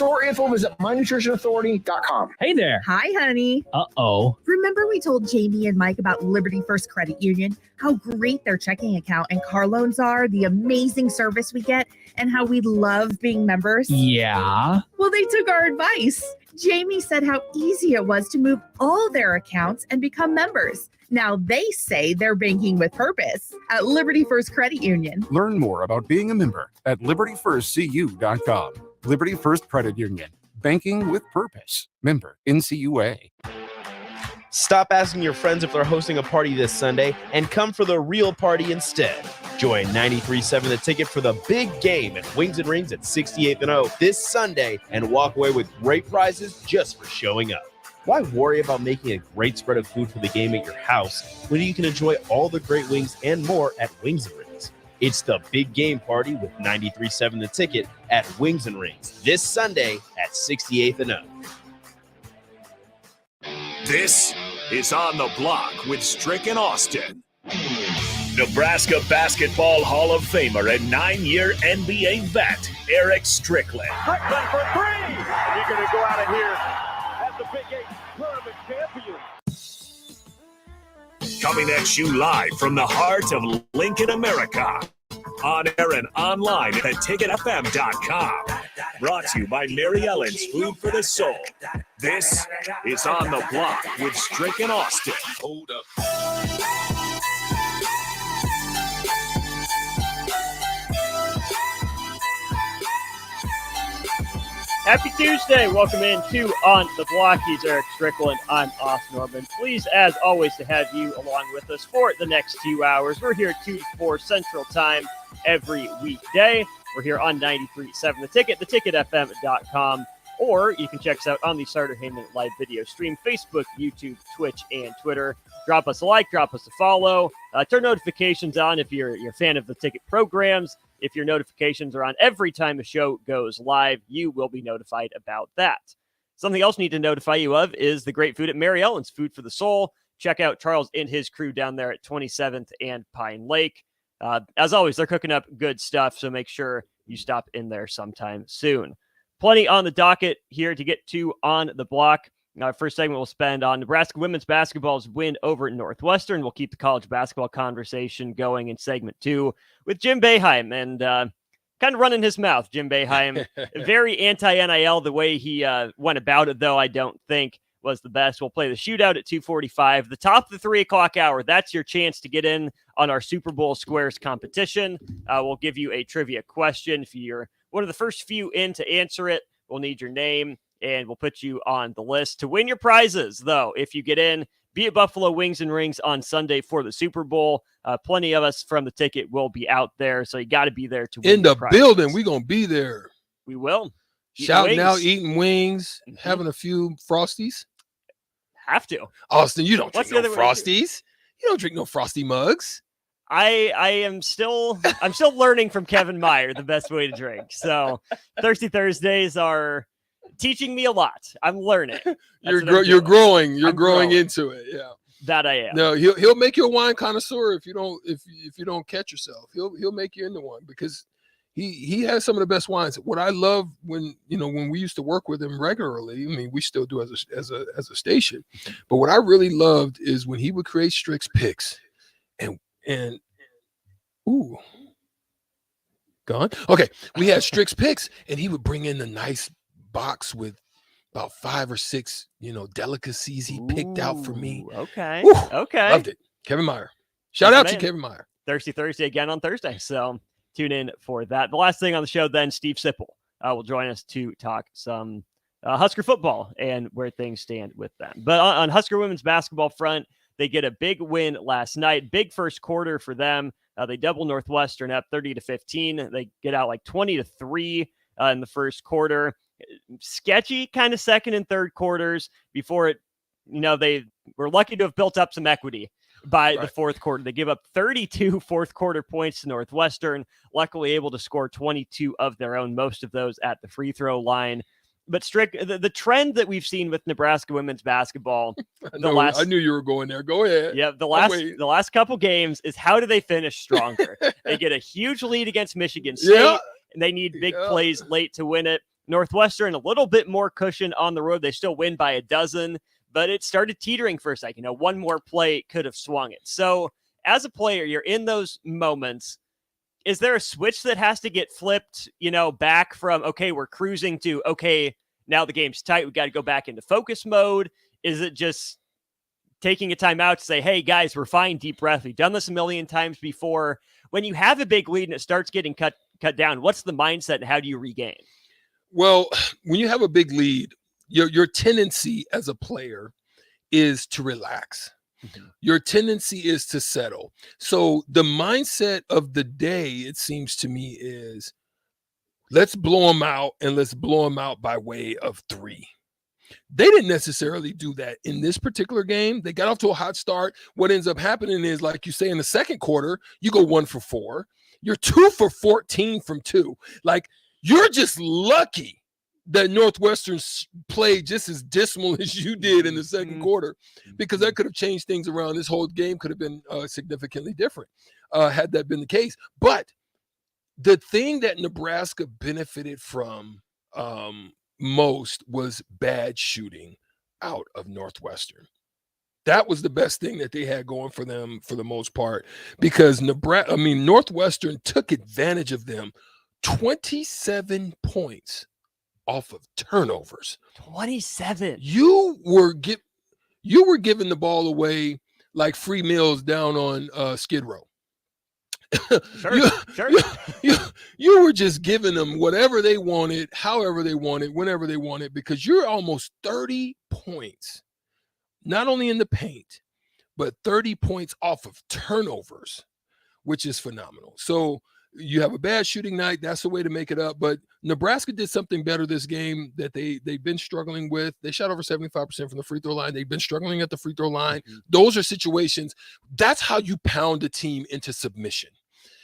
store info, visit mynutritionauthority.com. Hey there. Hi, honey. Uh-oh. Remember we told Jamie and Mike about Liberty First Credit Union, how great their checking account and car loans are, the amazing service we get, and how we love being members? Yeah. Well, they took our advice. Jamie said how easy it was to move all their accounts and become members. Now they say they're banking with purpose at Liberty First Credit Union. Learn more about being a member at libertyfirstcu.com. Liberty First Credit Union. Banking with purpose. Member NCUA. Stop asking your friends if they're hosting a party this Sunday and come for the real party instead. Join 93.7 The Ticket for the big game at Wings and Rings at 68th and O this Sunday and walk away with great prizes just for showing up. Why worry about making a great spread of food for the game at your house when you can enjoy all the great wings and more at Wings and Rings? It's the big game party with 93.7 The Ticket at Wings and Rings this Sunday at 68th and O. This is On the Block with Strick and Austin. Nebraska Basketball Hall of Famer and 9-year NBA vet, Eric Strickland. Strickland for three! And you're going to go out of here as the Big 8 tournament champion. Coming at you live from the heart of Lincoln, America. On air and online at ticketfm.com. Brought to you by Mary Ellen's Food for the Soul. This is On the Block with Strick and Austin. Hold up. Happy Tuesday. Welcome in to On the Block. He's Eric Strickland. I'm Austin Norman. Pleased, as always, to have you along with us for the next 2 hours. We're here 2 to 4 Central Time every weekday. We're here on 93.7 The Ticket, theticketfm.com, or you can check us out on the Starter Heyman live video stream, Facebook, YouTube, Twitch, and Twitter. Drop us a like, drop us a follow. Turn notifications on if you're a fan of the Ticket programs. If your notifications are on every time a show goes live, you will be notified about that. Something else I need to notify you of is the great food at Mary Ellen's Food for the Soul. Check out Charles and his crew down there at 27th and Pine Lake. As always, they're cooking up good stuff, so make sure you stop in there sometime soon. Plenty on the docket here to get to On the Block. Our first segment we'll spend on Nebraska women's basketball's win over Northwestern. We'll keep the college basketball conversation going in segment 2 with Jim Boeheim and kind of running his mouth. Jim Boeheim, very anti-NIL. The way he went about it, though, I don't think was the best. We'll play the shootout at 2:45. The top of the 3 o'clock hour, that's your chance to get in on our Super Bowl Squares competition. We'll give you a trivia question. If you're one of the first few in to answer it, we'll need your name, and we'll put you on the list. To win your prizes, though, if you get in, be at Buffalo Wings and Rings on Sunday for the Super Bowl. Plenty of us from the Ticket will be out there, so you got to be there to win. In the building, we're going to be there. We will. Shouting out, eating wings, having a few Frosties. Have to. Austin, you don't drink no Frosties. You don't drink no Frosty mugs. I'm still learning from Kevin Meyer the best way to drink. So Thirsty Thursdays are teaching me a lot. I'm learning. You're growing. You're growing into it. Yeah. That I am. No, he'll make you a wine connoisseur if you don't catch yourself. He'll make you into one because he has some of the best wines. What I love when we used to work with him regularly, I mean, we still do as a station, but what I really loved is when he would create Strick's picks and ooh, gone. Okay, we had Strick's picks, and he would bring in the nice box with about 5 or 6, delicacies he picked out for me. Okay. Woo, okay. Loved it. Kevin Meyer. Shout out to Kevin Meyer. Thirsty Thursday again on Thursday. So tune in for that. The last thing on the show, then Steve Sipple will join us to talk some Husker football and where things stand with them. But on Husker women's basketball front, they get a big win last night. Big first quarter for them. They double Northwestern up 30-15. They get out like 20-3 in the first quarter. Sketchy kind of second and third quarters before it, they were lucky to have built up some equity by the fourth quarter. They give up 32 fourth quarter points to Northwestern, luckily able to score 22 of their own, most of those at the free throw line. But Strick, the trend that we've seen with Nebraska women's basketball, I knew you were going there. Go ahead. Yeah, the last couple games is how do they finish stronger? They get a huge lead against Michigan State, and they need big plays late to win it. Northwestern, a little bit more cushion on the road. They still win by a dozen, but it started teetering for a second. One more play could have swung it. So as a player, you're in those moments. Is there a switch that has to get flipped, back from, okay, we're cruising to, okay, now the game's tight, we got to go back into focus mode? Is it just taking a timeout to say, hey, guys, we're fine, deep breath. We've done this a million times before. When you have a big lead and it starts getting cut down, what's the mindset and how do you regain? Well, when you have a big lead, your tendency as a player is to relax. Mm-hmm. Your tendency is to settle. So the mindset of the day, it seems to me, is let's blow them out, and let's blow them out by way of 3. They didn't necessarily do that in this particular game. They got off to a hot start. What ends up happening is, like you say, in the second quarter, you go 1 for 4. You're 2 for 14 from 2. Like, you're just lucky that Northwestern played just as dismal as you did in the second quarter, because that could have changed things around. This whole game could have been significantly different had that been the case. But the thing that Nebraska benefited from most was bad shooting out of Northwestern. That was the best thing that they had going for them for the most part, because Northwestern took advantage of them. 27 points off of turnovers. 27. You were giving the ball away like free meals down on Skid Row. Sure. You were just giving them whatever they wanted, however they wanted, whenever they wanted, because you're almost 30 points, not only in the paint, but 30 points off of turnovers, which is phenomenal. So you have a bad shooting night. That's the way to make it up. But Nebraska did something better this game that they've been struggling with. They shot over 75% from the free throw line. They've been struggling at the free throw line. Mm-hmm. Those are situations. That's how you pound a team into submission.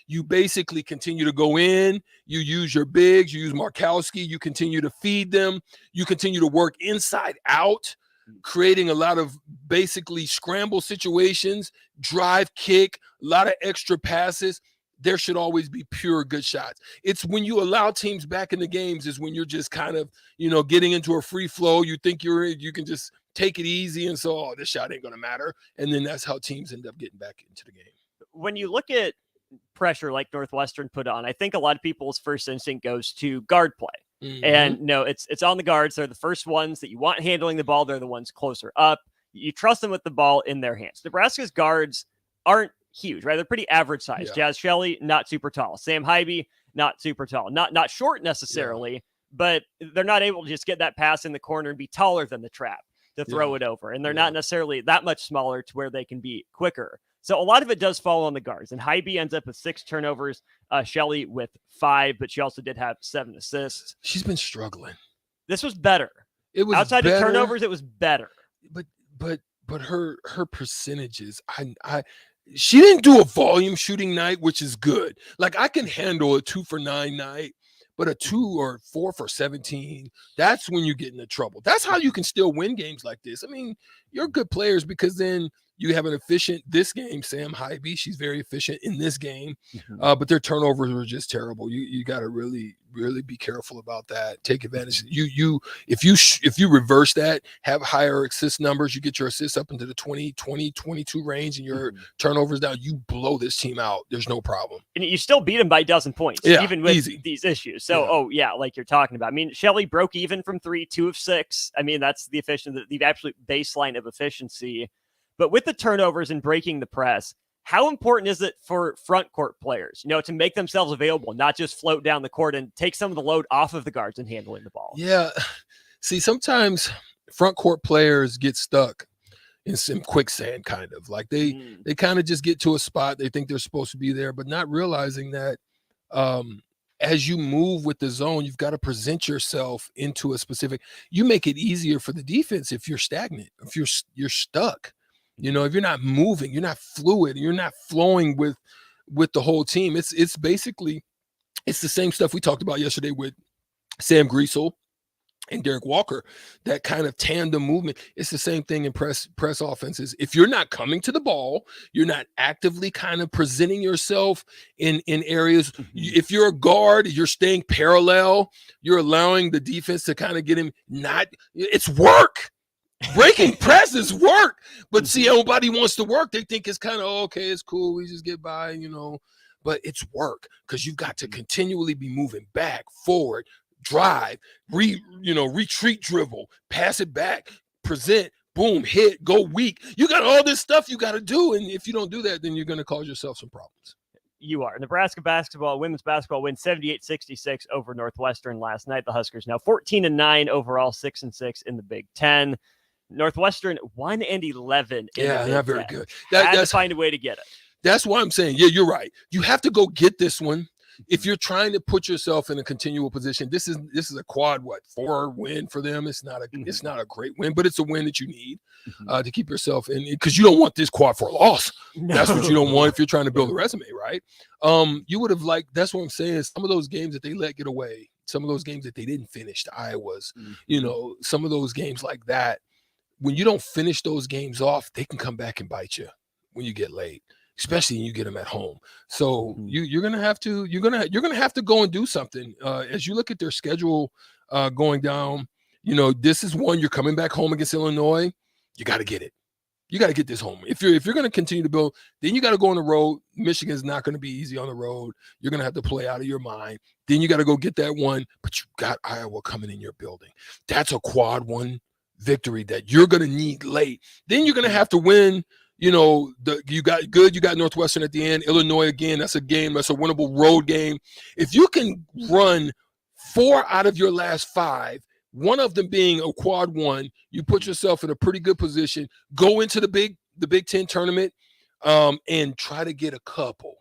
You basically continue to go in. You use your bigs. You use Markowski. You continue to feed them. You continue to work inside out, creating a lot of basically scramble situations, drive, kick, a lot of extra passes. There should always be pure good shots. It's when you allow teams back in the games is when you're just kind of, getting into a free flow. You think you can just take it easy. And so, this shot ain't going to matter. And then that's how teams end up getting back into the game. When you look at pressure like Northwestern put on, I think a lot of people's first instinct goes to guard play. Mm-hmm. And no, it's on the guards. They're the first ones that you want handling the ball. They're the ones closer up. You trust them with the ball in their hands. Nebraska's guards aren't huge, right? They're pretty average size. Yeah. Jazz Shelley, not super tall. Sam Hybe, not super tall. Not short necessarily, but they're not able to just get that pass in the corner and be taller than the trap to throw it over. And they're not necessarily that much smaller to where they can be quicker. So a lot of it does fall on the guards. And Hybe ends up with 6 turnovers, Shelley with 5, but she also did have 7 assists. She's been struggling. This was better. It was outside better, of turnovers, it was better. But her percentages, she didn't do a volume shooting night, which is good. Like, I can handle a 2 for 9 night, but a 2 or 4 for 17, that's when you get into trouble. That's how you can still win games like this. I mean, you're good players because then you have an efficient this game, Sam Hybe. She's very efficient in this game, but their turnovers were just terrible. You got to really, really be careful about that. Take advantage. If you reverse that, have higher assist numbers, you get your assists up into the 20, 22 range, and your turnovers down. You blow this team out. There's no problem. And you still beat them by a dozen points, even with these issues. So, like you're talking about. I mean, Shelley broke even from 3, 2 of 6. I mean, that's the absolute baseline of efficiency. But with the turnovers and breaking the press, how important is it for front court players, to make themselves available, not just float down the court and take some of the load off of the guards and handling the ball? Yeah. See, sometimes front court players get stuck in some quicksand, kind of like they kind of just get to a spot. They think they're supposed to be there, but not realizing that as you move with the zone, you've got to present yourself into a specific. You make it easier for the defense if you're stagnant, if you're stuck. If you're not moving, you're not fluid, you're not flowing with the whole team. It's basically the same stuff we talked about yesterday with Sam Griesel and Derek Walker, that kind of tandem movement. It's the same thing in press offenses. If you're not coming to the ball, you're not actively kind of presenting yourself in areas. If you're a guard, you're staying parallel. You're allowing the defense to kind of get him. It's work. Breaking press is work. But see, nobody wants to work. They think it's kind of, okay, it's cool. We just get by, But it's work because you've got to continually be moving back, forward, drive, retreat, dribble, pass it back, present, boom, hit, go weak. You got all this stuff you got to do. And if you don't do that, then you're going to cause yourself some problems. You are. Nebraska women's basketball wins 78-66 over Northwestern last night. The Huskers now 14-9 overall, 6-6 in the Big Ten. Northwestern 1-11. Not very good. Had to find a way to get it. That's why I'm saying, you're right. You have to go get this one. If you're trying to put yourself in a continual position, this is a quad 4 win for them. It's not a great win, but it's a win that you need to keep yourself in, because you don't want this quad 4 loss. No. That's what you don't want if you're trying to build a resume, right? You would have liked. That's what I'm saying. Some of those games that they let get away, some of those games that they didn't finish, the Iowas, some of those games like that. When you don't finish those games off, they can come back and bite you when you get late. Especially when you get them at home. So you're gonna have to go and do something. As you look at their schedule going down, this is one. You're coming back home against Illinois. You got to get it. You got to get this home. If you're going to continue to build, then you got to go on the road. Michigan's not going to be easy on the road. You're going to have to play out of your mind. Then you got to go get that one. But you got Iowa coming in your building. That's a quad 1 victory that you're going to need late. Then you're going to have to win. You got Northwestern at the end, Illinois again. That's a game. That's a winnable road game. If you can run 4 out of your last 5, one of them being a quad 1, you put yourself in a pretty good position. Go into the Big Ten tournament, and try to get a couple.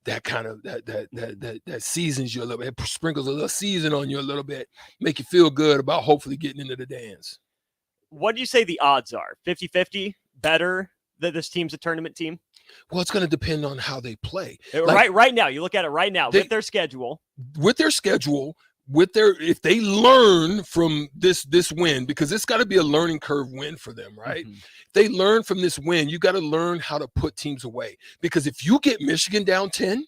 That kind of that seasons you a little bit, sprinkles a little season on you a little bit, make you feel good about hopefully getting into the dance. What do you say the odds are? 50-50 better? That this team's a tournament team? Well, it's going to depend on how they play. Right now, you look at it right now with their schedule, if they learn from this win, because it's got to be a learning curve win for them, right? If they learn from this win, you got to learn how to put teams away, because if you get Michigan down 10,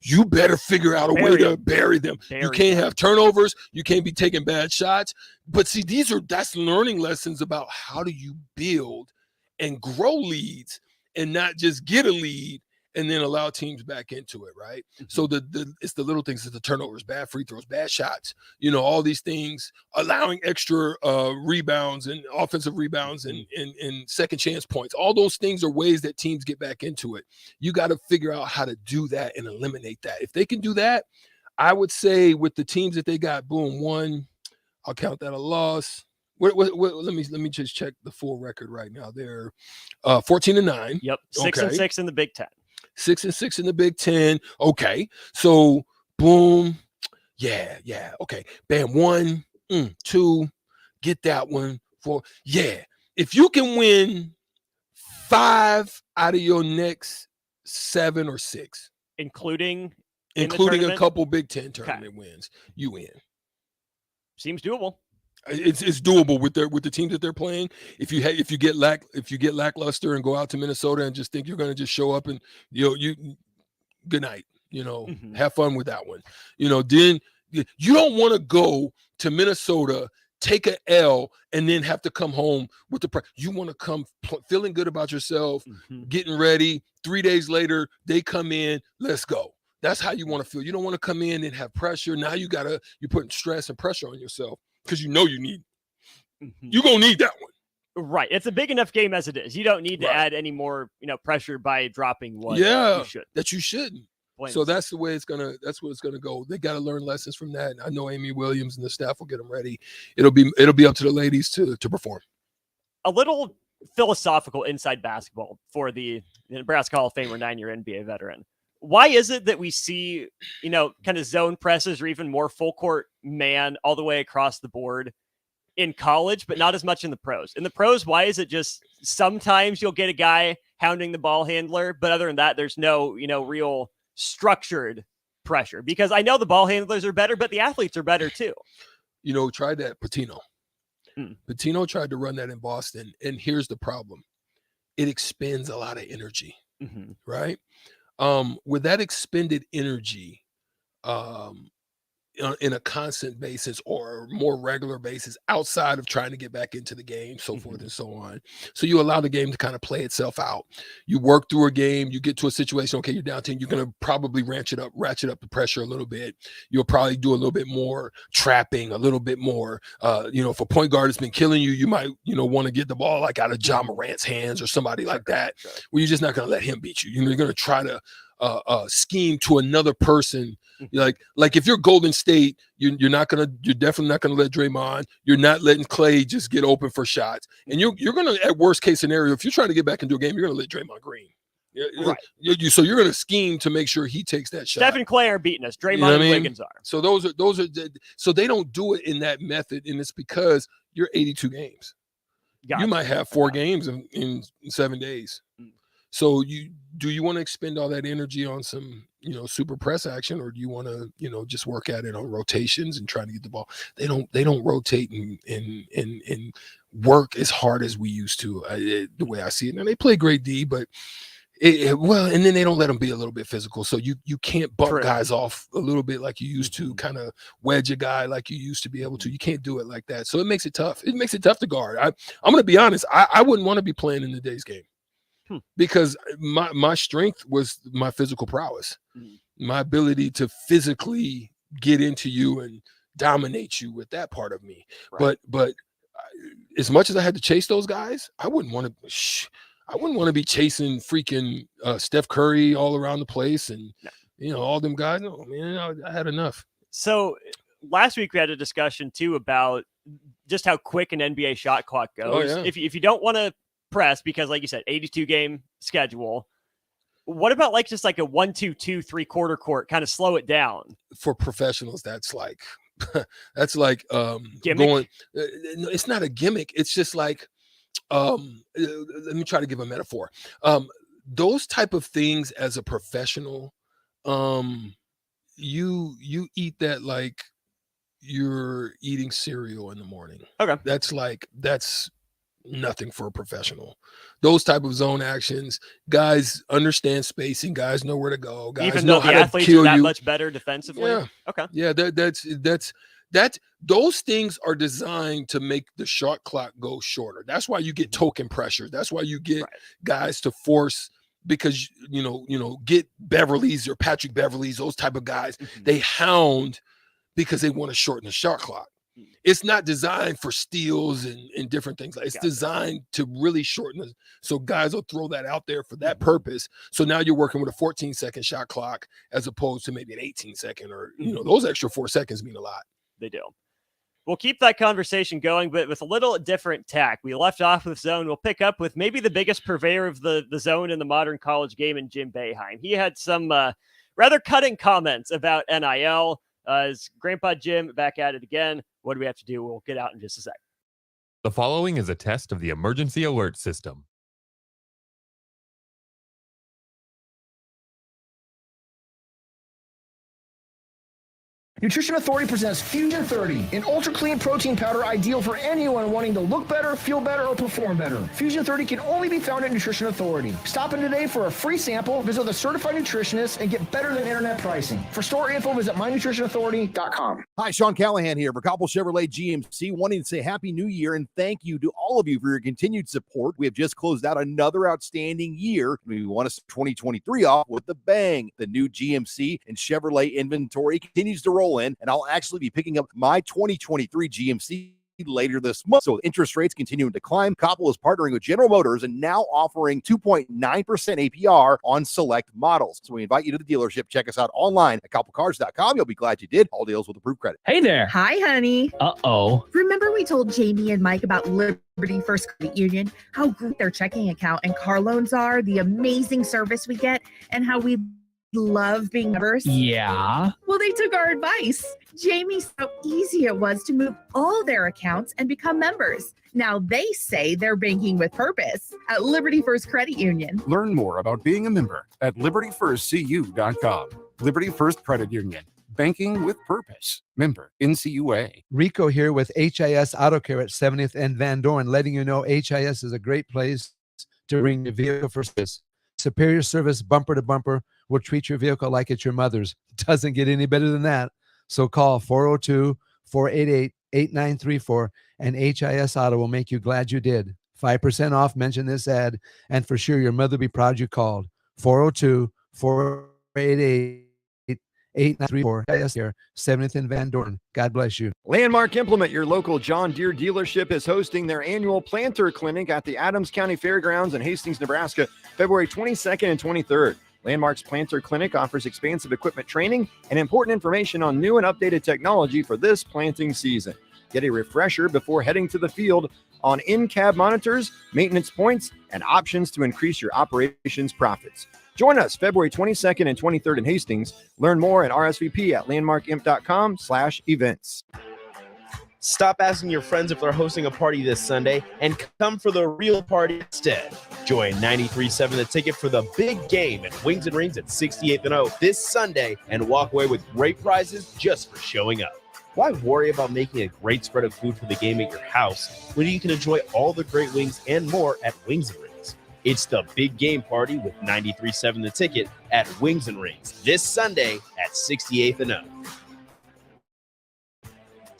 you better figure out a way to bury them. You can't have turnovers. You can't be taking bad shots. But see, that's learning lessons about how do you build and grow leads and not just get a lead and then allow teams back into it, right? So it's the little things, it's the turnovers, bad free throws, bad shots, all these things, allowing extra rebounds and offensive rebounds and second chance points. All those things are ways that teams get back into it. You got to figure out how to do that and eliminate that. If they can do that, I would say with the teams that they got, boom, 1, I'll count that a loss. Let me just check the full record right now. They're 14-9. Yep, 6-6 in the Big Ten. 6-6 in the Big Ten. Okay, so boom, yeah. Okay, bam, 1, 2, get that one. 4, yeah. If you can win 5 out of your next 7 or 6, including a couple Big Ten tournament wins, you win. Seems doable. It's doable with the teams that they're playing. If you get lackluster and go out to Minnesota and just think you're going to just show up and you good night, have fun with that one. Then you don't want to go to Minnesota, take a L, and then have to come home with you want to come feeling good about yourself, getting ready. 3 days later, they come in, let's go. That's how you want to feel. You don't want to come in and have pressure. Now you're putting stress and pressure on yourself. Because you're gonna need that one. Right. It's a big enough game as it is. You don't need to add any more, pressure by dropping one. You shouldn't. So that's what it's gonna go. They got to learn lessons from that. And I know Amy Williams and the staff will get them ready. It'll be up to the ladies to perform. A little philosophical inside basketball for the Nebraska Hall of Famer, 9-year NBA veteran. Why is it that we see, kind of zone presses or even more full court man all the way across the board in college, but not as much in the pros? In the pros, why is it just sometimes you'll get a guy hounding the ball handler, but other than that, there's no, real structured pressure? Because I know the ball handlers are better, but the athletes are better too. tried that Patino. Patino tried to run that in Boston, and here's the problem. It expends a lot of energy, right? With that expended energy, in a constant basis or more regular basis outside of trying to get back into the game, so forth and so on. So you allow the game to kind of play itself out. You work through a game, you get to a situation, okay, you're down 10, you're going to probably ratchet up the pressure a little bit. You'll probably do a little bit more trapping, a little bit more, if a point guard has been killing you, you might, want to get the ball like out of Ja Morant's hands or somebody like that, where you're just not going to let him beat you. You're going to try to scheme to another person. Like if you're Golden State, you're definitely not gonna let Draymond. You're not letting Clay just get open for shots, and you're gonna, at worst case scenario, if you're trying to get back into a game, you're gonna let Draymond Green. Right. So you're gonna scheme to make sure he takes that shot. Steph and Clay are beating us. Draymond and Wiggins are. So those are so they don't do it in that method, and it's because you're 82 games. You might have 4 games in 7 days. So do you want to expend all that energy on some, super press action, or do you want to, just work at it on rotations and trying to get the ball? They don't rotate and work as hard as we used to, the way I see it. Now they play great D, but and then they don't let them be a little bit physical. So you can't bump guys off a little bit like you used to, kind of wedge a guy like you used to be able to. You can't do it like that. So it makes it tough. It makes it tough to guard. I'm going to be honest. I wouldn't want to be playing in today's game. Because my strength was my physical prowess, my ability to physically get into you and dominate you with that part of me. Right. But as much as I had to chase those guys, I wouldn't want to be chasing freaking Steph Curry all around the place and all them guys. No, man, I had enough. So last week we had a discussion too about just how quick an NBA shot clock goes. If you don't want to press, because like you said, 82 game schedule, what about just like a 1-2-2 3/4 court, kind of slow it down? For professionals, that's like gimmick? Going, it's not a gimmick, it's just like let me try to give a metaphor. Those type of things as a professional, you eat that like you're eating cereal in the morning. Okay. That's nothing for a professional. Those type of zone actions, guys understand spacing, guys know where to go, guys even know though how the athletes to kill are that you. much better defensively. Yeah. Okay. Yeah, that's those things are designed to make the shot clock go shorter. That's why you get token pressure. That's why you get guys to force, because get Beverly's or Patrick Beverly's, those type of guys, they hound because they want to shorten the shot clock. It's not designed for steals and different things. It's designed to really shorten it. So guys will throw that out there for that purpose. So now you're working with a 14-second shot clock as opposed to maybe an 18-second, or those extra 4 seconds mean a lot. They do. We'll keep that conversation going, but with a little different tack. We left off with zone. We'll pick up with maybe the biggest purveyor of the zone in the modern college game, in Jim Boeheim. He had some rather cutting comments about NIL. Is Grandpa Jim back at it again? What do we have to do? We'll get out in just a sec. The following is a test of the emergency alert system. Nutrition Authority presents Fusion 30, an ultra-clean protein powder ideal for anyone wanting to look better, feel better, or perform better. Fusion 30 can only be found at Nutrition Authority. Stop in today for a free sample, visit with a certified nutritionist, and get better than internet pricing. For store info, visit mynutritionauthority.com. Hi, Sean Callahan here for Copple Chevrolet GMC, wanting to say Happy New Year and thank you to all of you for your continued support. We have just closed out another outstanding year. We want to start 2023 off with a bang. The new GMC and Chevrolet inventory continues to roll in, and I'll actually be picking up my 2023 GMC later this month. So with interest rates continuing to climb, Copple is partnering with General Motors and now offering 2.9% APR on select models. So we invite you to the dealership. Check us out online at copplecars.com. You'll be glad you did. All deals with approved credit. Hey there. Hi, honey. Uh-oh. Remember we told Jamie and Mike about Liberty First Credit Union, how great their checking account and car loans are, the amazing service we get, and how we love being members? Yeah. Well, they took our advice. Jamie said how easy it was to move all their accounts and become members. Now they say they're banking with purpose at Liberty First Credit Union. Learn more about being a member at libertyfirstcu.com. Liberty First Credit Union. Banking with purpose. Member NCUA. Rico here with HIS Auto Care at 70th and Van Dorn, letting you know HIS is a great place to bring your vehicle for service. Superior service, bumper to bumper, will treat your vehicle like it's your mother's. Doesn't get any better than that. So call 402-488-8934 and HIS Auto will make you glad you did. 5% off, mention this ad, and for sure your mother will be proud you called. 402-488-8934. HIS here, 70th and Van Dorn. God bless you. Landmark Implement, your local John Deere dealership, is hosting their annual planter clinic at the Adams County Fairgrounds in Hastings, Nebraska, February 22nd and 23rd. Landmark's Planter Clinic offers expansive equipment training and important information on new and updated technology for this planting season. Get a refresher before heading to the field on in-cab monitors, maintenance points, and options to increase your operations profits. Join us February 22nd and 23rd in Hastings. Learn more at RSVP at landmarkimp.com/events. Stop asking your friends if they're hosting a party this Sunday and come for the real party instead. Join 93.7 The Ticket for the big game at Wings and Rings at 68th and O this Sunday and walk away with great prizes just for showing up. Why worry about making a great spread of food for the game at your house when you can enjoy all the great wings and more at Wings and Rings? It's the big game party with 93.7 The Ticket at Wings and Rings this Sunday at 68th and O.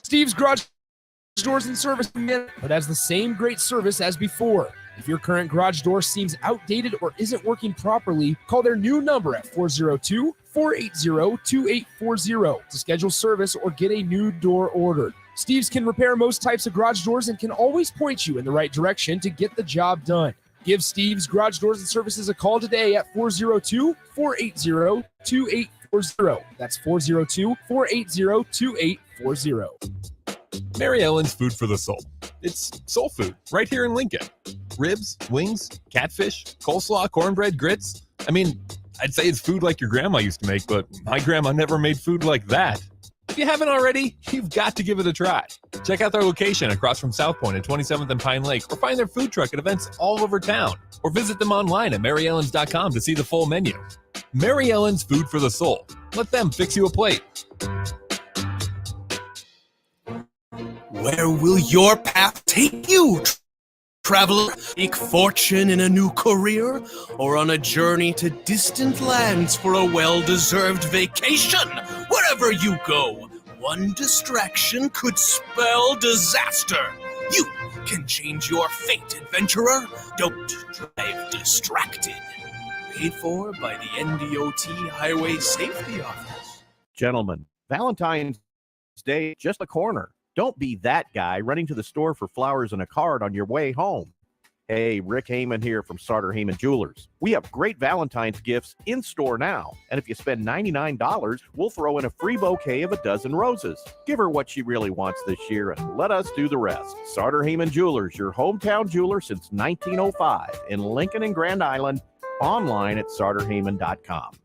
Steve's Garage Doors and Service, but has the same great service as before. If your current garage door seems outdated or isn't working properly, call their new number at 402-480-2840 to schedule service or get a new door ordered. Steve's can repair most types of garage doors and can always point you in the right direction to get the job done. Give Steve's Garage Doors and Services a call today at 402-480-2840. That's 402-480-2840. Mary Ellen's Food for the Soul. It's soul food right here in Lincoln. Ribs, wings, catfish, coleslaw, cornbread, grits. I mean, I'd say it's food like your grandma used to make, but my grandma never made food like that. If you haven't already, you've got to give it a try. Check out their location across from South Point at 27th and Pine Lake, or find their food truck at events all over town, or visit them online at maryellens.com to see the full menu. Mary Ellen's Food for the Soul. Let them fix you a plate. Where will your path take you, traveler? Seek fortune in a new career, or on a journey to distant lands for a well-deserved vacation? Wherever you go, one distraction could spell disaster. You can change your fate, adventurer. Don't drive distracted. Paid for by the NDOT Highway Safety Office. Gentlemen, Valentine's Day just a corner. Don't be that guy running to the store for flowers and a card on your way home. Hey, Rick Heyman here from Sartor Heyman Jewelers. We have great Valentine's gifts in store now. And if you spend $99, we'll throw in a free bouquet of a dozen roses. Give her what she really wants this year and let us do the rest. Sartor Heyman Jewelers, your hometown jeweler since 1905 in Lincoln and Grand Island. Online at sartorheyman.com.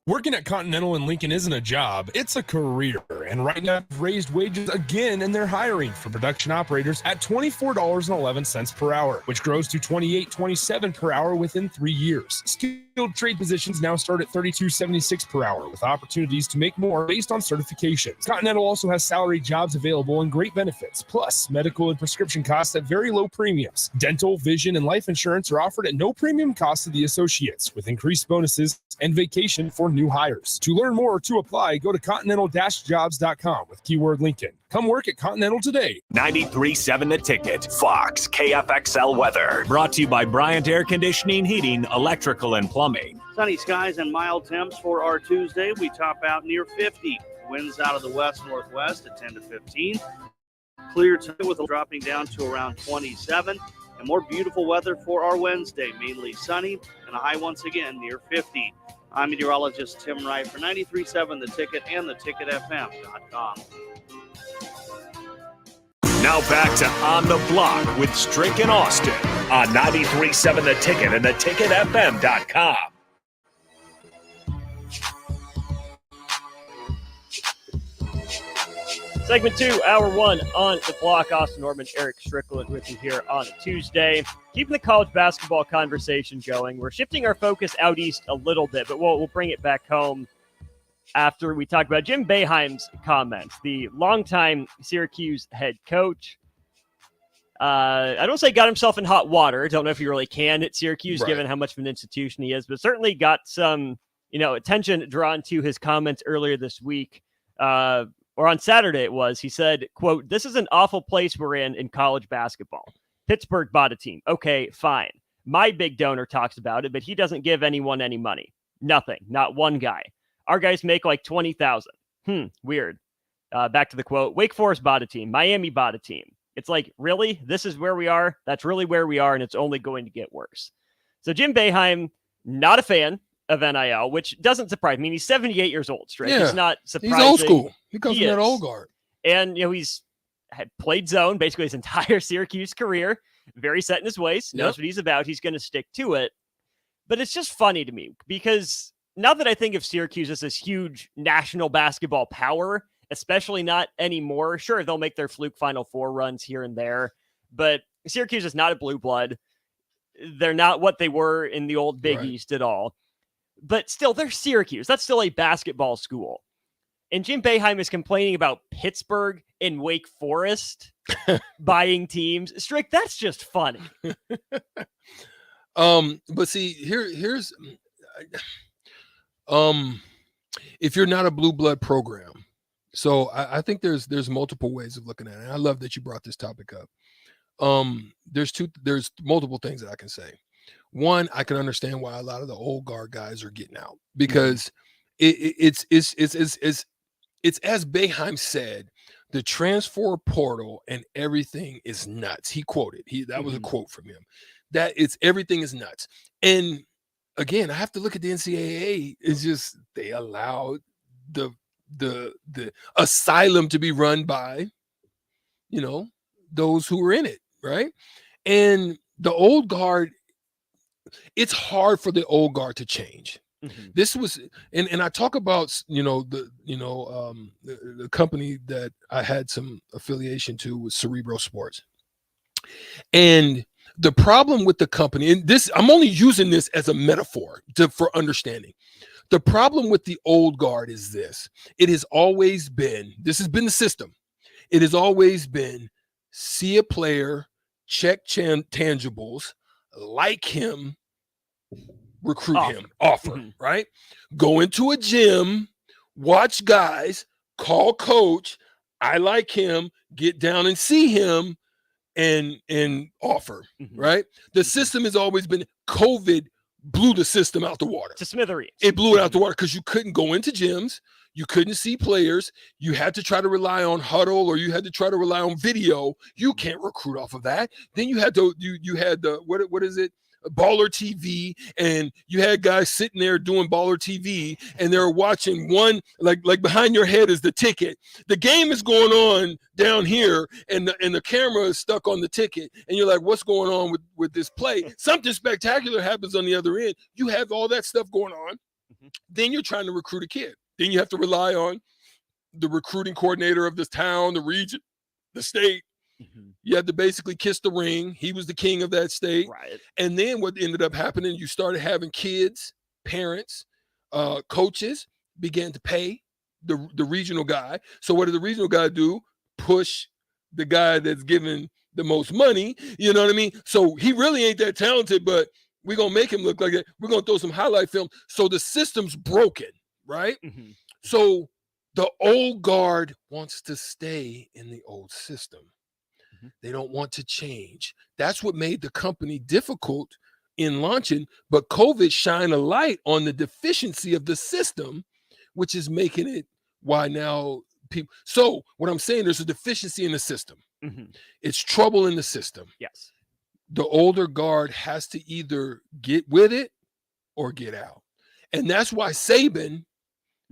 Working at Continental in Lincoln isn't a job, it's a career. And right now, they've raised wages again, and they're hiring for production operators at $24.11 per hour, which grows to $28.27 per hour within 3 years. Skilled trade positions now start at $32.76 per hour, with opportunities to make more based on certifications. Continental also has salary jobs available and great benefits, plus medical and prescription costs at very low premiums. Dental, vision, and life insurance are offered at no premium cost to the associates, with increased bonuses and vacation for new hires. To learn more or to apply, go to continental-jobs.com with keyword Lincoln. Come work at Continental today. 93.7 The Ticket. Fox KFXL weather. Brought to you by Bryant Air Conditioning, Heating, Electrical, and Plumbing. Sunny skies and mild temps for our Tuesday. We top out near 50. Winds out of the west-northwest at 10 to 15. Clear today with dropping down to around 27. And more beautiful weather for our Wednesday. Mainly sunny and a high once again near 50. I'm meteorologist Tim Wright for 93.7 The Ticket and theticketfm.com. Now back to On the Block with Strick and Austin on 93.7 The Ticket and theticketfm.com. Segment 2, Hour 1 on the block. Austin Norman, Eric Strickland with you here on a Tuesday. Keeping the college basketball conversation going. We're shifting our focus out east a little bit, but we'll bring it back home. after we talk about Jim Boeheim's comments, the longtime Syracuse head coach. I don't say got himself in hot water. Don't know if he really can at Syracuse, given how much of an institution he is, but certainly got some, attention drawn to his comments earlier this week, or on Saturday it was. He said, quote, "This is an awful place we're in college basketball. Pittsburgh bought a team. Okay, fine. My big donor talks about it, but he doesn't give anyone any money. Nothing. Not one guy. Our guys make like 20,000. Weird." Back to the quote. "Wake Forest bought a team. Miami bought a team. It's like, really? This is where we are? That's really where we are, and it's only going to get worse." So Jim Boeheim, not a fan of NIL, which doesn't surprise me. He's 78 years old, straight. Yeah, it's not surprising. He's old school. He comes from that old guard. And, he's had played zone basically his entire Syracuse career. Very set in his ways. Knows what he's about. He's going to stick to it. But it's just funny to me because now that I think of Syracuse as this huge national basketball power, especially not anymore. Sure, they'll make their fluke Final Four runs here and there, but Syracuse is not a blue blood. They're not what they were in the old Big East at all. But still, they're Syracuse. That's still a basketball school. And Jim Boeheim is complaining about Pittsburgh and Wake Forest buying teams. Strick, that's just funny. But see, here's if you're not a blue blood program. So I think there's multiple ways of looking at it. And I love that you brought this topic up. There's multiple things that I can say. One, I can understand why a lot of the old guard guys are getting out because it's as Boeheim said, the transfer portal and everything is nuts. He quoted, that was a quote from him, that everything is nuts. And again, I have to look at the NCAA. It's just, they allowed the asylum to be run by, those who are in it. Right. And the old guard, it's hard for the old guard to change. This was, and I talk about, the company that I had some affiliation to was Cerebro Sports. And the problem with the company, and this, I'm only using this as a metaphor for understanding. The problem with the old guard is this. It has always been, this has been the system. It has always been, see a player, check tangibles, like him, recruit him, offer, right? Go into a gym, watch guys, call coach, I like him, get down and see him, and offer, right? The system has always been, COVID blew the system out the water. To smithereens. It blew it out the water because you couldn't go into gyms. You couldn't see players. You had to try to rely on huddle, or you had to try to rely on video. You can't recruit off of that. Then you had to, you had the, what is it? Baller TV, and you had guys sitting there doing Baller TV, and they're watching one, like behind your head is the ticket. The game is going on down here, and the camera is stuck on the ticket, and you're like, what's going on with this play? Something spectacular happens on the other end. You have all that stuff going on. Then you're trying to recruit a kid. Then you have to rely on the recruiting coordinator of this town, the region, the state. You had to basically kiss the ring. He was the king of that state. Right. And then what ended up happening, you started having kids, parents, coaches began to pay the regional guy. So what did the regional guy do? Push the guy that's giving the most money. You know what I mean? So he really ain't that talented, but we're going to make him look like that. We're going to throw some highlight film. So the system's broken, right? So the old guard wants to stay in the old system. They don't want to change. That's what made the company difficult in launching. But COVID shined a light on the deficiency of the system, which is making it why now people. So what I'm saying, there's a deficiency in the system. It's trouble in the system. Yes. The older guard has to either get with it or get out. And that's why Saban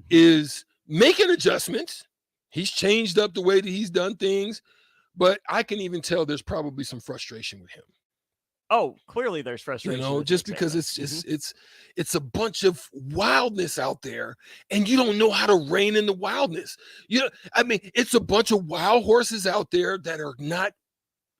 is making adjustments. He's changed up the way that he's done things. But I can even tell there's probably some frustration with him. Oh, clearly there's frustration. Just because it's just it's a bunch of wildness out there, and you don't know how to rein in the wildness. It's a bunch of wild horses out there that are not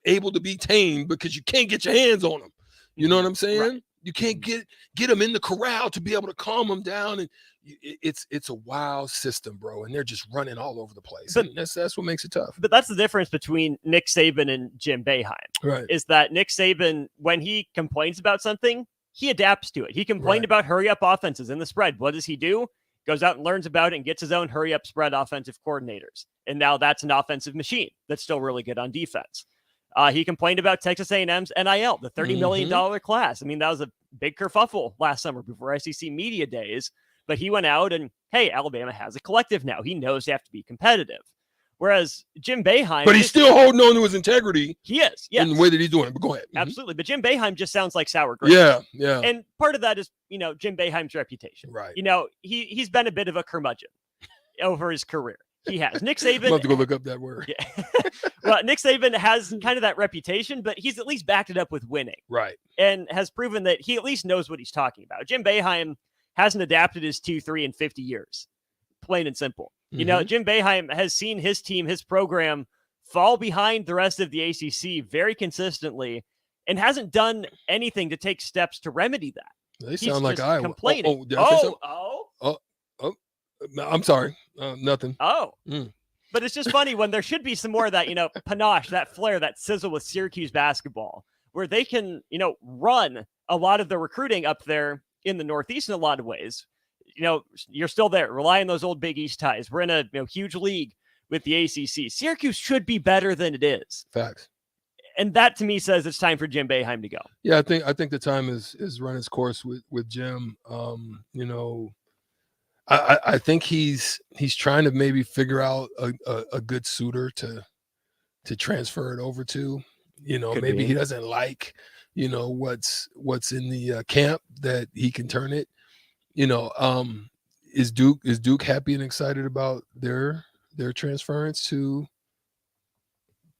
able to be tamed because you can't get your hands on them. You know what I'm saying? Right. You can't get them in the corral to be able to calm them down. And it's a wild system, bro. And they're just running all over the place. But and that's what makes it tough. But that's the difference between Nick Saban and Jim Boeheim. Right. Is that Nick Saban, when he complains about something, he adapts to it. He complained about hurry up offenses in the spread. What does he do? Goes out and learns about it and gets his own hurry up spread offensive coordinators. And now that's an offensive machine that's still really good on defense. He complained about Texas A&M's NIL, the $30 million class. I mean, that was a big kerfuffle last summer before SEC media days. But he went out and, hey, Alabama has a collective now. He knows they have to be competitive. Whereas Jim Boeheim... But he's still holding on to his integrity. He is, yes. In the way that he's doing it. But go ahead. Absolutely. But Jim Boeheim just sounds like sour grapes. Yeah. And part of that is, Jim Boeheim's reputation. Right. He's been a bit of a curmudgeon over his career. He has. Nick Saban... I'll have to go look up that word. Yeah. Well, Nick Saban has kind of that reputation, but he's at least backed it up with winning. Right. And has proven that he at least knows what he's talking about. Jim Boeheim hasn't adapted his 2-3 in 50 years. Plain and simple. Jim Boeheim has seen his team, his program, fall behind the rest of the ACC very consistently and hasn't done anything to take steps to remedy that. They sound like Iowa. Complaining. I'm sorry. Nothing. But it's just funny when there should be some more of that, panache, that flair, that sizzle with Syracuse basketball, where they can, run a lot of the recruiting up there in the Northeast in a lot of ways. You're still there. Rely on those old Big East ties. We're in a huge league with the ACC. Syracuse should be better than it is. Facts. And that to me says it's time for Jim Boeheim to go. Yeah, I think the time is run its course with Jim. I think he's trying to maybe figure out a good suitor to transfer it over to. Maybe he doesn't like what's in the camp that he can turn it. Is Duke happy and excited about their transference to?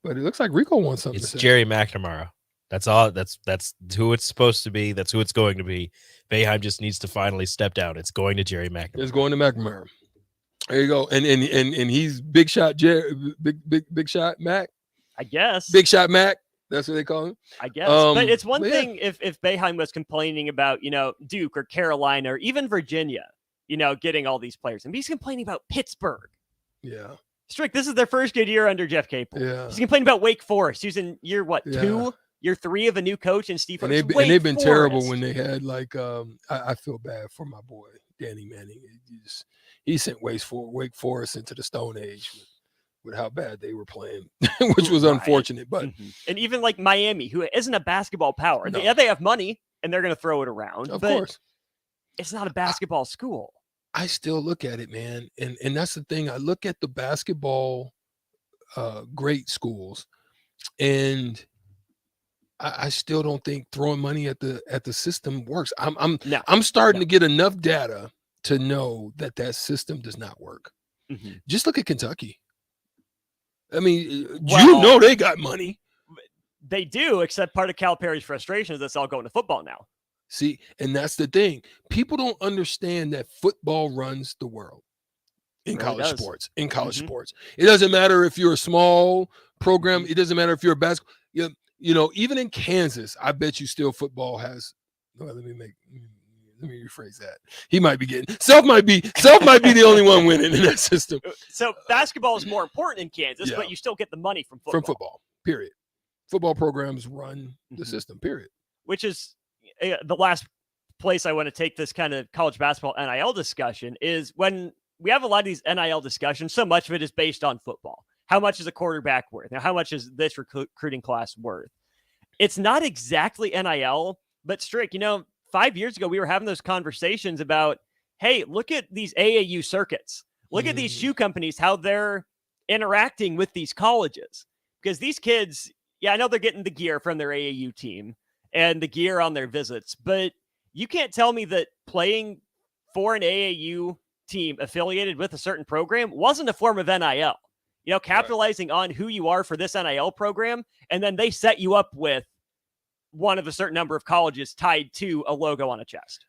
But it looks like Rico wants something. It's to say. Jerry McNamara. That's all. That's who it's supposed to be. That's who it's going to be. Boeheim just needs to finally step down. It's going to Jerry McNamara. It's going to McNamara. There you go. And he's big shot Jerry, big shot Mac. I guess. Big shot Mac. That's what they call him. I guess. But it's one thing if Boeheim was complaining about, Duke or Carolina or even Virginia, getting all these players. And he's complaining about Pittsburgh. Yeah. Strick, this is their first good year under Jeff Capel. Yeah. He's complaining about Wake Forest. He's in year 2? Year 3 of a new coach and Steve. And they've been terrible when they had I feel bad for my boy Danny Manning. He sent Wake Forest into the Stone Age with how bad they were playing, which was unfortunate. But and even like Miami, who isn't a basketball power. No. They have money and they're going to throw it around. Of but course, it's not a basketball school. I still look at it, man, and that's the thing. I look at the basketball great schools, and I still don't think throwing money at the system works. I'm starting to get enough data to know that system does not work. Just look at Kentucky. I mean, they got money. They do, except part of Calipari's frustration is that's all going to football now. See, and that's the thing. People don't understand that football runs the world in college sports. In college sports, it doesn't matter if you're a small program. It doesn't matter if you're a basketball. Even in Kansas, I bet you still football has. Well, let me rephrase that. He might be getting Self might be the only one winning in that system. So basketball is more important in Kansas, but you still get the money from football. From football, period. Football programs run the system, period. Which is the last place I want to take this kind of college basketball NIL discussion is when we have a lot of these NIL discussions, so much of it is based on football. How much is a quarterback worth? Now, how much is this recruiting class worth? It's not exactly NIL, but Strick, 5 years ago, we were having those conversations about, hey, look at these AAU circuits. Look at these shoe companies, how they're interacting with these colleges. Because these kids, I know they're getting the gear from their AAU team and the gear on their visits, but you can't tell me that playing for an AAU team affiliated with a certain program wasn't a form of NIL. Capitalizing on who you are for this NIL program, and then they set you up with one of a certain number of colleges tied to a logo on a chest.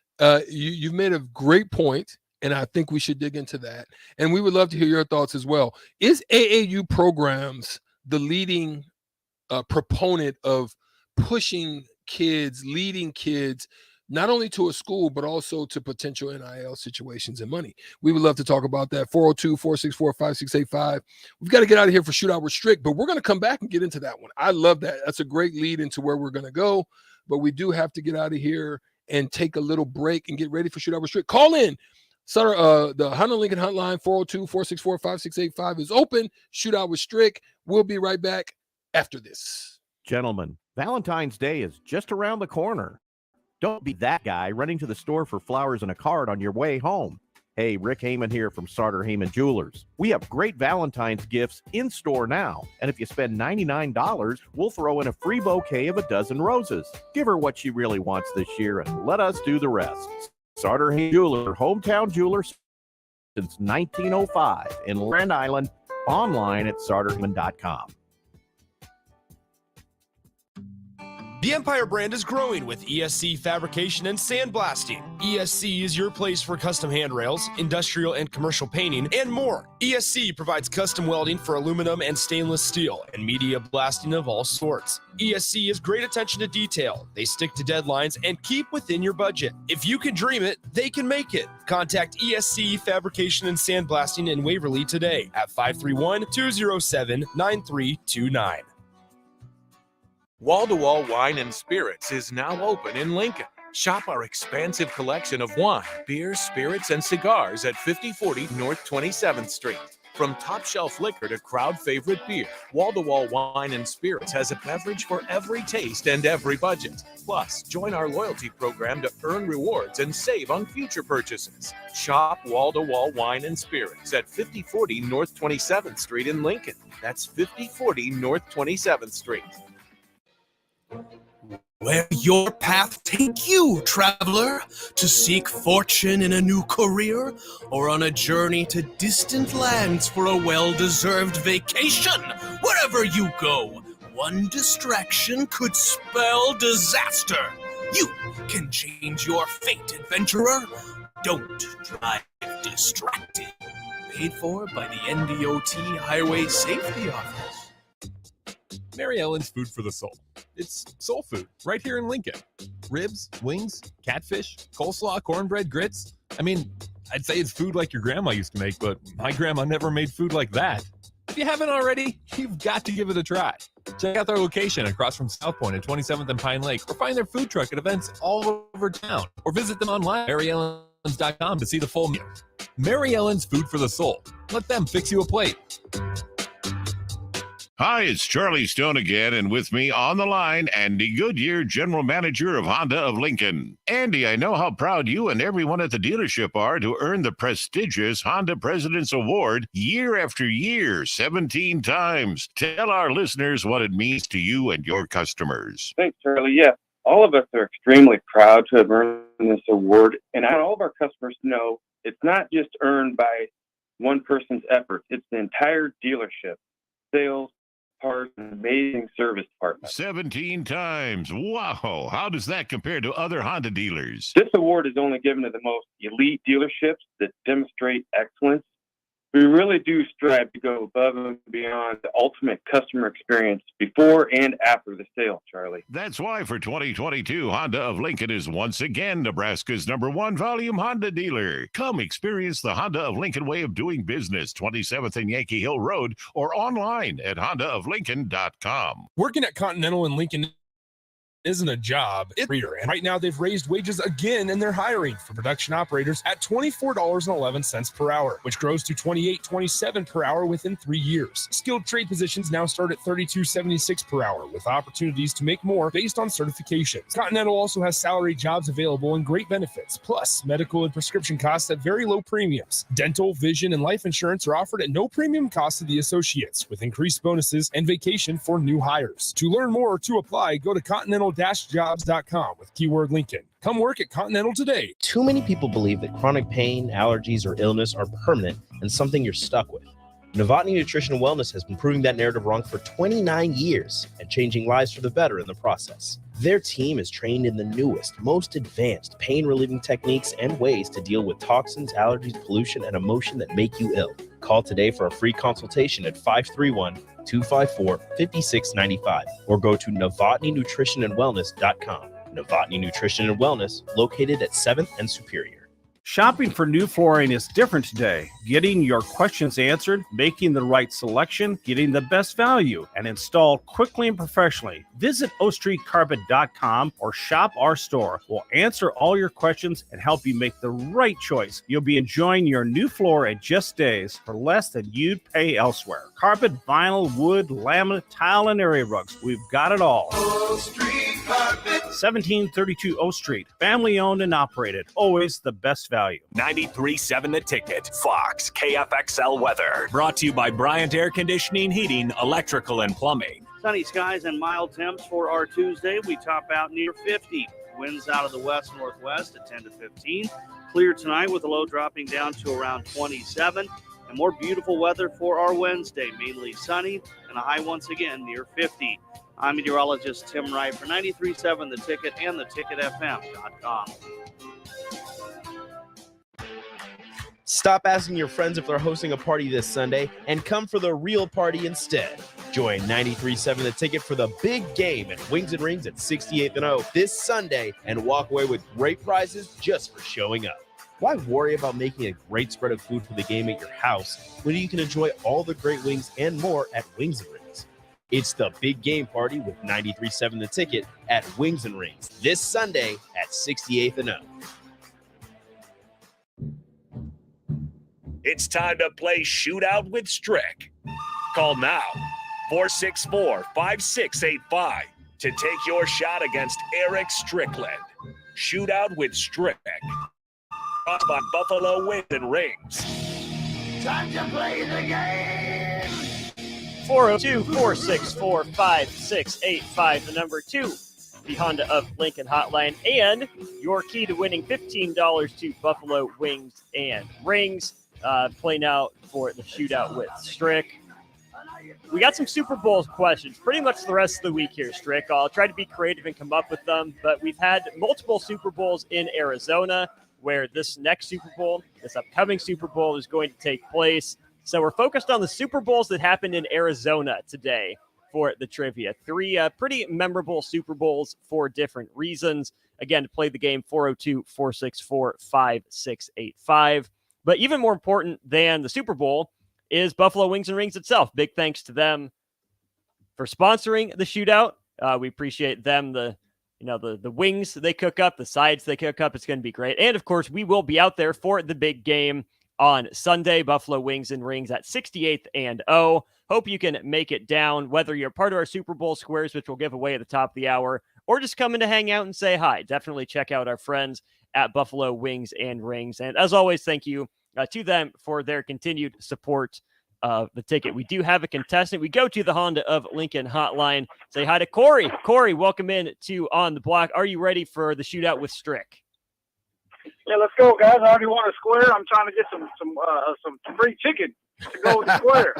You've made a great point, and I think we should dig into that. And we would love to hear your thoughts as well. Is AAU programs the leading proponent of pushing kids, leading kids not only to a school, but also to potential NIL situations and money. We would love to talk about that. 402-464-5685. We've got to get out of here for Shootout with Strick, but we're going to come back and get into that one. I love that. That's a great lead into where we're going to go, but we do have to get out of here and take a little break and get ready for Shootout with Strick. Call in. The Honda Lincoln Hotline, 402-464-5685 is open. Shootout with Strick. We'll be right back after this. Gentlemen, Valentine's Day is just around the corner. Don't be that guy running to the store for flowers and a card on your way home. Hey, Rick Heyman here from Sartor Heyman Jewelers. We have great Valentine's gifts in store now. And if you spend $99, we'll throw in a free bouquet of a dozen roses. Give her what she really wants this year and let us do the rest. Sartor Heyman Jeweler, hometown jeweler since 1905 in Grand Island, online at sartorheyman.com. The Empire brand is growing with ESC fabrication and sandblasting. ESC is your place for custom handrails, industrial and commercial painting, and more. ESC provides custom welding for aluminum and stainless steel and media blasting of all sorts. ESC has great attention to detail. They stick to deadlines and keep within your budget. If you can dream it, they can make it. Contact ESC Fabrication and Sandblasting in Waverly today at 531-207-9329. Wall-to-Wall Wine and Spirits is now open in Lincoln. Shop our expansive collection of wine, beer, spirits, and cigars at 5040 North 27th Street. From top-shelf liquor to crowd-favorite beer, Wall-to-Wall Wine and Spirits has a beverage for every taste and every budget. Plus, join our loyalty program to earn rewards and save on future purchases. Shop Wall-to-Wall Wine and Spirits at 5040 North 27th Street in Lincoln. That's 5040 North 27th Street. Where your path take you, traveler, to seek fortune in a new career or on a journey to distant lands for a well-deserved vacation. Wherever you go, one distraction could spell disaster. You can change your fate, adventurer. Don't drive distracted. Paid for by the NDOT Highway Safety Office. Mary Ellen's Food for the Soul. It's soul food right here in Lincoln. Ribs, wings, catfish, coleslaw, cornbread, grits. I mean, I'd say it's food like your grandma used to make, but my grandma never made food like that. If you haven't already, you've got to give it a try. Check out their location across from South Point at 27th and Pine Lake, or find their food truck at events all over town, or visit them online at maryellens.com to see the full menu. Mary Ellen's Food for the Soul. Let them fix you a plate. Hi, it's Charlie Stone again, and with me on the line, Andy Goodyear, General Manager of Honda of Lincoln. Andy, I know how proud you and everyone at the dealership are to earn the prestigious Honda President's Award year after year, 17 times. Tell our listeners what it means to you and your customers. Thanks, Charlie. Yeah, all of us are extremely proud to have earned this award, and I want all of our customers to know it's not just earned by one person's efforts. It's the entire dealership, sales, parts, and amazing service department. 17 times. Wow. How does that compare to other Honda dealers? This award is only given to the most elite dealerships that demonstrate excellence. We really do strive to go above and beyond the ultimate customer experience before and after the sale, Charlie. That's why for 2022, Honda of Lincoln is once again Nebraska's #1 volume Honda dealer. Come experience the Honda of Lincoln way of doing business, 27th and Yankee Hill Road, or online at hondaoflincoln.com. Working at Continental in Lincoln isn't a job, it's a career. And right now they've raised wages again and they're hiring for production operators at $24.11 per hour, which grows to $28.27 per hour within 3 years. Skilled trade positions now start at $32.76 per hour with opportunities to make more based on certifications. Continental also has salary jobs available and great benefits, plus medical and prescription costs at very low premiums. Dental, vision, and life insurance are offered at no premium cost to the associates, with increased bonuses and vacation for new hires. To learn more or to apply, go to continental-jobs.com with keyword Lincoln. Come work at Continental today. Too many people believe that chronic pain, allergies, or illness are permanent and something you're stuck with. Novotny Nutrition and Wellness has been proving that narrative wrong for 29 years and changing lives for the better in the process. Their team is trained in the newest, most advanced pain-relieving techniques and ways to deal with toxins, allergies, pollution, and emotion that make you ill. Call today for a free consultation at 531-254-5695 or go to novotnynutritionandwellness.com. Novotny Nutrition and Wellness, located at 7th and Superior. Shopping for new flooring is different today. Getting your questions answered, making the right selection, getting the best value, and installed quickly and professionally. Visit ostreetcarpet.com or shop our store. We'll answer all your questions and help you make the right choice. You'll be enjoying your new floor in just days for less than you'd pay elsewhere. Carpet, vinyl, wood, laminate, tile, and area rugs. We've got it all. O Street Carpet. 1732 O Street. Family owned and operated. Always the best value. 93.7 The Ticket. Fox KFXL weather. Brought to you by Bryant Air Conditioning, Heating, Electrical, and Plumbing. Sunny skies and mild temps for our Tuesday. We top out near 50. Winds out of the west-northwest at 10 to 15. Clear tonight with a low dropping down to around 27. And more beautiful weather for our Wednesday. Mainly sunny and a high once again near 50. I'm meteorologist Tim Wright for 93.7 The Ticket and theticketfm.com. Stop asking your friends if they're hosting a party this Sunday and come for the real party instead. Join 93.7 The Ticket for the big game at Wings and Rings at 68th and O this Sunday and walk away with great prizes just for showing up. Why worry about making a great spread of food for the game at your house when you can enjoy all the great wings and more at Wings and Rings? It's the big game party with 93.7 The Ticket at Wings and Rings this Sunday at 68th and O. It's time to play Shootout with Strick. Call now, 464-5685, to take your shot against Eric Strickland. Shootout with Strick. Brought by Buffalo Wings and Rings. Time to play the game. 402-464-5685, the number 2, the Honda of Lincoln hotline, and your key to winning $15 to Buffalo Wings and Rings. Play now for the Shootout with Strick. We got some Super Bowl questions pretty much the rest of the week here, Strick. I'll try to be creative and come up with them, but we've had multiple Super Bowls in Arizona where this next Super Bowl, this upcoming Super Bowl, is going to take place. So we're focused on the Super Bowls that happened in Arizona today for the trivia. 3 pretty memorable Super Bowls for different reasons. Again, to play the game, 402-464-5685. But even more important than the Super Bowl is Buffalo Wings and Rings itself. Big thanks to them for sponsoring the Shootout. We appreciate them, the wings they cook up, the sides they cook up. It's going to be great. And, of course, we will be out there for the big game on Sunday, Buffalo Wings and Rings at 68th and O. Hope you can make it down, whether you're part of our Super Bowl squares, which we'll give away at the top of the hour, or just coming to hang out and say hi. Definitely check out our friends at Buffalo Wings and Rings. And as always, thank you to them for their continued support of the ticket. We do have a contestant. We go to the Honda of Lincoln hotline. Say hi to Corey. Corey, welcome in to On the Block. Are you ready for the Shootout with Strick? Yeah, let's go, guys. I already won a square. I'm trying to get some free chicken to go with the square.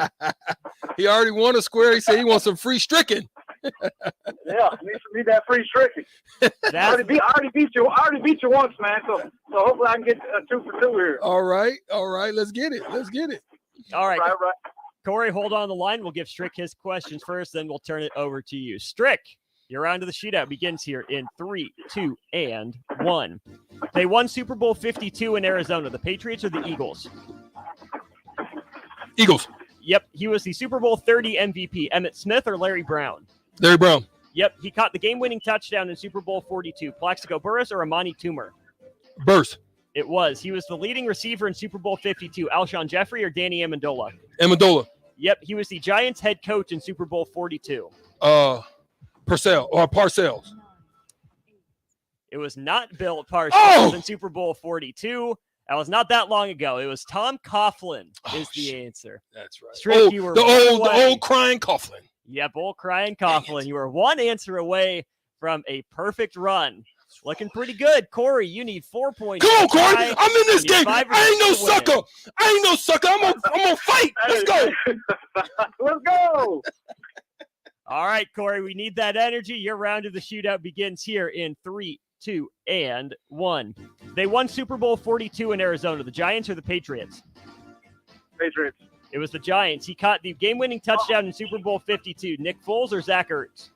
He already won a square. He said he wants some free stricken. Yeah, need that free stricken. I already beat you once, man. So hopefully I can get 2 for 2 here. All right. Let's get it. All right. Right. Corey, hold on the line. We'll give Strick his questions first, then we'll turn it over to you. Strick, your round of the Shootout begins here in 3, 2, and 1. They won Super Bowl 52 in Arizona. The Patriots or the Eagles? Eagles. Yep. He was the Super Bowl 30 MVP. Emmitt Smith or Larry Brown? Larry Brown. Yep. He caught the game-winning touchdown in Super Bowl 42. Plaxico Burress or Amani Toomer? Burst. It was. He was the leading receiver in Super Bowl 52. Alshon Jeffrey or Danny Amendola? Amendola. Yep. He was the Giants head coach in Super Bowl 42. Parcells. It was not Bill Parcells in Super Bowl 42. That was not that long ago. It was Tom Coughlin is the answer. That's right. Strick, you were the old crying Coughlin. Yep, old crying Coughlin. You were one answer away from a perfect run. Looking pretty good. Corey, you need 4 points. Come on, Corey. I'm in this game. I ain't no sucker. I'm gonna fight. Let's go. Let's go. All right, Corey, we need that energy. Your round of the Shootout begins here in 3, 2, and 1. They won Super Bowl 42 in Arizona. The Giants or the Patriots? Patriots. It was the Giants. He caught the game-winning touchdown in Super Bowl 52. Nick Foles or Zach Ertz?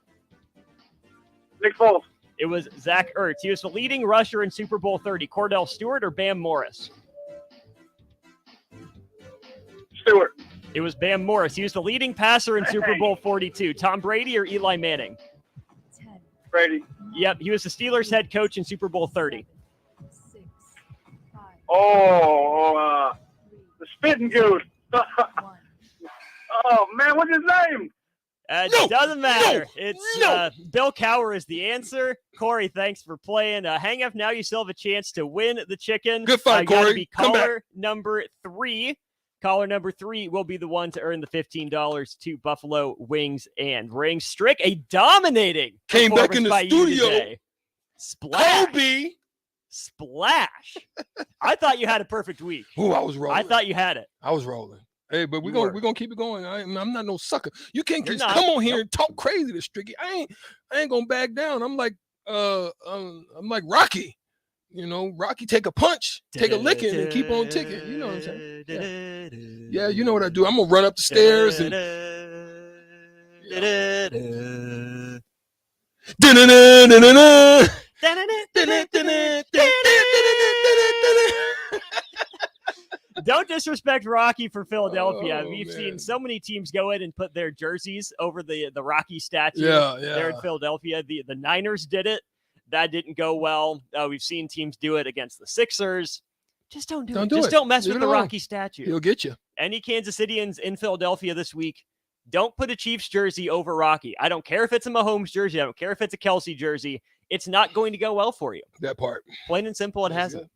Nick Foles. It was Zach Ertz. He was the leading rusher in Super Bowl 30. Cordell Stewart or Bam Morris? Stewart. It was Bam Morris. He was the leading passer in Super Bowl 42. Tom Brady or Eli Manning? Brady. Yep, he was the Steelers head coach in Super Bowl 30. Oh, the spitting goose. Oh, man, what's his name? It doesn't matter. It's Bill Cowher is the answer. Corey, thanks for playing. Hang up now. You still have a chance to win the chicken. Good fight, Gotta Corey. Be Come back. caller number 3. Caller number 3 will be the one to earn the $15 to Buffalo Wings and Rings. Strick, a dominating Came back in the performance by you studio. today. Splash. Kobe. Splash. I thought you had a perfect week. Ooh, I was rolling. I thought you had it. I was rolling. Hey, but we're gonna keep it going. I'm not no sucker. You can't You're just not. come on here and talk crazy to Stricky. I ain't gonna back down. I'm like Rocky. You know, Rocky take a punch, take a licking, and keep on ticking. You know what I'm saying? Yeah, you know what I do. I'm gonna run up the stairs and Don't disrespect Rocky for Philadelphia. Oh, We've man. seen so many teams go in and put their jerseys over the Rocky statue Yeah, there in yeah. Philadelphia. The Niners did it. That didn't go well. We've seen teams do it against the Sixers. Just don't do it. Just don't mess Leave with it the alone. Rocky statue. He'll get you. Any Kansas Cityans in Philadelphia this week, don't put a Chiefs jersey over Rocky. I don't care if it's a Mahomes jersey. I don't care if it's a Kelsey jersey. It's not going to go well for you. That part. Plain and simple, it hasn't.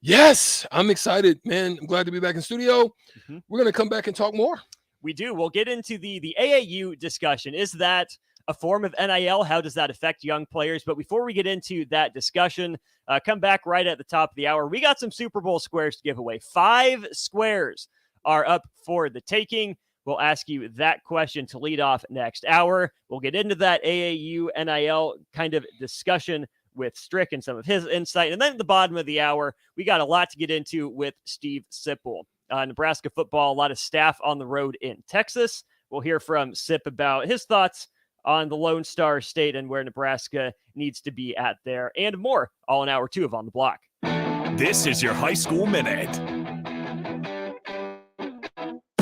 Yes, I'm excited, man. I'm glad to be back in studio. Mm-hmm. We're gonna come back and talk more. We do. We'll get into the AAU discussion. Is that a form of NIL? How does that affect young players? But before we get into that discussion, come back right at the top of the hour. We got some Super Bowl squares to give away. 5 squares are up for the taking. We'll ask you that question to lead off next hour. We'll get into that AAU NIL kind of discussion with Strick and some of his insight. And then at the bottom of the hour, we got a lot to get into with Steve Sipple. Nebraska football, a lot of staff on the road in Texas. We'll hear from Sip about his thoughts on the Lone Star State and where Nebraska needs to be at there, and more, all in hour 2 of On the Block. This is your High School Minute.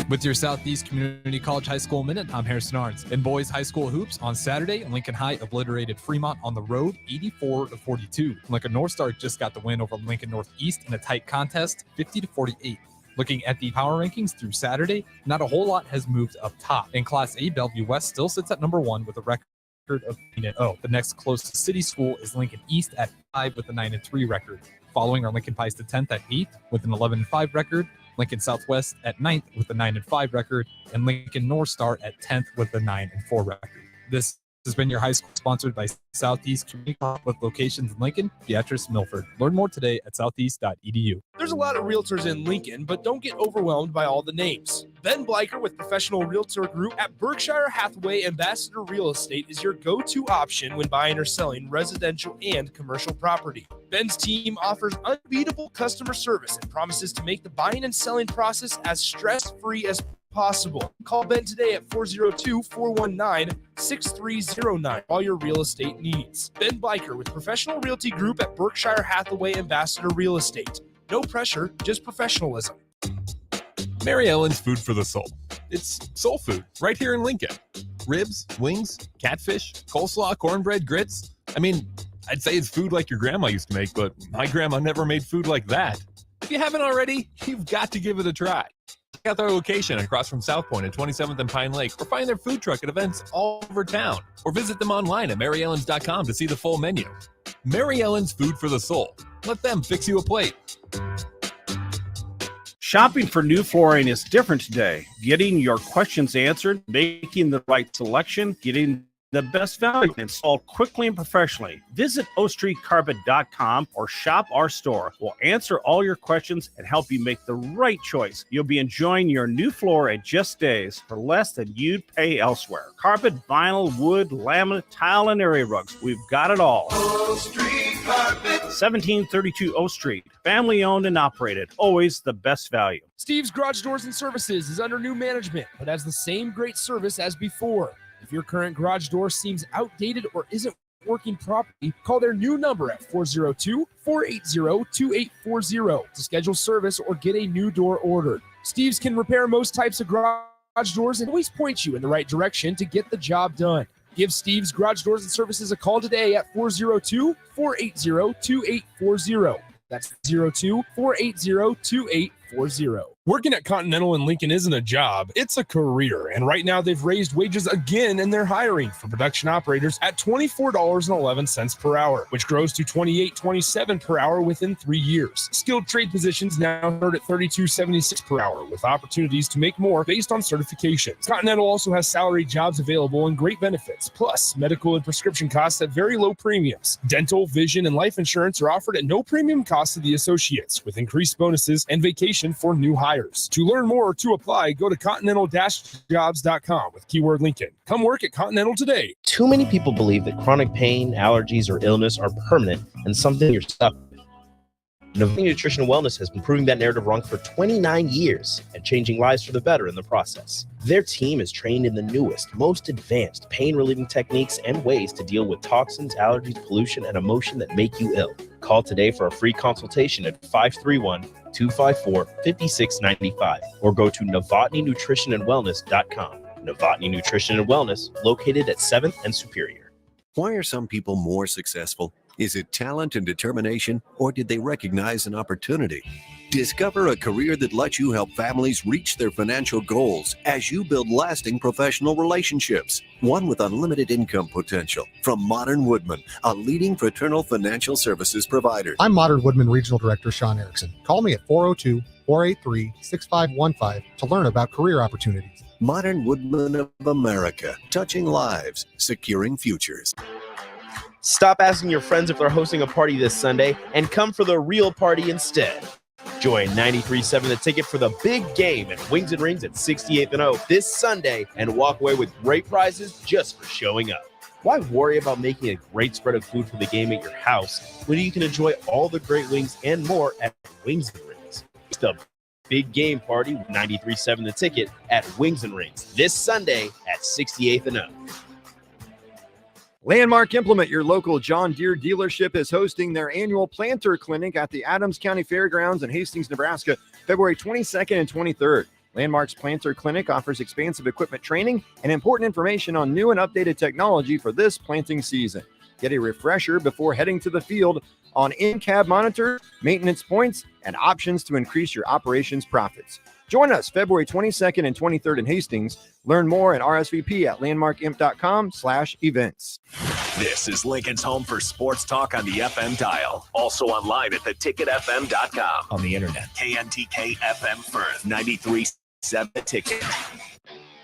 With your Southeast Community College High School Minute, I'm Harrison Arns. In boys high school hoops on Saturday, Lincoln High obliterated Fremont on the road 84-42. Lincoln North Star just got the win over Lincoln Northeast in a tight contest 50-48. Looking at the power rankings through Saturday, not a whole lot has moved up top. In Class A, Bellevue West still sits at number 1 with a record of 9-0. The next closest city school is Lincoln East at 5 with a 9-3 record. Following are Lincoln Pius X at 8th with an 11-5 record, Lincoln Southwest at 9th with a 9-5 record, and Lincoln North Star at 10th with a 9-4 record. This has been your high school sponsored by Southeast Community College with locations in Lincoln, Beatrice, Milford. Learn more today at southeast.edu. There's a lot of realtors in Lincoln, but don't get overwhelmed by all the names. Ben Bleicher with Professional Realtor Group at Berkshire Hathaway Ambassador Real Estate is your go-to option when buying or selling residential and commercial property. Ben's team offers unbeatable customer service and promises to make the buying and selling process as stress-free as possible. Call Ben today at 402-419-6309 for all your real estate needs. Ben Bleicher with Professional Realty Group at Berkshire Hathaway Ambassador Real Estate. No pressure, just professionalism. Mary Ellen's Food for the Soul. It's soul food right here in Lincoln. Ribs, wings, catfish, coleslaw, cornbread, grits. I mean, I'd say it's food like your grandma used to make, but my grandma never made food like that. If you haven't already, you've got to give it a try. Check out their location across from South Point at 27th and Pine Lake, or find their food truck at events all over town, or visit them online at maryellens.com to see the full menu. Mary Ellen's Food for the Soul. Let them fix you a plate. Shopping for new flooring is different today. Getting your questions answered, making the right selection, getting the best value installed quickly and professionally. Visit ostreetcarpet.com or shop our store. We'll answer all your questions and help you make the right choice. You'll be enjoying your new floor in just days for less than you'd pay elsewhere. Carpet, vinyl, wood, laminate, tile, and area rugs. We've got it all. O Street Carpet. 1732 O Street. Family owned and operated. Always the best value. Steve's Garage Doors and Services is under new management, but has the same great service as before. If your current garage door seems outdated or isn't working properly, call their new number at 402-480-2840 to schedule service or get a new door ordered. Steve's can repair most types of garage doors and always point you in the right direction to get the job done. Give Steve's Garage Doors and Services a call today at 402-480-2840. That's 402-480-2840. Working at Continental in Lincoln isn't a job, it's a career. And right now they've raised wages again and they're hiring for production operators at $24.11 per hour, which grows to $28.27 per hour within 3 years. Skilled trade positions now start at $32.76 per hour with opportunities to make more based on certifications. Continental also has salary jobs available and great benefits, plus medical and prescription costs at very low premiums. Dental, vision, and life insurance are offered at no premium cost to the associates with increased bonuses and vacation for new hires. To learn more or to apply, go to continental-jobs.com with keyword Lincoln. Come work at Continental today. Too many people believe that chronic pain, allergies, or illness are permanent and something you're stuck with. Novotny Nutrition and Wellness has been proving that narrative wrong for 29 years and changing lives for the better in the process. Their team is trained in the newest, most advanced pain-relieving techniques and ways to deal with toxins, allergies, pollution, and emotion that make you ill. Call today for a free consultation at 531-254-5695 or go to NovotnyNutritionandWellness.com. Novotny Nutrition and Wellness, located at 7th and Superior. Why are some people more successful? Is it talent and determination, or did they recognize an opportunity? Discover a career that lets you help families reach their financial goals as you build lasting professional relationships. One with unlimited income potential. From Modern Woodman, a leading fraternal financial services provider. I'm Modern Woodman Regional Director Sean Erickson. Call me at 402-483-6515 to learn about career opportunities. Modern Woodman of America, touching lives, securing futures. Stop asking your friends if they're hosting a party this Sunday and come for the real party instead. Join 93.7 The Ticket for the big game at Wings and Rings at 68th and O this Sunday and walk away with great prizes just for showing up. Why worry about making a great spread of food for the game at your house when you can enjoy all the great wings and more at Wings and Rings? It's the big game party with 93.7 The Ticket at Wings and Rings this Sunday at 68th and O. Landmark Implement, your local John Deere dealership, is hosting their annual planter clinic at the Adams County Fairgrounds in Hastings, Nebraska, February 22nd and 23rd. Landmark's planter clinic offers expansive equipment training and important information on new and updated technology for this planting season. Get a refresher before heading to the field on in-cab monitors, maintenance points, and options to increase your operations profits. Join us February 22nd and 23rd in Hastings. Learn more and RSVP at landmarkimp.com/events. This is Lincoln's home for sports talk on the FM dial. Also online at theticketfm.com. On the internet. KNTK FM Firth, 93.7 The Ticket.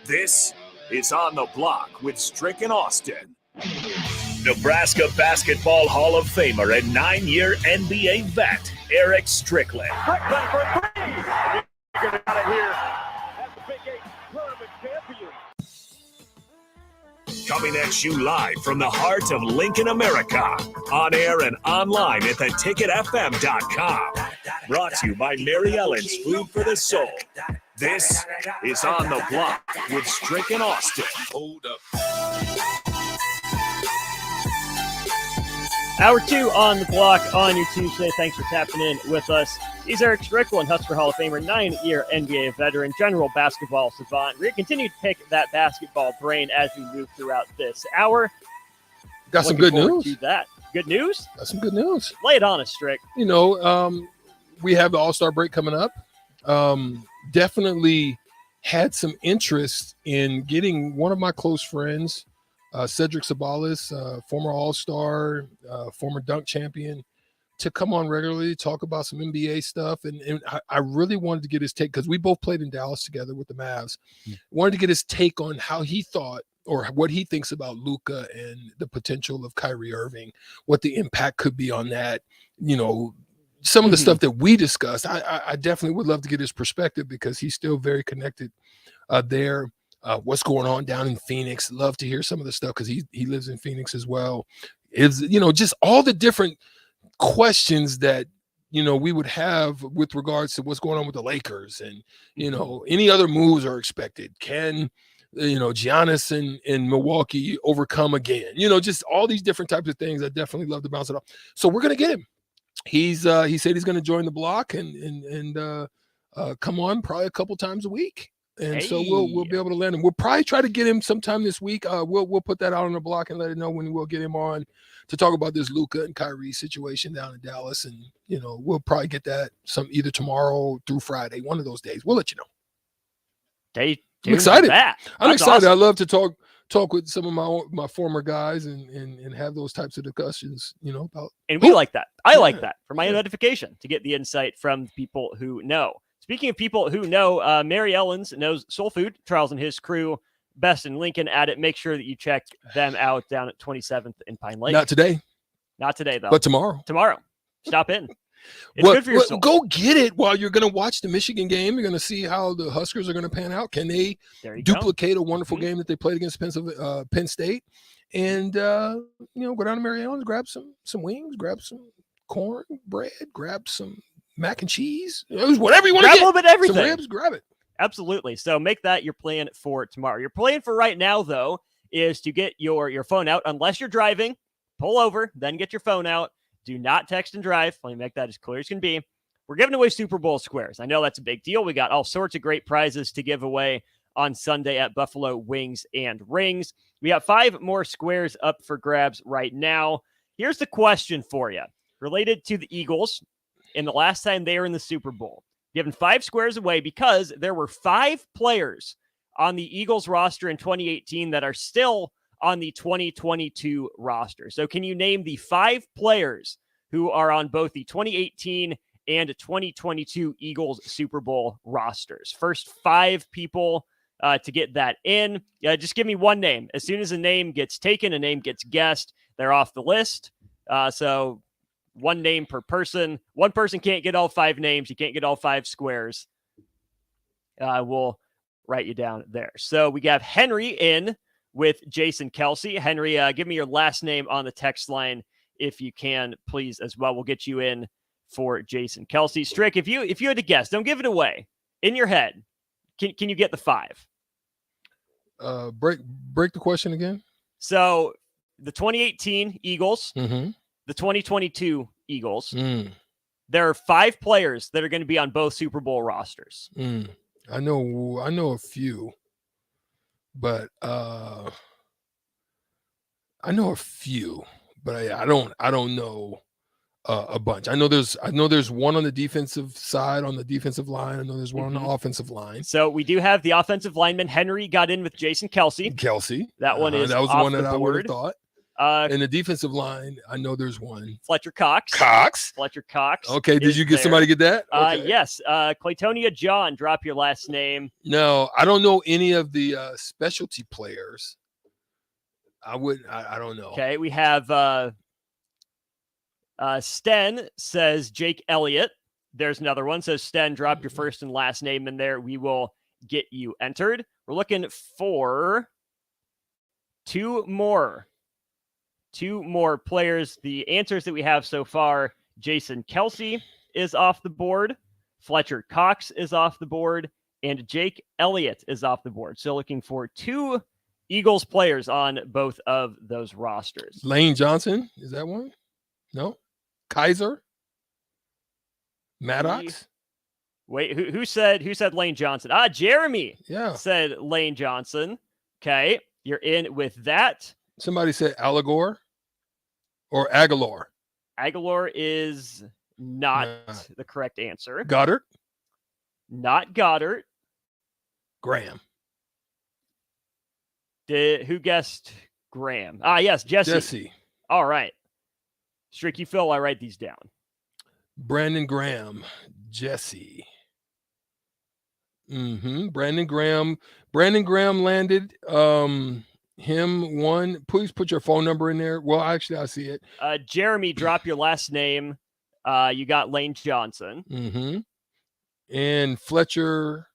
This is On the Block with Strick and Austin. Nebraska Basketball Hall of Famer and 9-year NBA vet, Eric Strickland. Strickland for three. Get out of here. That's the Big 8 tournament champion. Coming at you live from the heart of Lincoln, America. On air and online at theticketfm.com. Brought to you by Mary Ellen's Food for the Soul. This is On the Block with Strick and Austin. Hold up. Hour 2 on the block on your Tuesday. Thanks for tapping in with us. He's Eric Strickland, Husker Hall of Famer, 9-year NBA veteran, general basketball savant. We're going to continue to pick that basketball brain as we move throughout this hour. Got some good news. That. Good news? Got some good news. Lay it on us, Strick. You know, we have the All-Star break coming up. Definitely had some interest in getting one of my close friends, Cedric Sabalas, former All-Star, former dunk champion, to come on regularly, talk about some NBA stuff. And I really wanted to get his take because we both played in Dallas together with the Mavs. Wanted to get his take on how he thought or what he thinks about Luka and the potential of Kyrie Irving, what the impact could be on that. You know, some of the stuff that we discussed, I definitely would love to get his perspective because he's still very connected there. What's going on down in Phoenix. Love to hear some of the stuff because he lives in Phoenix as well. Is, you know, just all the different questions that, you know, we would have with regards to what's going on with the Lakers and, you know, any other moves are expected. Can Giannis in Milwaukee overcome again. Just all these different types of things. I definitely love to bounce it off. So we're gonna get him. He said he's gonna join the block and come on probably a couple times a week. And so we'll be able to land him. We'll probably try to get him sometime this week. We'll put that out on the block and let it know when we'll get him on to talk about this Luka and Kyrie situation down in Dallas. And we'll probably get that either tomorrow through Friday, one of those days. We'll let you know. I'm excited. I'm excited. Awesome. I love to talk with some of my former guys and have those types of discussions, about. And we like that. I like that for my notification to get the insight from people who know. Speaking of people who know, Mary Ellens knows Soul Food. Charles and his crew, best in Lincoln at it. Make sure that you check them out down at 27th in Pine Lake. Not today, though. But tomorrow. Stop in. It's good for your soul. Go get it while you're going to watch the Michigan game. You're going to see how the Huskers are going to pan out. Can they duplicate a wonderful game that they played against Penn State? And go down to Mary Ellens, grab some wings, grab some corn bread, grab some mac and cheese, whatever you want to get. Grab a little bit of everything. Some ribs, grab it. Absolutely. So make that your plan for tomorrow. Your plan for right now, though, is to get your phone out. Unless you're driving, pull over, then get your phone out. Do not text and drive. Let me make that as clear as can be. We're giving away Super Bowl squares. I know that's a big deal. We got all sorts of great prizes to give away on Sunday at Buffalo Wings and Rings. We have 5 more squares up for grabs right now. Here's the question for you related to the Eagles. In the last time they were in the Super Bowl, giving 5 squares away because there were 5 players on the Eagles roster in 2018 that are still on the 2022 roster. So can you name the 5 players who are on both the 2018 and 2022 Eagles Super Bowl rosters? First 5 people to get that in. Just give me one name. As soon as a name gets taken, a name gets guessed, they're off the list. So one name per person. One person can't get all 5 names. You can't get all 5 squares. We'll write you down there. So we have Henry in with Jason Kelsey. Henry, give me your last name on the text line if you can, please, as well. We'll get you in for Jason Kelsey. Strick, if you had to guess, don't give it away. In your head, can you get the 5? Break the question again. So the 2018 Eagles, Mm-hmm. the 2022 Eagles. There are 5 players that are going to be on both Super Bowl rosters. I know a few, but I don't know a bunch. I know there's one on the defensive side, on the defensive line. I know there's one on the offensive line. So we do have the offensive lineman. Henry got in with Jason Kelsey. That one is that was off the one that the I would have board. thought. In the defensive line, I know there's one. Fletcher Cox. Fletcher Cox. Okay, did you get somebody get that? Okay. Yes. Claytonia John, drop your last name. No, I don't know any of the specialty players. I don't know. Okay, we have Sten says Jake Elliott. There's another one. So Sten, drop your first and last name in there. We will get you entered. We're looking for 2 more players. The answers that we have so far: Jason Kelsey is off the board, Fletcher Cox is off the board, and Jake Elliott is off the board. So looking for 2 Eagles players on both of those rosters. Lane Johnson, is that one? No. Kaiser? Maddox? Wait, who said Lane Johnson? Jeremy said Lane Johnson. Okay, you're in with that. Somebody said Allegor or Aguilar. Aguilar is not the correct answer. Goddard? Not Goddard. Graham. Who guessed Graham? Yes, Jesse. All right. Strick, you feel I write these down. Brandon Graham. Jesse. Brandon Graham landed. Him one. Please put your phone number in there. Well, actually, I see it. Jeremy, drop your last name. You got Lane Johnson. And Fletcher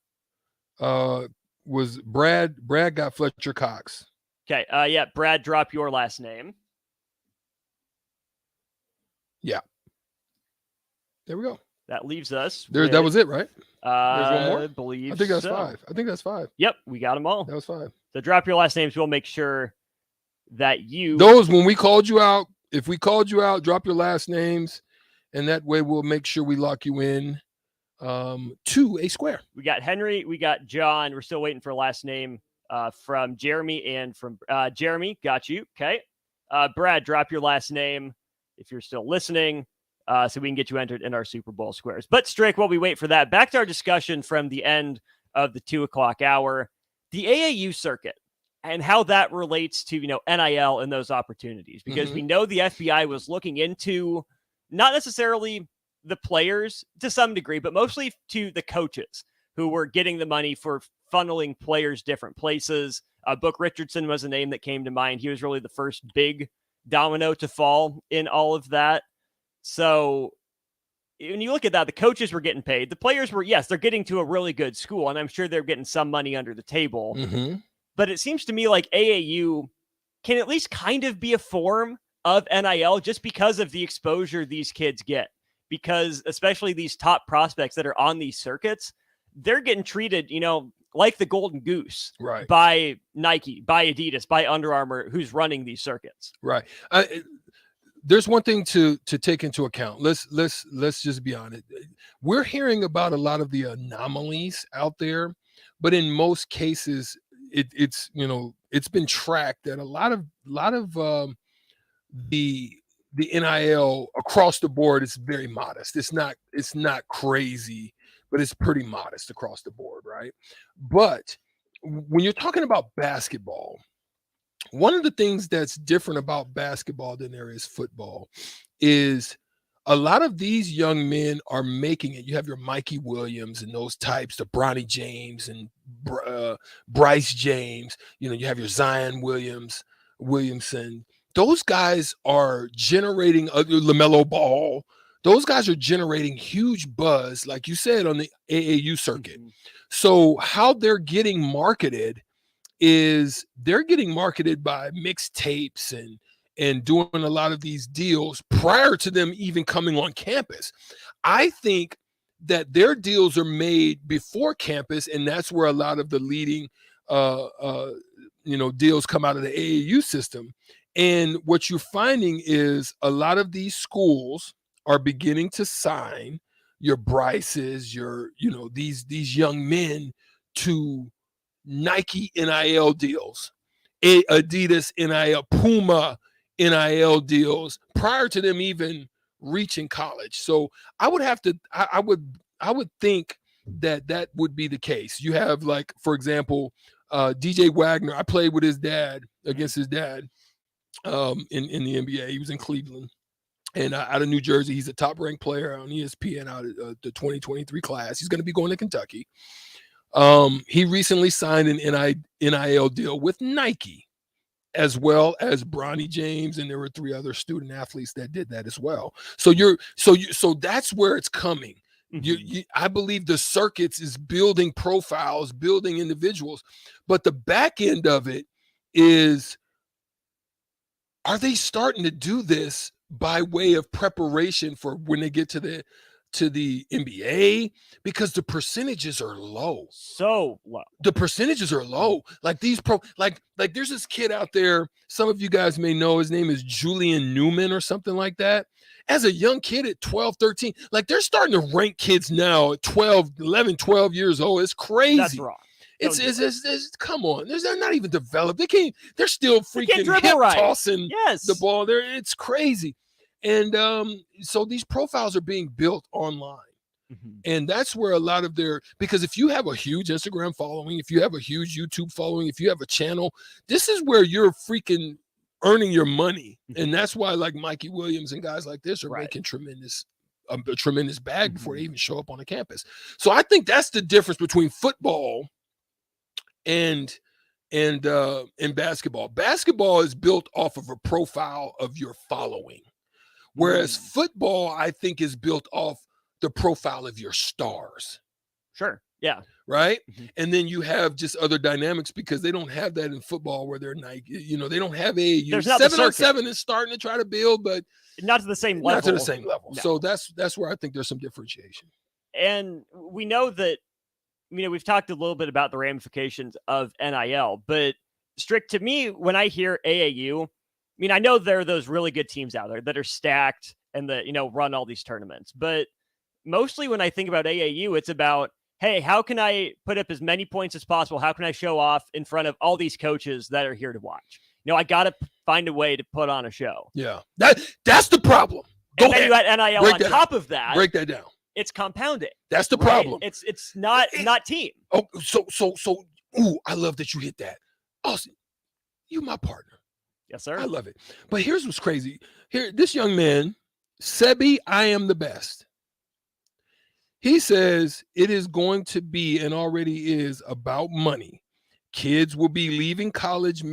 was Brad. Brad got Fletcher Cox. Okay. Brad, drop your last name. Yeah. There we go. That leaves us. That was it, right? There's one more. I believe. I think that's so. 5. I think that's 5. Yep, we got them all. That was 5. So drop your last names. We'll make sure that when we called you out, if we called you out, drop your last names, and that way we'll make sure we lock you in to a square. We got Henry, we got John. We're still waiting for a last name from Jeremy and from Jeremy. Got you. Okay. Brad, drop your last name if you're still listening, so we can get you entered in our Super Bowl squares. But Strick, while we wait for that, back to our discussion from the end of the 2:00 hour, the AAU circuit and how that relates to, NIL and those opportunities, because we know the FBI was looking into not necessarily the players to some degree, but mostly to the coaches who were getting the money for funneling players different places. Book Richardson was a name that came to mind. He was really the first big domino to fall in all of that. So when you look at that, the coaches were getting paid. The players were, yes, they're getting to a really good school, and I'm sure they're getting some money under the table. But it seems to me like AAU can at least kind of be a form of NIL just because of the exposure these kids get. Because especially these top prospects that are on these circuits, they're getting treated, like the golden goose, right, by Nike, by Adidas, by Under Armour, who's running these circuits. Right. There's one thing to take into account. Let's just be honest. We're hearing about a lot of the anomalies out there, but in most cases, it's been tracked that a lot of the NIL across the board is very modest. It's not crazy, but it's pretty modest across the board, right? But when you're talking about basketball, one of the things that's different about basketball than there is football is a lot of these young men are making it. You have your Mikey Williams and those types, the Bronny James and Bryce James. You have your Zion Williamson. Those guys are generating LaMelo Ball. Those guys are generating huge buzz, like you said, on the AAU circuit. So how they're getting marketed is they're getting marketed by mixtapes and doing a lot of these deals prior to them even coming on campus. I think that their deals are made before campus, and that's where a lot of the leading deals come out of the AAU system. And what you're finding is a lot of these schools are beginning to sign your Bryces, these young men to Nike NIL deals, Adidas NIL, Puma NIL deals prior to them even reaching college. So I would think that would be the case. You have, like, for example, DJ Wagner. I played with his dad, against his dad, in the NBA. He was in Cleveland and out of New Jersey. He's a top ranked player on ESPN out of the 2023 class. He's going to be going to Kentucky. He recently signed an NIL deal with Nike, as well as Bronny James, and there were 3 other student athletes that did that as well. So that's where it's coming. I believe the circuits is building profiles, building individuals, but the back end of it is, are they starting to do this by way of preparation for when they get to the NBA? Because the percentages are low. So low. The percentages are low. Like these like there's this kid out there, some of you guys may know, his name is Julian Newman or something like that. As a young kid at 12, 13, like they're starting to rank kids now at 11, 12 years old. It's crazy. That's wrong. It's come on. They're not even developed. They're still freaking tossing the ball there. It's crazy. And so these profiles are being built online. And that's where a lot of because if you have a huge Instagram following, if you have a huge YouTube following, if you have a channel, this is where you're freaking earning your money. And that's why, like, Mikey Williams and guys like this are making a tremendous bag before they even show up on the campus. So I think that's the difference between football and basketball. Basketball is built off of a profile of your following, whereas football, I think, is built off the profile of your stars. Sure. Yeah. Right. And then you have just other dynamics, because they don't have that in football where they're Nike, they don't have AAU. 7-on-7 is starting to try to build, but not to the same level. Not to the same level. No. So that's where I think there's some differentiation. And we know that we've talked a little bit about the ramifications of NIL, but Strick, to me, when I hear AAU, I know there are those really good teams out there that are stacked and that, run all these tournaments. But mostly when I think about AAU, it's about, hey, how can I put up as many points as possible? How can I show off in front of all these coaches that are here to watch? I got to find a way to put on a show. Yeah, that's the problem. And then you add NIL on top of that. Break that down. It's compounding. That's the problem. It's not team. Oh, so, I love that you hit that. Austin, you my partner. Yes, sir. I love it. But here's what's crazy. Here, this young man, Sebi, I am the best. He says it is going to be, and already is, about money. Kids will be leaving college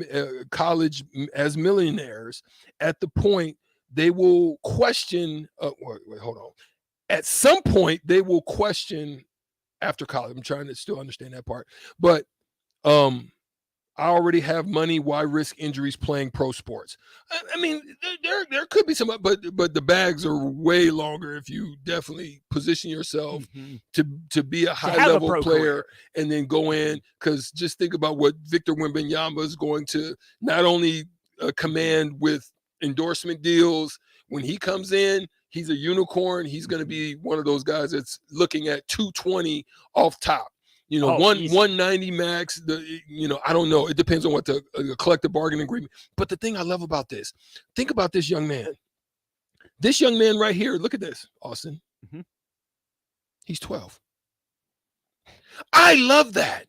as millionaires at the point they will question. Wait, hold on. At some point, they will question after college. I'm trying to still understand that part, but I already have money. Why risk injuries playing pro sports? There could be some, but the bags are way longer if you definitely position yourself to be a high level player career. And then go in. Because just think about what Victor Wembanyama is going to not only command with endorsement deals when he comes in. He's a unicorn. He's going to be one of those guys that's looking at 220 off top. 190 max. I don't know. It depends on what the collective bargaining agreement. But the thing I love about this, think about this young man. This young man right here. Look at this, Austin. He's 12. I love that.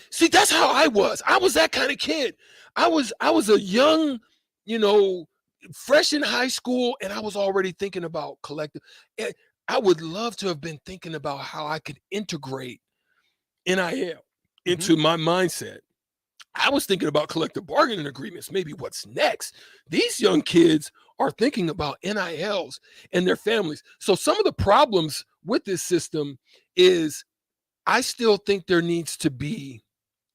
See, that's how I was. I was that kind of kid. I was a young, fresh in high school, and I was already thinking about collective. I would love to have been thinking about how I could integrate NIL into my mindset. I was thinking about collective bargaining agreements, maybe what's next. These young kids are thinking about NILs and their families. So some of the problems with this system is I still think there needs to be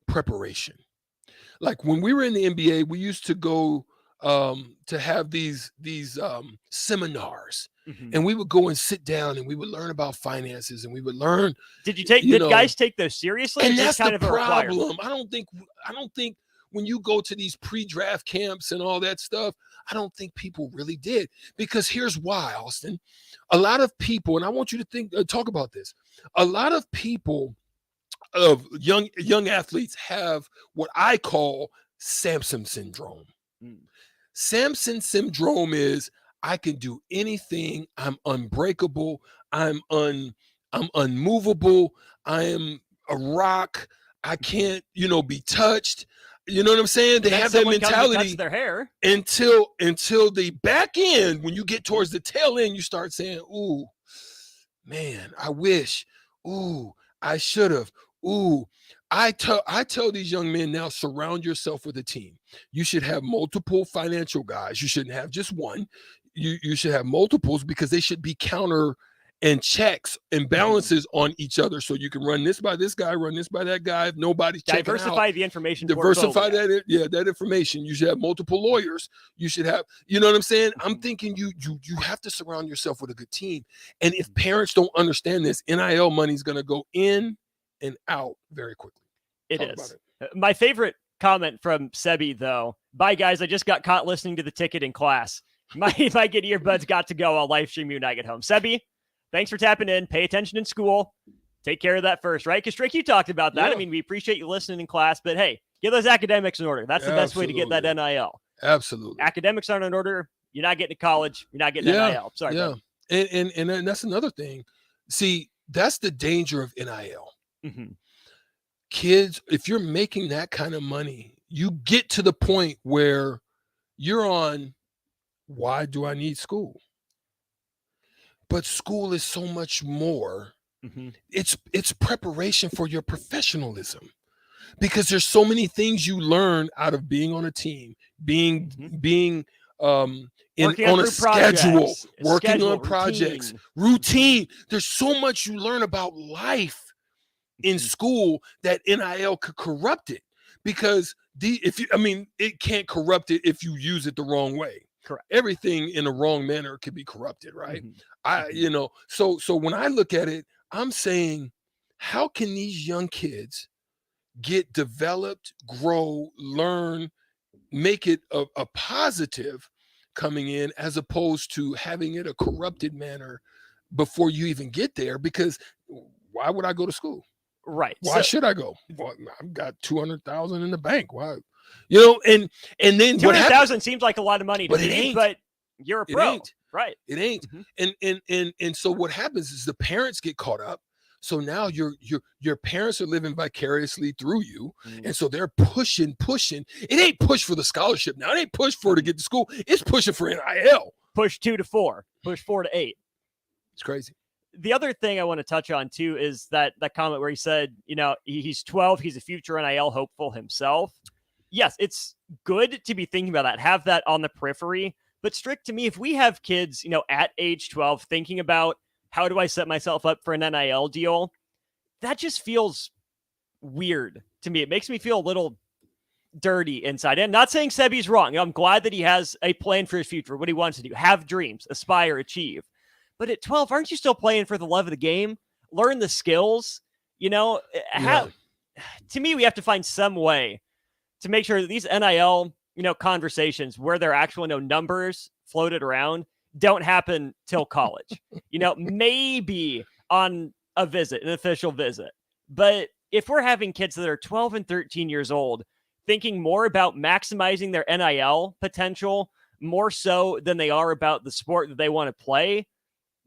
preparation. Like when we were in the NBA, we used to go to have these seminars. And we would go and sit down and we would learn about finances and we would learn. Did guys take those seriously? And that's the problem. I don't think when you go to these pre-draft camps and all that stuff, I don't think people really did. Because here's why, Austin. A lot of people, and I want you to talk about this. A lot of people of young athletes have what I call Samson syndrome. Samson syndrome is I can do anything. I'm unbreakable. I'm unmovable. I am a rock. I can't, be touched. You know what I'm saying? They have that mentality touch their hair until the back end. When you get towards the tail end, you start saying, "Ooh, man, I wish. Ooh, I should have. Ooh." I tell these young men now, surround yourself with a team. You should have multiple financial guys. You shouldn't have just one. You should have multiples because they should be counter and checks and balances on each other. So you can run this by this guy, run this by that guy. If nobody's checking out. Diversify the information. Diversify that information. You should have multiple lawyers. You should have, you know what I'm saying? I'm thinking you have to surround yourself with a good team. And if parents don't understand this, NIL money is going to go in and out very quickly. It is. My favorite comment from Sebi, though. Bye, guys. I just got caught listening to the ticket in class. My good earbuds got to go. I'll live stream you when I get home. Sebi, thanks for tapping in. Pay attention in school. Take care of that first, right? Because, Strick, you talked about that. Yeah. We appreciate you listening in class, but hey, get those academics in order. That's the best way to get that NIL. Absolutely. Academics aren't in order. You're not getting to college. You're not getting NIL. Sorry. Yeah. And that's another thing. See, that's the danger of NIL. Kids, if you're making that kind of money, you get to the point where you're on, why do I need school? But school is so much more. It's preparation for your professionalism, because there's so many things you learn out of being on a team, being on a schedule, working on projects, routine. There's so much you learn about life in school that NIL could corrupt it, because it can't corrupt it if you use it the wrong way. Correct. Everything in a wrong manner can be corrupted, right? So when I look at it, I'm saying how can these young kids get developed, grow, learn, make it a positive coming in, as opposed to having it a corrupted manner before you even get there? Because why would I go to school? Right. Why should I go? Well, I've got 200,000 in the bank. Why? You know, and then what happens? 200,000 seems like a lot of money to But it me, ain't. but you're a It pro. ain't. Right. It ain't. And so what happens is the parents get caught up. So now your parents are living vicariously through you. And so they're pushing. It ain't push for the scholarship now. It ain't push for to get to school. It's pushing for NIL. Push 2 to 4, push 4 to 8. It's crazy. The other thing I want to touch on too is that comment where he said, you know, he's 12, he's a future NIL hopeful himself. Yes, it's good to be thinking about that, have that on the periphery. But strict to me, if we have kids, you know, at age 12 thinking about how do I set myself up for an NIL deal, that just feels weird to me. It makes me feel a little dirty inside. And not saying Sebi's wrong. I'm glad that he has a plan for his future, what he wants to do, have dreams, aspire, achieve. But at 12, aren't you still playing for the love of the game? Learn the skills, you know? To me, we have to find some way to make sure that these NIL, you know, conversations where there are actual numbers floated around don't happen till college. You know, maybe on a visit, an official visit. But if we're having kids that are 12 and 13 years old thinking more about maximizing their NIL potential more so than they are about the sport that they want to play,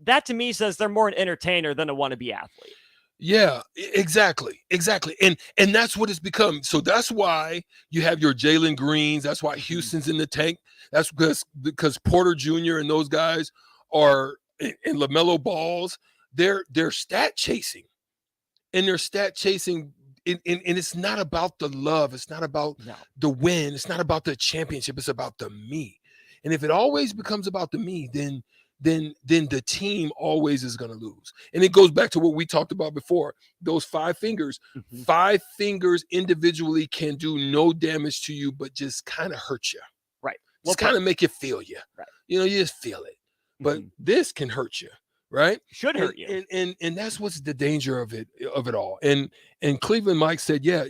that to me says they're more an entertainer than a wannabe athlete. Yeah, exactly. And that's what it's become. So that's why you have your Jalen Greens. That's why Houston's in the tank. That's because Porter Jr. and those guys are in LaMelo Balls. They're stat chasing. And they're stat chasing. And it's not about the love. It's not about the win. It's not about the championship. It's about the me. And if it always becomes about the me, then the team always is going to lose. And it goes back to what we talked about before. Those 5 fingers, 5 fingers individually can do no damage to you, but just kind of hurt you. Right. Just kind of make you feel you. Right. You know, you just feel it. But this can hurt you. Right. Should hurt you. And that's what's the danger of it all. And Cleveland Mike said, yeah,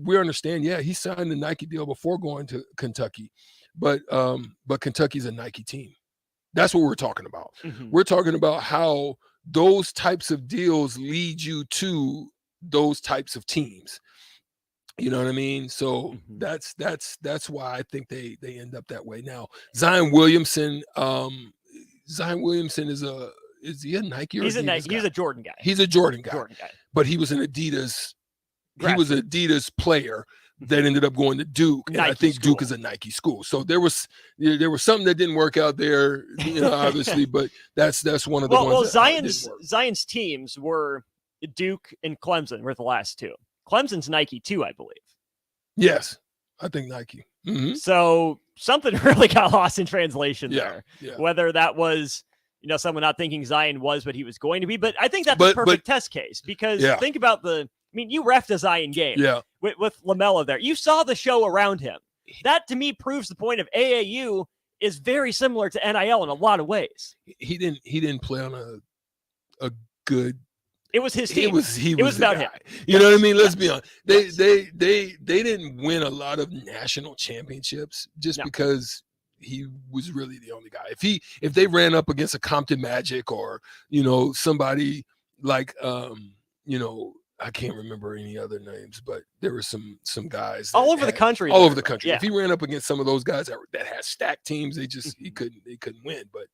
we understand. Yeah, he signed the Nike deal before going to Kentucky. But Kentucky's a Nike team. That's what we're talking about. We're talking about how those types of deals lead you to those types of teams. You know what I mean? So that's why I think they end up that way. Now, Zion Williamson is he a Nike or he's a Nike? He's a Jordan guy. He's a Jordan guy. But he was an Adidas. He was an Adidas player that ended up going to Duke, and I think Duke is a Nike school. So there was something that didn't work out there, you know, obviously. But that's one of the ones. Well, Zion's teams were Duke and Clemson were the last 2. Clemson's Nike too, I believe. Yes, I think Nike. So something really got lost in translation there. Yeah. Whether that was, you know, someone not thinking Zion was what he was going to be, but I think that's a perfect test case because think about you reffed a Zion game with LaMelo there. You saw the show around him. That to me proves the point of AAU is very similar to NIL in a lot of ways. He didn't play on a good. It was his team. It was about guy. him. You know what I mean? Let's be honest. They didn't win a lot of national championships just because he was really the only guy. If they ran up against a Compton Magic or, you know, somebody like you know, I can't remember any other names, but there were some guys all over the country. All over the country. Yeah. If he ran up against some of those guys that had stacked teams, they couldn't win. But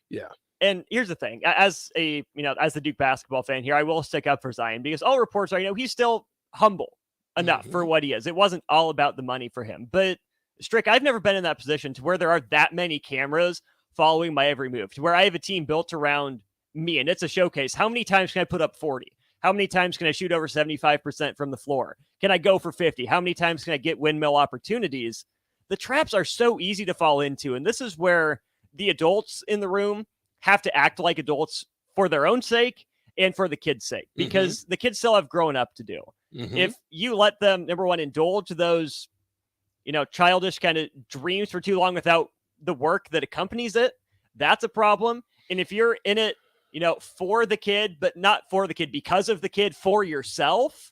yeah. And here's the thing: as the Duke basketball fan here, I will stick up for Zion because all reports are, you know, he's still humble enough for what he is. It wasn't all about the money for him, but Strick, I've never been in that position to where there are that many cameras following my every move, to where I have a team built around me, and it's a showcase. How many times can I put up 40? How many times can I shoot over 75% from the floor? Can I go for 50? How many times can I get windmill opportunities? The traps are so easy to fall into, and this is where the adults in the room have to act like adults for their own sake and for the kids' sake, because the kids still have growing up to do. If you let them, number one, indulge those, you know, childish kind of dreams for too long without the work that accompanies it, that's a problem. And if you're in it for the kid, but not for the kid, because of the kid, for yourself,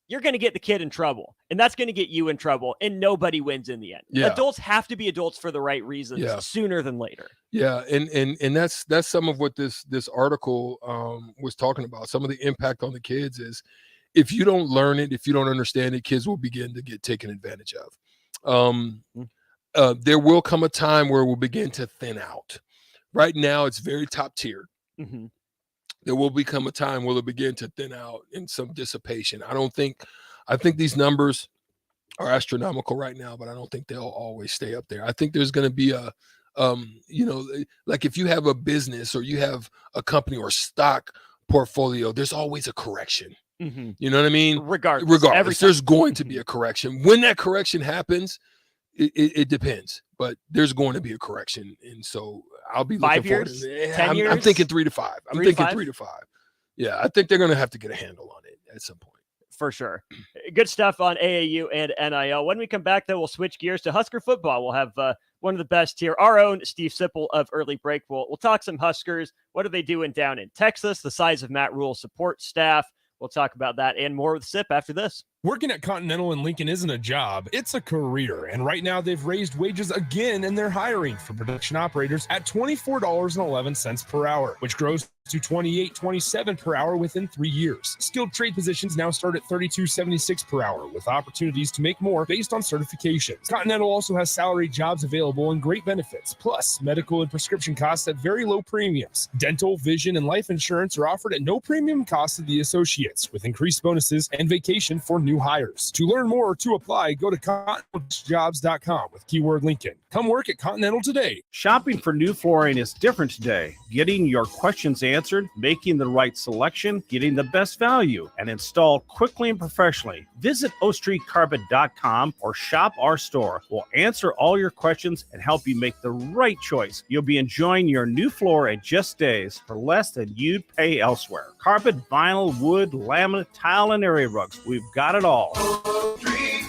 you're going to get the kid in trouble, and that's going to get you in trouble, and nobody wins in the end. Yeah. Adults have to be adults for the right reasons sooner than later. Yeah, and that's some of what this article was talking about. Some of the impact on the kids is, if you don't learn it, if you don't understand it, kids will begin to get taken advantage of. There will come a time where we'll begin to thin out. Right now, it's very top tiered. Mm-hmm. There will become a time where it'll begin to thin out in some dissipation. I think these numbers are astronomical right now, but I don't think they'll always stay up there. I think there's going to be a, like if you have a business or you have a company or stock portfolio, there's always a correction. Mm-hmm. You know what I mean? Regardless, there's going to be a correction. When that correction happens, it depends, but there's going to be a correction. And so I'll be looking 5 years, forward to it. 10 years? I'm thinking 3 to 5. I'm thinking 3 to 5. Yeah, I think they're going to have to get a handle on it at some point. For sure. Good stuff on AAU and NIL. When we come back, though, we'll switch gears to Husker football. We'll have one of the best here, our own Steve Sipple of Early Break. We'll talk some Huskers. What are they doing down in Texas? The size of Matt Rule's support staff. We'll talk about that and more with Sip after this. Working at Continental in Lincoln isn't a job, it's a career. And right now they've raised wages again and they're hiring for production operators at $24.11 per hour, which grows to $28.27 per hour within 3 years. Skilled trade positions now start at $32.76 per hour with opportunities to make more based on certifications. Continental also has salary jobs available and great benefits, plus medical and prescription costs at very low premiums. Dental, vision, and life insurance are offered at no premium cost to the associates, with increased bonuses and vacation for new hires. To learn more or to apply, go to continentaljobs.com with keyword Lincoln. Come work at Continental today. Shopping for new flooring is different today. Getting your questions answered, making the right selection, getting the best value, and installed quickly and professionally. Visit ostreetcarpet.com or shop our store. We'll answer all your questions and help you make the right choice. You'll be enjoying your new floor in just days for less than you'd pay elsewhere. Carpet, vinyl, wood, laminate, tile, and area rugs. We've got it all.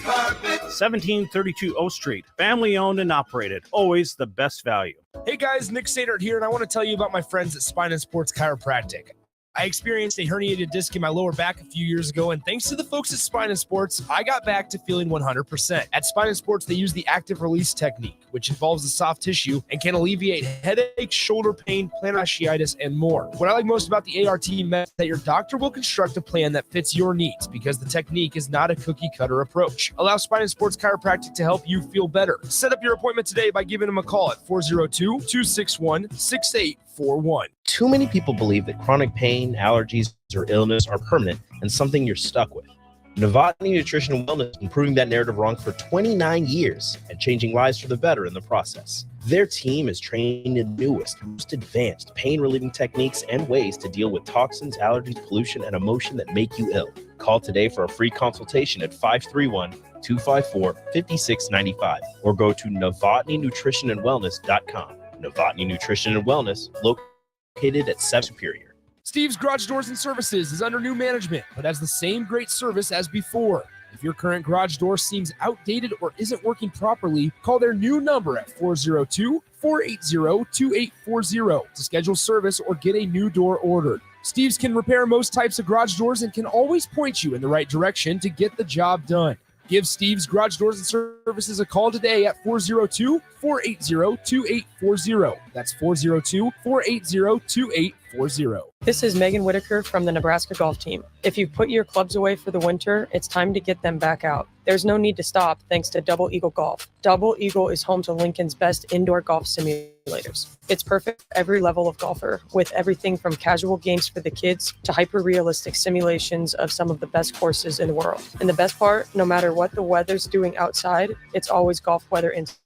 1732 O Street. Family owned and operated. Always the best value. Hey guys, Nick Sadert here, and I want to tell you about my friends at Spine and Sports Chiropractic. I experienced a herniated disc in my lower back a few years ago, and thanks to the folks at Spine and Sports, I got back to feeling 100%. At Spine and Sports, they use the active release technique, which involves the soft tissue and can alleviate headache, shoulder pain, plantar fasciitis, and more. What I like most about the ART method is that your doctor will construct a plan that fits your needs because the technique is not a cookie-cutter approach. Allow Spine and Sports Chiropractic to help you feel better. Set up your appointment today by giving them a call at 402-261-6841. Too many people believe that chronic pain, allergies, or illness are permanent and something you're stuck with. Novotny Nutrition and Wellness has been proving that narrative wrong for 29 years and changing lives for the better in the process. Their team is trained in the newest, most advanced pain-relieving techniques and ways to deal with toxins, allergies, pollution, and emotion that make you ill. Call today for a free consultation at 531-254-5695 or go to novotnynutritionandwellness.com. Novotny Nutrition and Wellness, located at 7 Superior. Steve's Garage Doors and Services is under new management, but has the same great service as before. If your current garage door seems outdated or isn't working properly, call their new number at 402-480-2840 to schedule service or get a new door ordered. Steve's can repair most types of garage doors and can always point you in the right direction to get the job done. Give Steve's Garage Doors and Services a call today at 402-480-2840. That's 402-480-2840. This is Megan Whitaker from the Nebraska golf team. If you put your clubs away for the winter, it's time to get them back out. There's no need to stop thanks to Double Eagle Golf. Double Eagle is home to Lincoln's best indoor golf simulators. It's perfect for every level of golfer, with everything from casual games for the kids to hyper-realistic simulations of some of the best courses in the world. And the best part, no matter what the weather's doing outside, it's always golf weather inside.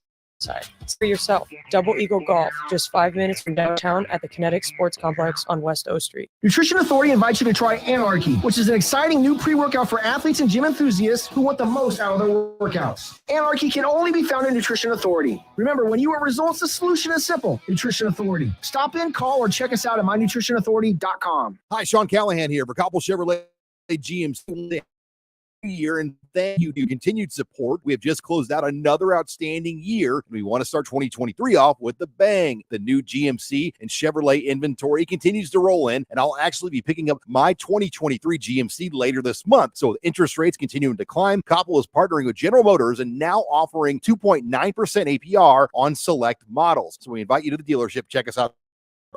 It's for yourself. Double Eagle Golf, just 5 minutes from downtown at the Kinetic Sports Complex on West O Street. Nutrition Authority invites you to try Anarchy, which is an exciting new pre-workout for athletes and gym enthusiasts who want the most out of their workouts. Anarchy can only be found in Nutrition Authority. Remember, when you want results, the solution is simple. Nutrition Authority. Stop in, call, or check us out at mynutritionauthority.com. Hi, Sean Callahan here for Coppell Chevrolet GMC. year, and thank you for your continued support. We have just closed out another outstanding year. We want to start 2023 off with the bang. The new GMC and Chevrolet inventory continues to roll in, and I'll actually be picking up my 2023 GMC later this month. So with interest rates continuing to climb, Koppel is partnering with General Motors and now offering 2.9% APR on select models. So we invite you to the dealership. Check us out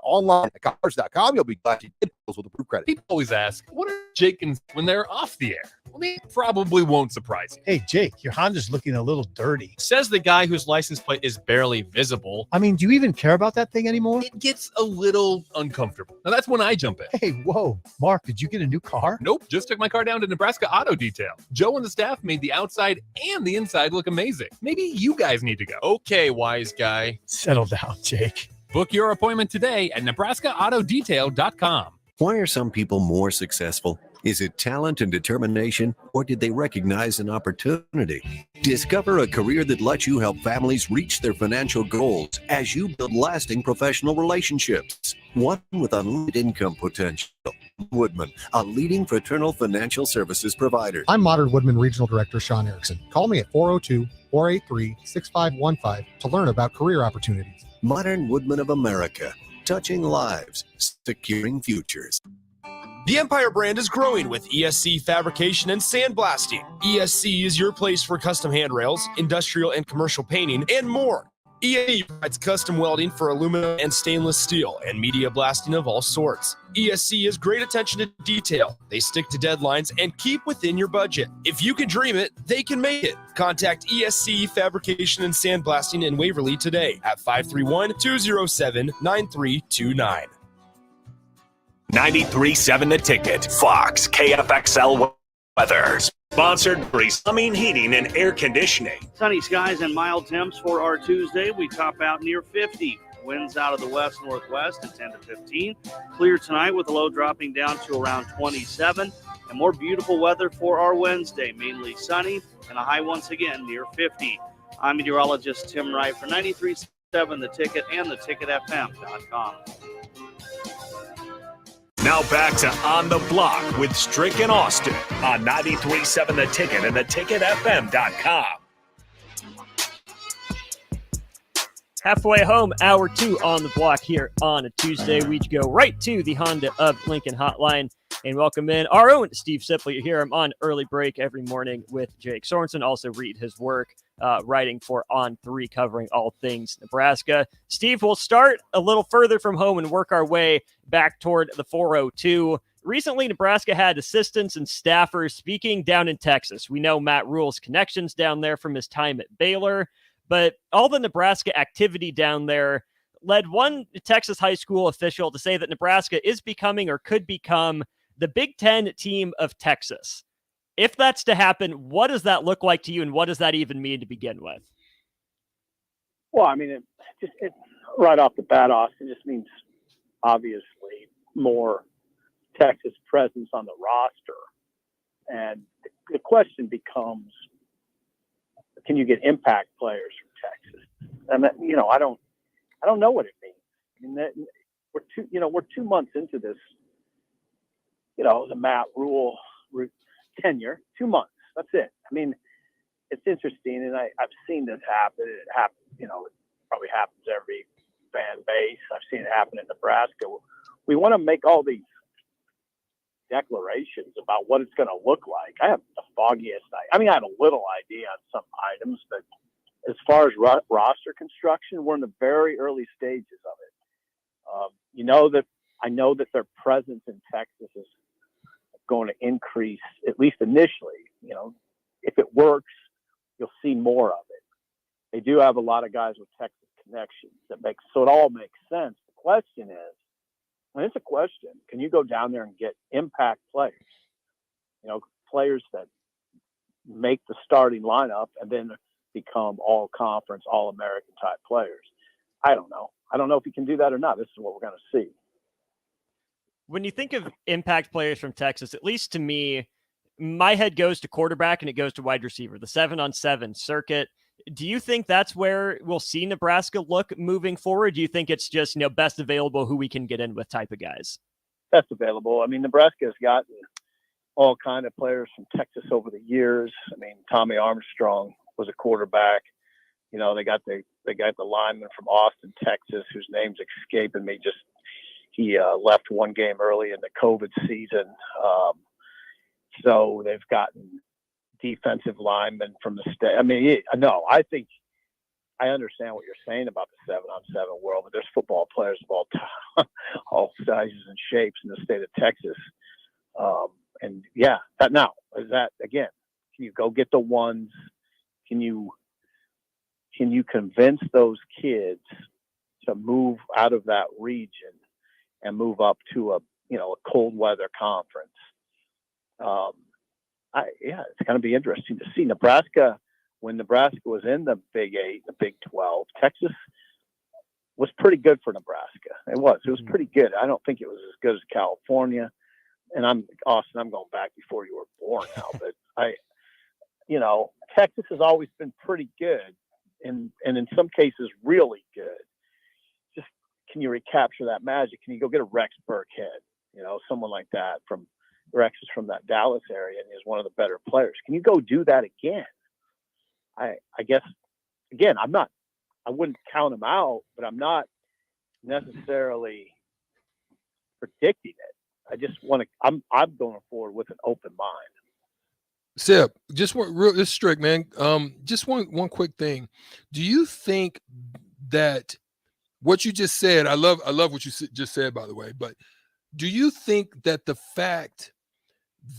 online at cars.com. You'll be glad you did with approved credit. People always ask, what are Jake and when they're off the air? Well, they probably won't surprise you. Hey, Jake, your Honda's looking a little dirty. Says the guy whose license plate is barely visible. I mean, do you even care about that thing anymore? It gets a little uncomfortable. Now, that's when I jump in. Hey, whoa. Mark, did you get a new car? Nope, just took my car down to Nebraska Auto Detail. Joe and the staff made the outside and the inside look amazing. Maybe you guys need to go. Okay, wise guy. Settle down, Jake. Book your appointment today at NebraskaAutoDetail.com. Why are some people more successful? Is it talent and determination, or did they recognize an opportunity? Discover a career that lets you help families reach their financial goals as you build lasting professional relationships. One with unlimited income potential. Woodman, a leading fraternal financial services provider. I'm Modern Woodman Regional Director Sean Erickson. Call me at 402-483-6515 to learn about career opportunities. Modern Woodman of America, touching lives, securing futures. The Empire brand is growing with ESC fabrication and sandblasting. ESC is your place for custom handrails, industrial and commercial painting, and more. ESC provides custom welding for aluminum and stainless steel and media blasting of all sorts. ESC has great attention to detail. They stick to deadlines and keep within your budget. If you can dream it, they can make it. Contact ESC Fabrication and Sandblasting in Waverly today at 531-207-9329. 93.7 The Ticket, Fox, KFXL weather. Sponsored by Plumbing, Heating, and Air Conditioning. Sunny skies and mild temps for our Tuesday. We top out near 50. Winds out of the west-northwest at 10 to 15. Clear tonight with a low dropping down to around 27. And more beautiful weather for our Wednesday. Mainly sunny and a high once again near 50. I'm meteorologist Tim Wright for 93.7 The Ticket and theticketfm.com. Now back to On the Block with Strick and Austin on 93.7 The Ticket and theticketfm.com. Halfway home, hour 2 on the block here on a Tuesday. We go right to the Honda of Lincoln hotline and welcome in our own Steve Sipple. You hear him on early break every morning with Jake Sorensen. Also read his work writing for On 3, covering all things Nebraska. Steve, we'll start a little further from home and work our way back toward the 402. Recently, Nebraska had assistants and staffers speaking down in Texas. We know Matt Rule's connections down there from his time at Baylor, but all the Nebraska activity down there led one Texas high school official to say that Nebraska is becoming or could become the Big Ten team of Texas. If that's to happen, what does that look like to you, and what does that even mean to begin with? Well, I mean, it right off the bat, Austin, just means obviously more Texas presence on the roster. And the question becomes, can you get impact players from Texas? And that, I don't know what it means. I mean, we're 2 months into this, the Matt Rule tenure. 2 months. That's it. I mean, it's interesting, and I've seen this happen. It happens, it probably happens every fan base. I've seen it happen in Nebraska. We want to make all these declarations about what it's going to look like. I have the foggiest idea. I mean, I have a little idea on some items, but as far as roster construction, we're in the very early stages of it. I know that their presence in Texas is going to increase, at least initially. If it works, you'll see more of it. They do have a lot of guys with Texas connections so it all makes sense. The question is, and it's a question, can you go down there and get impact players? Players that make the starting lineup and then become all conference, all American type players. I don't know. I don't know if you can do that or not. This is what we're going to see. When you think of impact players from Texas, at least to me, my head goes to quarterback and it goes to wide receiver, the 7-on-7 circuit. Do you think that's where we'll see Nebraska look moving forward? Do you think it's just, best available who we can get in with type of guys? Best available. I mean, Nebraska's gotten all kind of players from Texas over the years. I mean, Tommy Armstrong was a quarterback. You know, they got the lineman from Austin, Texas, whose name's escaping me. He left one game early in the COVID season. So they've gotten defensive linemen from the state. I mean, I think I understand what you're saying about the 7-on-7 world, but there's football players of all time, all sizes and shapes in the state of Texas. And yeah, now is that again? Can you go get the ones? Can you convince those kids to move out of that region and move up to a cold weather conference? It's going to be interesting to see. Nebraska, when Nebraska was in the Big 8, the Big 12, Texas was pretty good for Nebraska. It was pretty good. I don't think it was as good as California. And Austin, I'm going back before you were born now, but Texas has always been pretty good and in some cases really good. Just, can you recapture that magic? Can you go get a Rex Burkhead, someone like that from Rex is from that Dallas area and is one of the better players. Can you go do that again? I guess, again, I wouldn't count him out, but I'm not necessarily predicting it. I just want to, I'm going forward with an open mind. Sip, just this is strict, man. Just one quick thing. Do you think that what you just said, I love what you just said, by the way, but do you think that the fact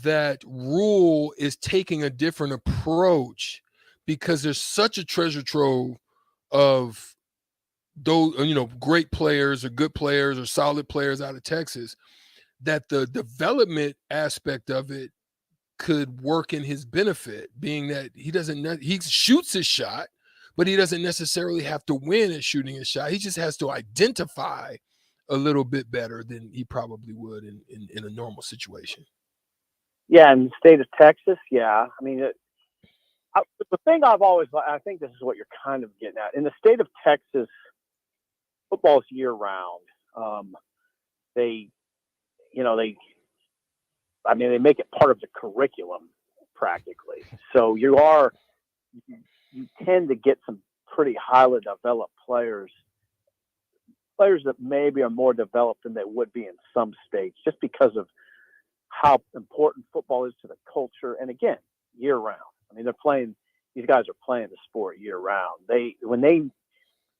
that Rule is taking a different approach because there's such a treasure trove of those, great players or good players or solid players out of Texas, that the development aspect of it could work in his benefit, being that he shoots his shot, but he doesn't necessarily have to win at shooting his shot. He just has to identify a little bit better than he probably would in a normal situation. Yeah, in the state of Texas, yeah. I mean, the thing I think this is what you're kind of getting at. In the state of Texas, football's year round. They make it part of the curriculum practically. So you tend to get some pretty highly developed players that maybe are more developed than they would be in some states, just because of how important football is to the culture. And again, year round. I mean, these guys are playing the sport year round.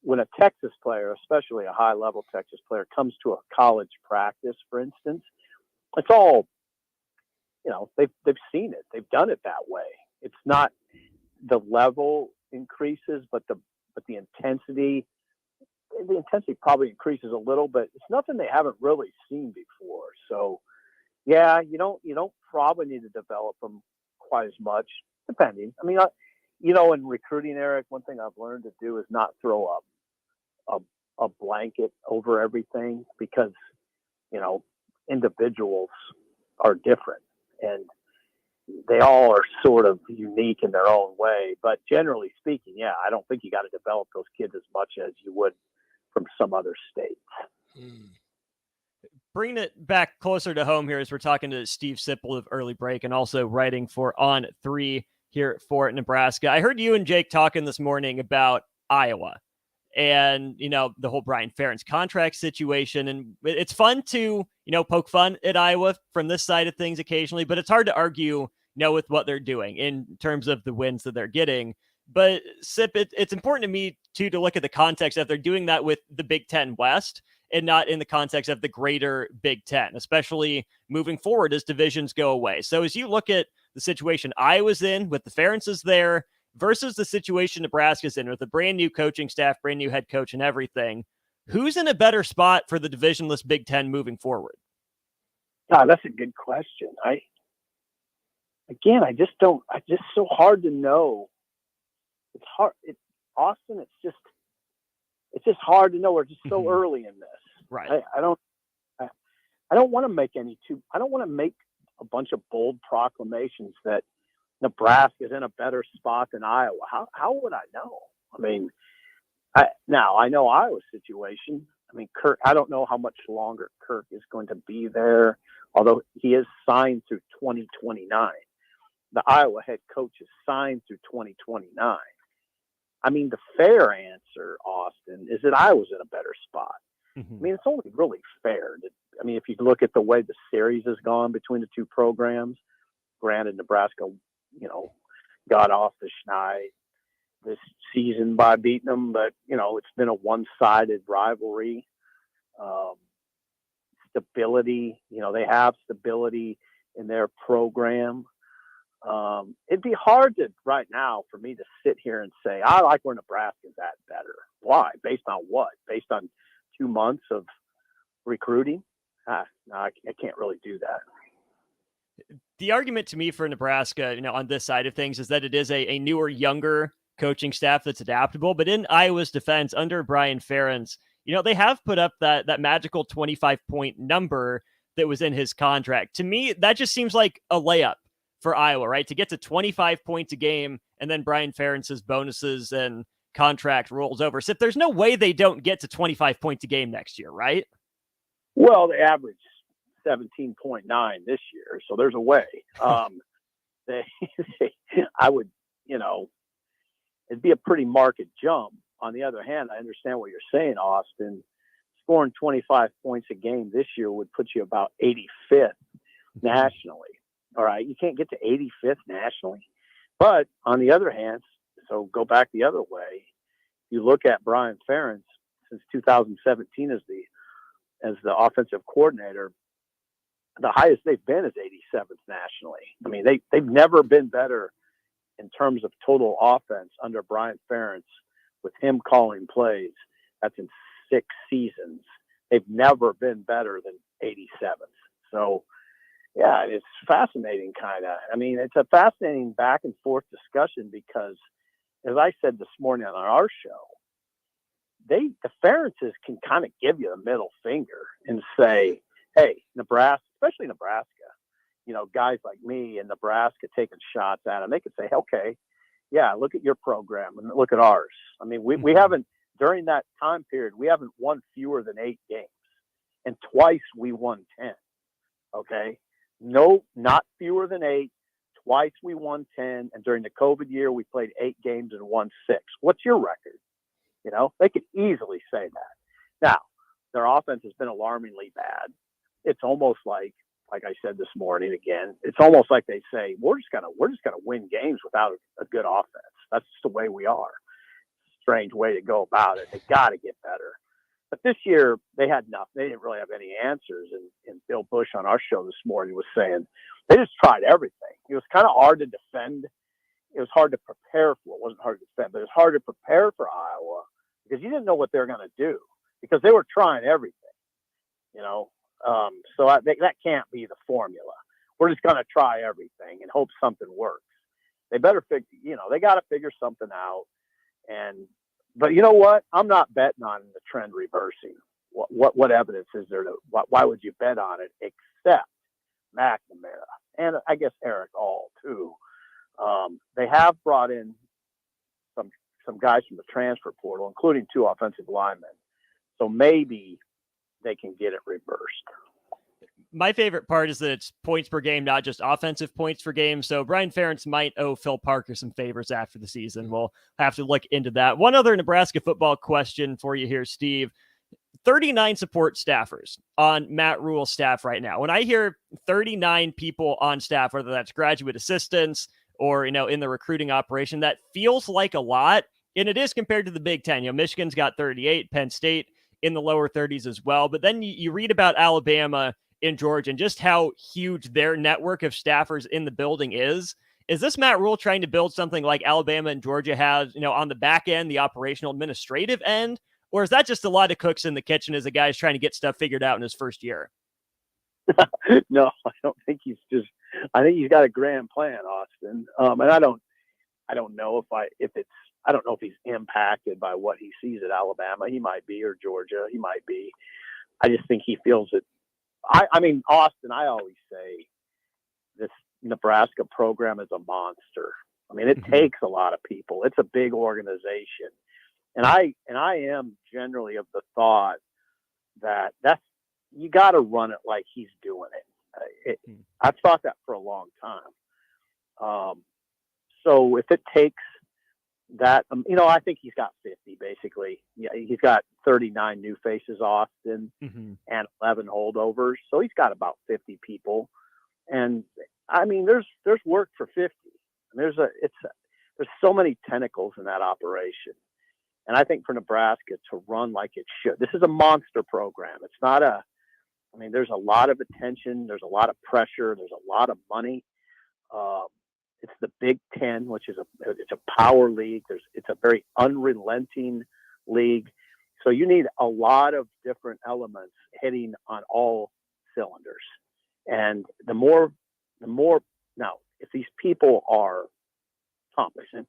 When a Texas player, especially a high level Texas player, comes to a college practice, for instance, it's all, they've seen it. They've done it that way. It's not the level increases, but the intensity probably increases a little, but it's nothing they haven't really seen before. So yeah, you don't probably need to develop them quite as much, depending. I mean, in recruiting, Eric, one thing I've learned to do is not throw a blanket over everything, because, individuals are different and they all are sort of unique in their own way. But generally speaking, yeah, I don't think you got to develop those kids as much as you would from some other states. Bringing it back closer to home here as we're talking to Steve Sipple of Early Break and also writing for On 3 here for Nebraska. I heard you and Jake talking this morning about Iowa and, the whole Brian Ferentz contract situation. And it's fun to, poke fun at Iowa from this side of things occasionally, but it's hard to argue, with what they're doing in terms of the wins that they're getting. But Sip, it's important to me too, to look at the context that they're doing that with the Big Ten West and not in the context of the greater Big Ten, especially moving forward as divisions go away. So as you look at the situation Iowa's in with the Ferentzes there versus the situation Nebraska's in with a brand new coaching staff, brand new head coach and everything, who's in a better spot for the divisionless Big Ten moving forward? That's a good question. It's just so hard to know. It's hard. Austin, it's just hard to know. We're just so early in this. Right. I don't want to make I don't want to make a bunch of bold proclamations that Nebraska is in a better spot than Iowa. How would I know? I mean, I know Iowa's situation. I mean, Kirk, I don't know how much longer Kirk is going to be there, although he is signed through 2029. The Iowa head coach is signed through 2029. I mean, the fair answer, Austin, is that Iowa's in a better spot. I mean, it's only really fair. I mean, if you look at the way the series has gone between the two programs, granted, Nebraska, got off the schneid this season by beating them, but, it's been a one-sided rivalry. Stability, they have stability in their program. It'd be hard right now for me to sit here and say, I like where Nebraska's at better. Why? Based on what? Based on 2 months of recruiting? No, I can't really do that. The argument to me for Nebraska, on this side of things is that it is a newer, younger coaching staff that's adaptable. But in Iowa's defense, under Brian Ferentz, they have put up that magical 25-point number that was in his contract. To me, that just seems like a layup for Iowa, right? To get to 25 points a game, and then Brian Ferentz's bonuses and contract rolls over. So if there's no way they don't get to 25 points a game next year, right? Well, they averaged 17.9 this year, so there's a way. I would, it'd be a pretty marked jump. On the other hand, I understand what you're saying, Austin. Scoring 25 points a game this year would put you about 85th nationally. All right, you can't get to 85th nationally. But on the other hand, so go back the other way. You look at Brian Ferentz since 2017 as the offensive coordinator. The highest they've been is 87th nationally. I mean, they've never been better in terms of total offense under Brian Ferentz with him calling plays. That's in 6 seasons. They've never been better than 87th. So, yeah, it's fascinating, kind of. I mean, it's a fascinating back and forth discussion because, as I said this morning on our show, the Ferentzes can kind of give you the middle finger and say, hey, Nebraska, especially Nebraska, guys like me in Nebraska taking shots at them, they could say, okay, yeah, look at your program and look at ours. I mean, we haven't, during that time period, we haven't won fewer than 8 games. And twice we won 10. Okay? No, not fewer than 8. Twice we won 10. And during the COVID year, we played 8 games and won 6. What's your record? They could easily say that. Now, their offense has been alarmingly bad. It's almost like I said this morning again, it's almost like they say, we're just gonna win games without a good offense. That's just the way we are. Strange way to go about it. They got to get better. But this year they had nothing. They didn't really have any answers. And Bill Bush on our show this morning was saying they just tried everything. It was kind of hard to defend. It was hard to prepare for. It wasn't hard to defend, but it was hard to prepare for Iowa because you didn't know what they were going to do because they were trying everything. So that can't be the formula. We're just going to try everything and hope something works. They better they got to figure something out. But you know what? I'm not betting on the trend reversing. What evidence is there why would you bet on it except McNamara and I guess Eric All too. They have brought in some guys from the transfer portal, including 2 offensive linemen. So maybe they can get it reversed. My favorite part is that it's points per game, not just offensive points per game. So Brian Ferentz might owe Phil Parker some favors after the season. We'll have to look into that. One other Nebraska football question for you here, Steve. 39 support staffers on Matt Rule's staff right now. When I hear 39 people on staff, whether that's graduate assistants or, in the recruiting operation, that feels like a lot. And it is compared to the Big Ten. Michigan's got 38, Penn State in the lower 30s as well. But then you read about Alabama in Georgia and just how huge their network of staffers in the building is. Is this Matt Rule trying to build something like Alabama and Georgia has, on the back end, the operational administrative end? Or is that just a lot of cooks in the kitchen as a guy's trying to get stuff figured out in his first year? No, I don't think I think he's got a grand plan, Austin. And I don't know I don't know if he's impacted by what he sees at Alabama. He might be, or Georgia. He might be. I just think he feels it. I mean, Austin, I always say this Nebraska program is a monster. I mean, it takes a lot of people. It's a big organization. And I am generally of the thought that's you got to run it like he's doing it. I've thought that for a long time. So if it takes that, I think he's got 50 basically. Yeah, he's got 39 new faces, Austin, and 11 holdovers. So he's got about 50 people. And I mean, there's work for 50. There's so many tentacles in that operation. And I think for Nebraska to run like it should, this is a monster program. It's not there's a lot of attention. There's a lot of pressure. There's a lot of money. It's the Big Ten, which is it's a power league. It's a very unrelenting league. So you need a lot of different elements hitting on all cylinders. And the more now, if these people are competent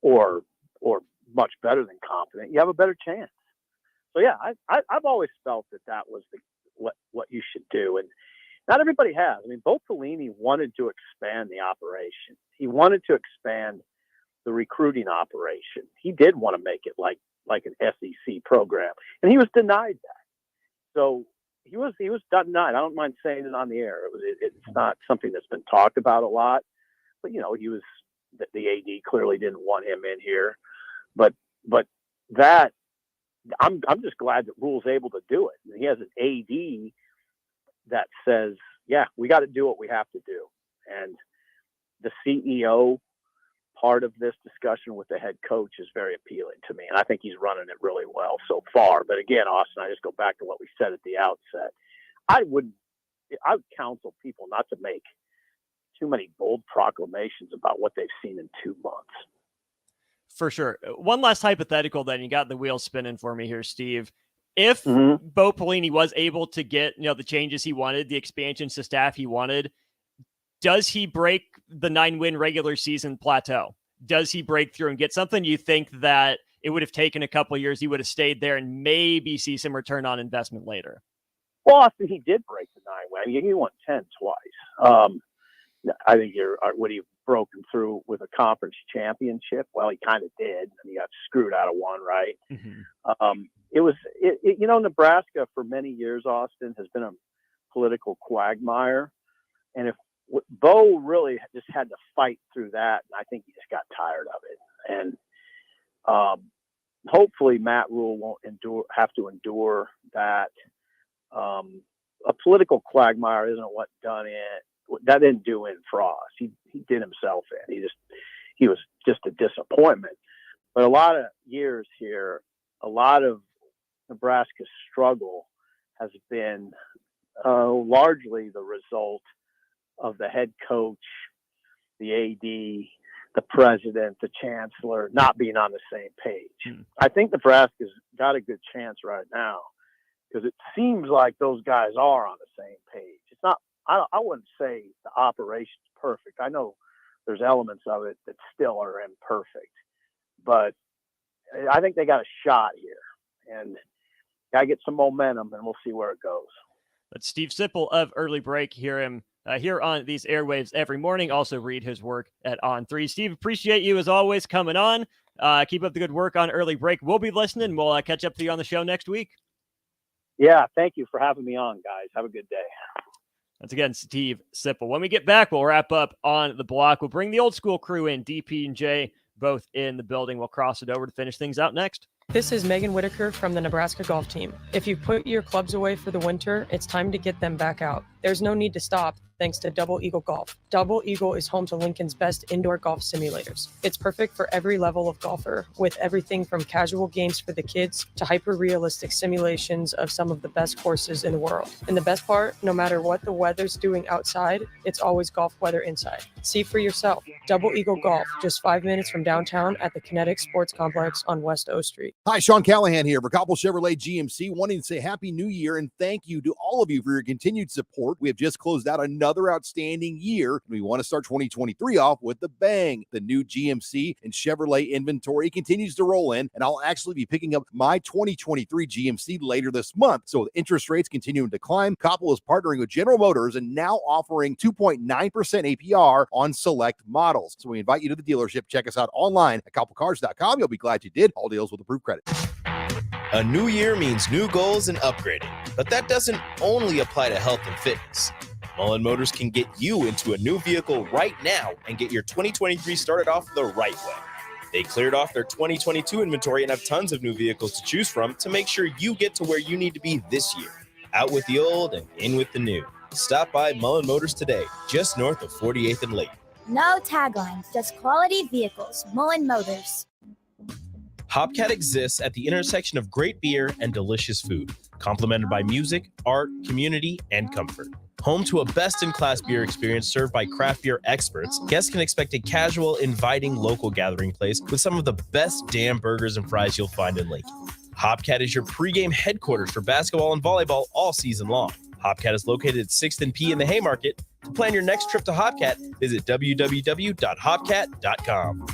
or much better than competent, you have a better chance. So yeah, I've always felt that was what you should do, and not everybody has. I mean, Bo Pelini wanted to expand the operation. He wanted to expand the recruiting operation. He did want to make it like an SEC program, and he was denied that. So he was denied. I don't mind saying it on the air. It's not something that's been talked about a lot, but he was the AD clearly didn't want him in here. But that I'm just glad that Rule's able to do it. And he has an AD that says, yeah, we got to do what we have to do. And the CEO part of this discussion with the head coach is very appealing to me. And I think he's running it really well so far. But again, Austin, I just go back to what we said at the outset. I would counsel people not to make too many bold proclamations about what they've seen in 2 months. For sure. One last hypothetical, then. You got the wheels spinning for me here, Steve. If Bo Pelini was able to get the changes he wanted, the expansions to staff he wanted, does he break the 9-win regular season plateau? Does he break through and get something? You think that it would have taken a couple of years, he would have stayed there and maybe see some return on investment later? Well, Austin, he did break the 9-win. He won 10 twice. I think would he have broken through with a conference championship? Well, he kind of did, and he got screwed out of one, right? Nebraska for many years, Austin, has been a political quagmire, and if Bo really just had to fight through that, and I think he just got tired of it. And hopefully, Matt Rule won't have to endure that. A political quagmire isn't what done it. That didn't do in Frost. He did himself in. He was just a disappointment. But a lot of years here, a lot of Nebraska's struggle has been largely the result of the head coach, the AD, the president, the chancellor not being on the same page. I think Nebraska's got a good chance right now because it seems like those guys are on the same page. It's not. I wouldn't say the operation's perfect. I know there's elements of it that still are imperfect, but I think they got a shot here, and got to get some momentum, and we'll see where it goes. That's Steve Sipple of Early Break. Hear him here on these airwaves every morning. Also read his work at On3. Steve, appreciate you as always coming on. Keep up the good work on Early Break. We'll be listening. We'll catch up to you on the show next week. Yeah, thank you for having me on, guys. Have a good day. Once again, Steve Sipple. When we get back, we'll wrap up on the block. We'll bring the old school crew in, DP and J, both in the building. We'll cross it over to finish things out next. This is Megan Whitaker from the Nebraska golf team. If you put your clubs away for the winter, it's time to get them back out. There's no need to stop thanks to Double Eagle Golf. Double Eagle is home to Lincoln's best indoor golf simulators. It's perfect for every level of golfer, with everything from casual games for the kids to hyper-realistic simulations of some of the best courses in the world. And the best part, no matter what the weather's doing outside, it's always golf weather inside. See for yourself. Double Eagle Golf, just 5 minutes from downtown at the Kinetic Sports Complex on West O Street. Hi, Sean Callahan here for Koppel Chevrolet GMC, wanting to say Happy New Year and thank you to all of you for your continued support. We have just closed out another outstanding year. We want to start 2023 off with a bang. The new GMC and Chevrolet inventory continues to roll in, and I'll actually be picking up my 2023 GMC later this month. So with interest rates continuing to climb, Koppel is partnering with General Motors and now offering 2.9% APR on select models. So we invite you to the dealership. Check us out online at koppelcars.com. You'll be glad you did. All deals with approved credit. A new year means new goals and upgrading, but that doesn't only apply to health and fitness. Mullen Motors can get you into a new vehicle right now and get your 2023 started off the right way. They cleared off their 2022 inventory and have tons of new vehicles to choose from to make sure you get to where you need to be this year. Out with the old and in with the new. Stop by Mullen Motors today, just north of 48th and Lake. No taglines, just quality vehicles. Mullen Motors. Hopcat exists at the intersection of great beer and delicious food, complemented by music, art, community, and comfort. Home to a best-in-class beer experience served by craft beer experts, guests can expect a casual, inviting local gathering place with some of the best damn burgers and fries you'll find in Lincoln. Hopcat is your pregame headquarters for basketball and volleyball all season long. Hopcat is located at 6th and P in the Haymarket. To plan your next trip to Hopcat, visit www.hopcat.com.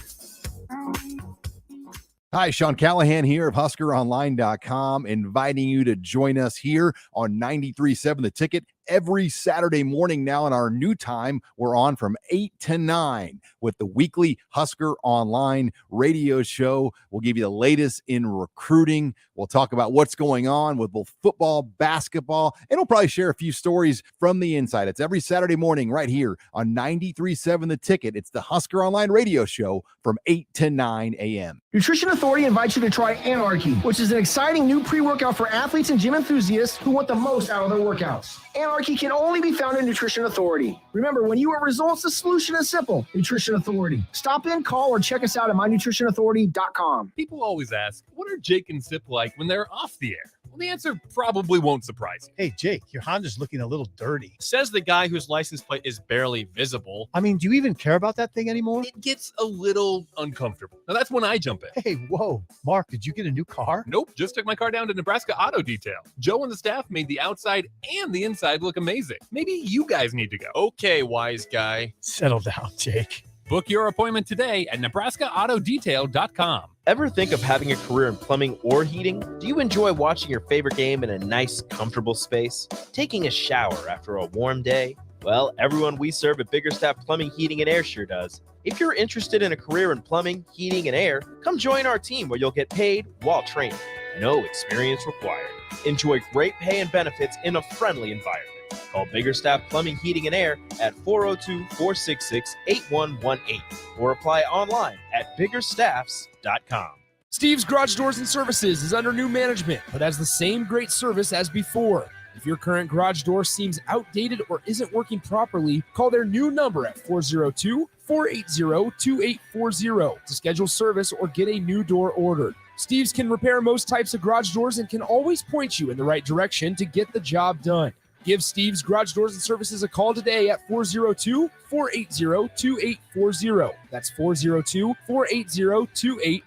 Hi, Sean Callahan here of HuskerOnline.com, inviting you to join us here on 93.7 The Ticket every Saturday morning now in our new time. We're on from 8 to 9 with the weekly Husker Online radio show. We'll give you the latest in recruiting. We'll talk about what's going on with both football, basketball, and we'll probably share a few stories from the inside. It's every Saturday morning right here on 93.7 The Ticket. It's the Husker Online radio show from 8 to 9 a.m. Nutrition Authority invites you to try Anarchy, which is an exciting new pre-workout for athletes and gym enthusiasts who want the most out of their workouts. Anarchy can only be found in Nutrition Authority. Remember, when you want results, the solution is simple. Nutrition Authority. Stop in, call, or check us out at mynutritionauthority.com. People always ask, what are Jake and Sip like when they're off the air? Well, the answer probably won't surprise you. Hey, Jake, your Honda's looking a little dirty. Says the guy whose license plate is barely visible. I mean, do you even care about that thing anymore? It gets a little uncomfortable. Now, that's when I jump in. Hey, whoa. Mark, did you get a new car? Nope, just took my car down to Nebraska Auto Detail. Joe and the staff made the outside and the inside look amazing. Maybe you guys need to go. Okay, wise guy. Settle down, Jake. Book your appointment today at NebraskaAutoDetail.com. Ever think of having a career in plumbing or heating? Do you enjoy watching your favorite game in a nice, comfortable space? Taking a shower after a warm day? Well, everyone we serve at Biggerstaff Plumbing, Heating, and Air sure does. If you're interested in a career in plumbing, heating, and air, come join our team where you'll get paid while training. No experience required. Enjoy great pay and benefits in a friendly environment. Call Biggerstaff Plumbing, Heating, and Air at 402-466-8118 or apply online at biggerstaffs.com. Steve's Garage Doors and Services is under new management, but has the same great service as before. If your current garage door seems outdated or isn't working properly, call their new number at 402-480-2840 to schedule service or get a new door ordered. Steve's can repair most types of garage doors and can always point you in the right direction to get the job done. Give Steve's Garage Doors and Services a call today at 402-480-2840. That's 402-480-2840.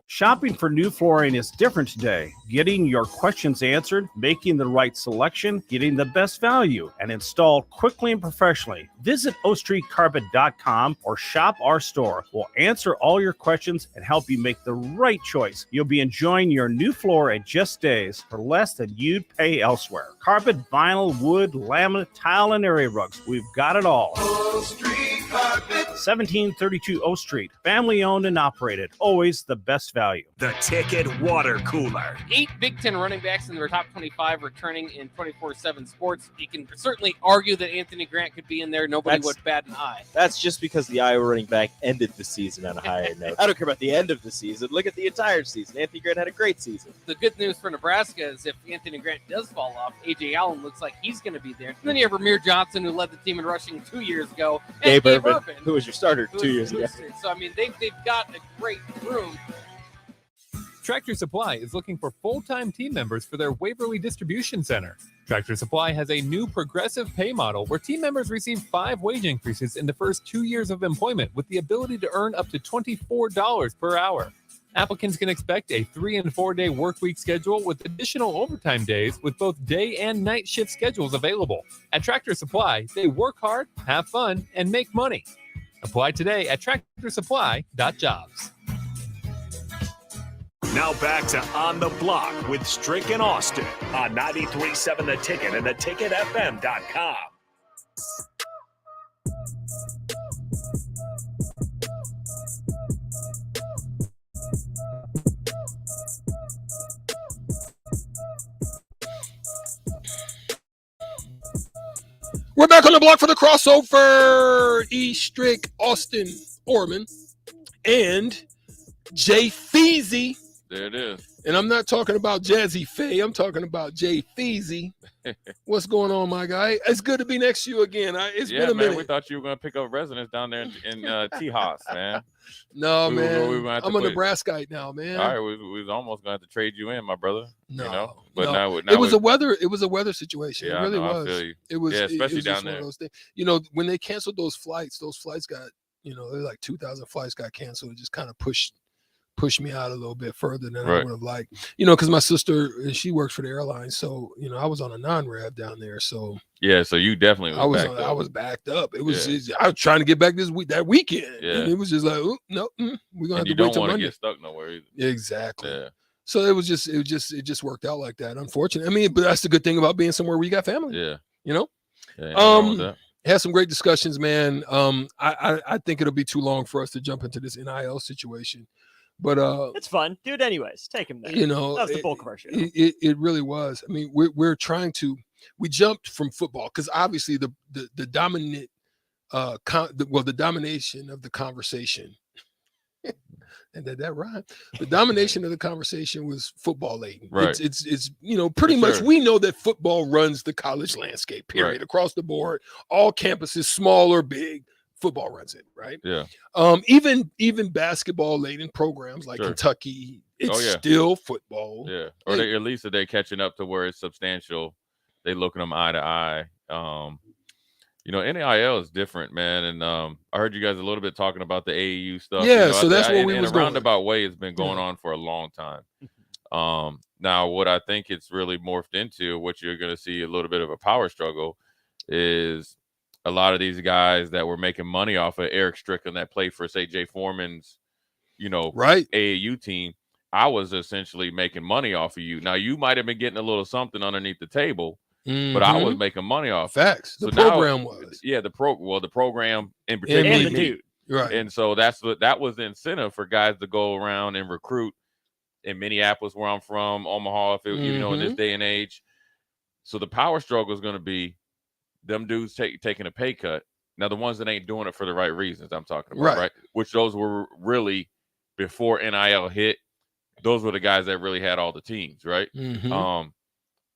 Shopping for new flooring is different today. Getting your questions answered, making the right selection, getting the best value, and installed quickly and professionally. Visit OakStreetCarpet.com or shop our store. We'll answer all your questions and help you make the right choice. You'll be enjoying your new floor in just days for less than you'd pay elsewhere. Carpet, vinyl, wood, laminate, tile, and area rugs. We've got it all. Oak Street Carpet. 1732 O Street. Family owned and operated. Always the best value. The Ticket Water Cooler. 8 Big Ten running backs in their top 25 returning in 24/7 sports. You can certainly argue that Anthony Grant could be in there. Nobody would bat an eye. That's just because the Iowa running back ended the season on a higher note. I don't care about the end of the season. Look at the entire season. Anthony Grant had a great season. The good news for Nebraska is if Anthony Grant does fall off, A.J. Allen looks like he's going to be there. And then you have Ramir Johnson, who led the team in rushing 2 years ago. And Gabe Urban, who was your starter 2 years ago. So, I mean, they've got a great room. Tractor Supply is looking for full-time team members for their Waverly Distribution Center. Tractor Supply has a new progressive pay model where team members receive 5 wage increases in the first 2 years of employment with the ability to earn up to $24 per hour. Applicants can expect a 3- and 4-day work week schedule with additional overtime days with both day and night shift schedules available. At Tractor Supply, they work hard, have fun, and make money. Apply today at tractorsupply.jobs. Now back to On the Block with Strick and Austin on 93.7 The Ticket and theticketfm.com. We're back on the block for the crossover. E. Strick, Austin Orman, and Jay Feezy. There it is. And I'm not talking about Jazzy Faye. I'm talking about Jay Feezy. What's going on, my guy? It's good to be next to you again. It's been a minute. We thought you were going to pick up residence down there in Tejas, man. No, man. I'm a Nebraskite now, man. All right, we was almost going to have to trade you in, my brother. No, but no. now it was a weather situation. Yeah, it really was. I feel you. It was, especially it was down just there. One of those things. When they canceled those flights got, there's like 2,000 flights got canceled. It just kind of pushed me out a little bit further than I would have liked, because my sister, she works for the airline. So, I was on a non-rev down there. So yeah, so you definitely I was backed up. It was, I was trying to get back that weekend. Yeah. And it was just like, oh, no, we're going to have to wait till Monday. You don't want to get stuck nowhere either. Exactly. Yeah. So it just worked out like that. Unfortunately. But that's the good thing about being somewhere where you got family. Yeah. Yeah, had some great discussions, man. I think it'll be too long for us to jump into this NIL situation. But it's fun. Do it anyways. Take him there. That's the bulk of our show. It really was. I mean, we're trying to. We jumped from football because obviously the dominant, the domination of the conversation, and that rhyme. The domination of the conversation was football laden. Right. It's pretty much we know that football runs the college landscape. Period. Right. Across the board, all campuses, small or big. Football runs it, right? Yeah. Even basketball laden programs like Kentucky, it's still football. Yeah. Or they, at least they're catching up to where it's substantial. They look at them eye to eye. NIL is different, man. And I heard you guys a little bit talking about the AAU stuff. Yeah, so that's what we in was a going. roundabout way. It's been going on for a long time. Now, what I think it's really morphed into, what you're going to see a little bit of a power struggle, is a lot of these guys that were making money off of Eric Strickland that played for, say, Jay Foreman's, AAU team. I was essentially making money off of you. Now, you might have been getting a little something underneath the table, but I was making money off. Facts. So the program was. Yeah, the program in particular. And the dude. Right. And so that was the incentive for guys to go around and recruit in Minneapolis, where I'm from, Omaha, in this day and age. So the power struggle is going to be them dudes taking a pay cut. Now, the ones that ain't doing it for the right reasons I'm talking about, right? Which those were really, before NIL hit, those were the guys that really had all the teams, right?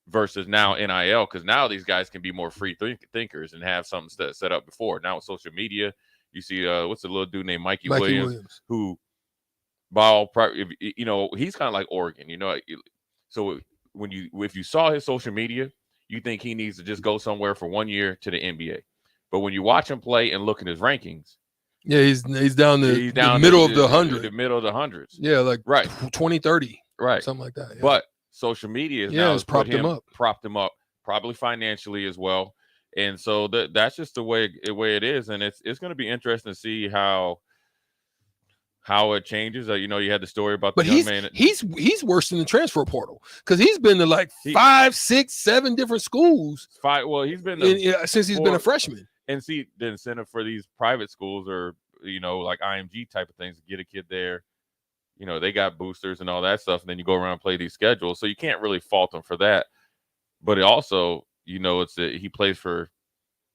Versus now NIL, because now these guys can be more free thinkers and have something set up before. Now with social media, you see, what's the little dude named Mikey Williams, who, he's kind of like Oregon, So if you saw his social media, you think he needs to just go somewhere for 1 year to the NBA. But when you watch him play and look at his rankings, yeah, he's down the middle of the 100. The middle of the hundreds. Yeah, like right. 20, 30. Right. Something like that. Yeah. But social media has propped him up, probably financially as well. And so that's just the way it is. And it's going to be interesting to see how it changes. You had the story about the young man. He's worse than the transfer portal because he's been to like 5, 6, 7 different schools. Well, he's been since he's been a freshman. And see, the incentive for these private schools or like IMG type of things to get a kid there. They got boosters and all that stuff, and then you go around and play these schedules, so you can't really fault them for that. But it also, he plays for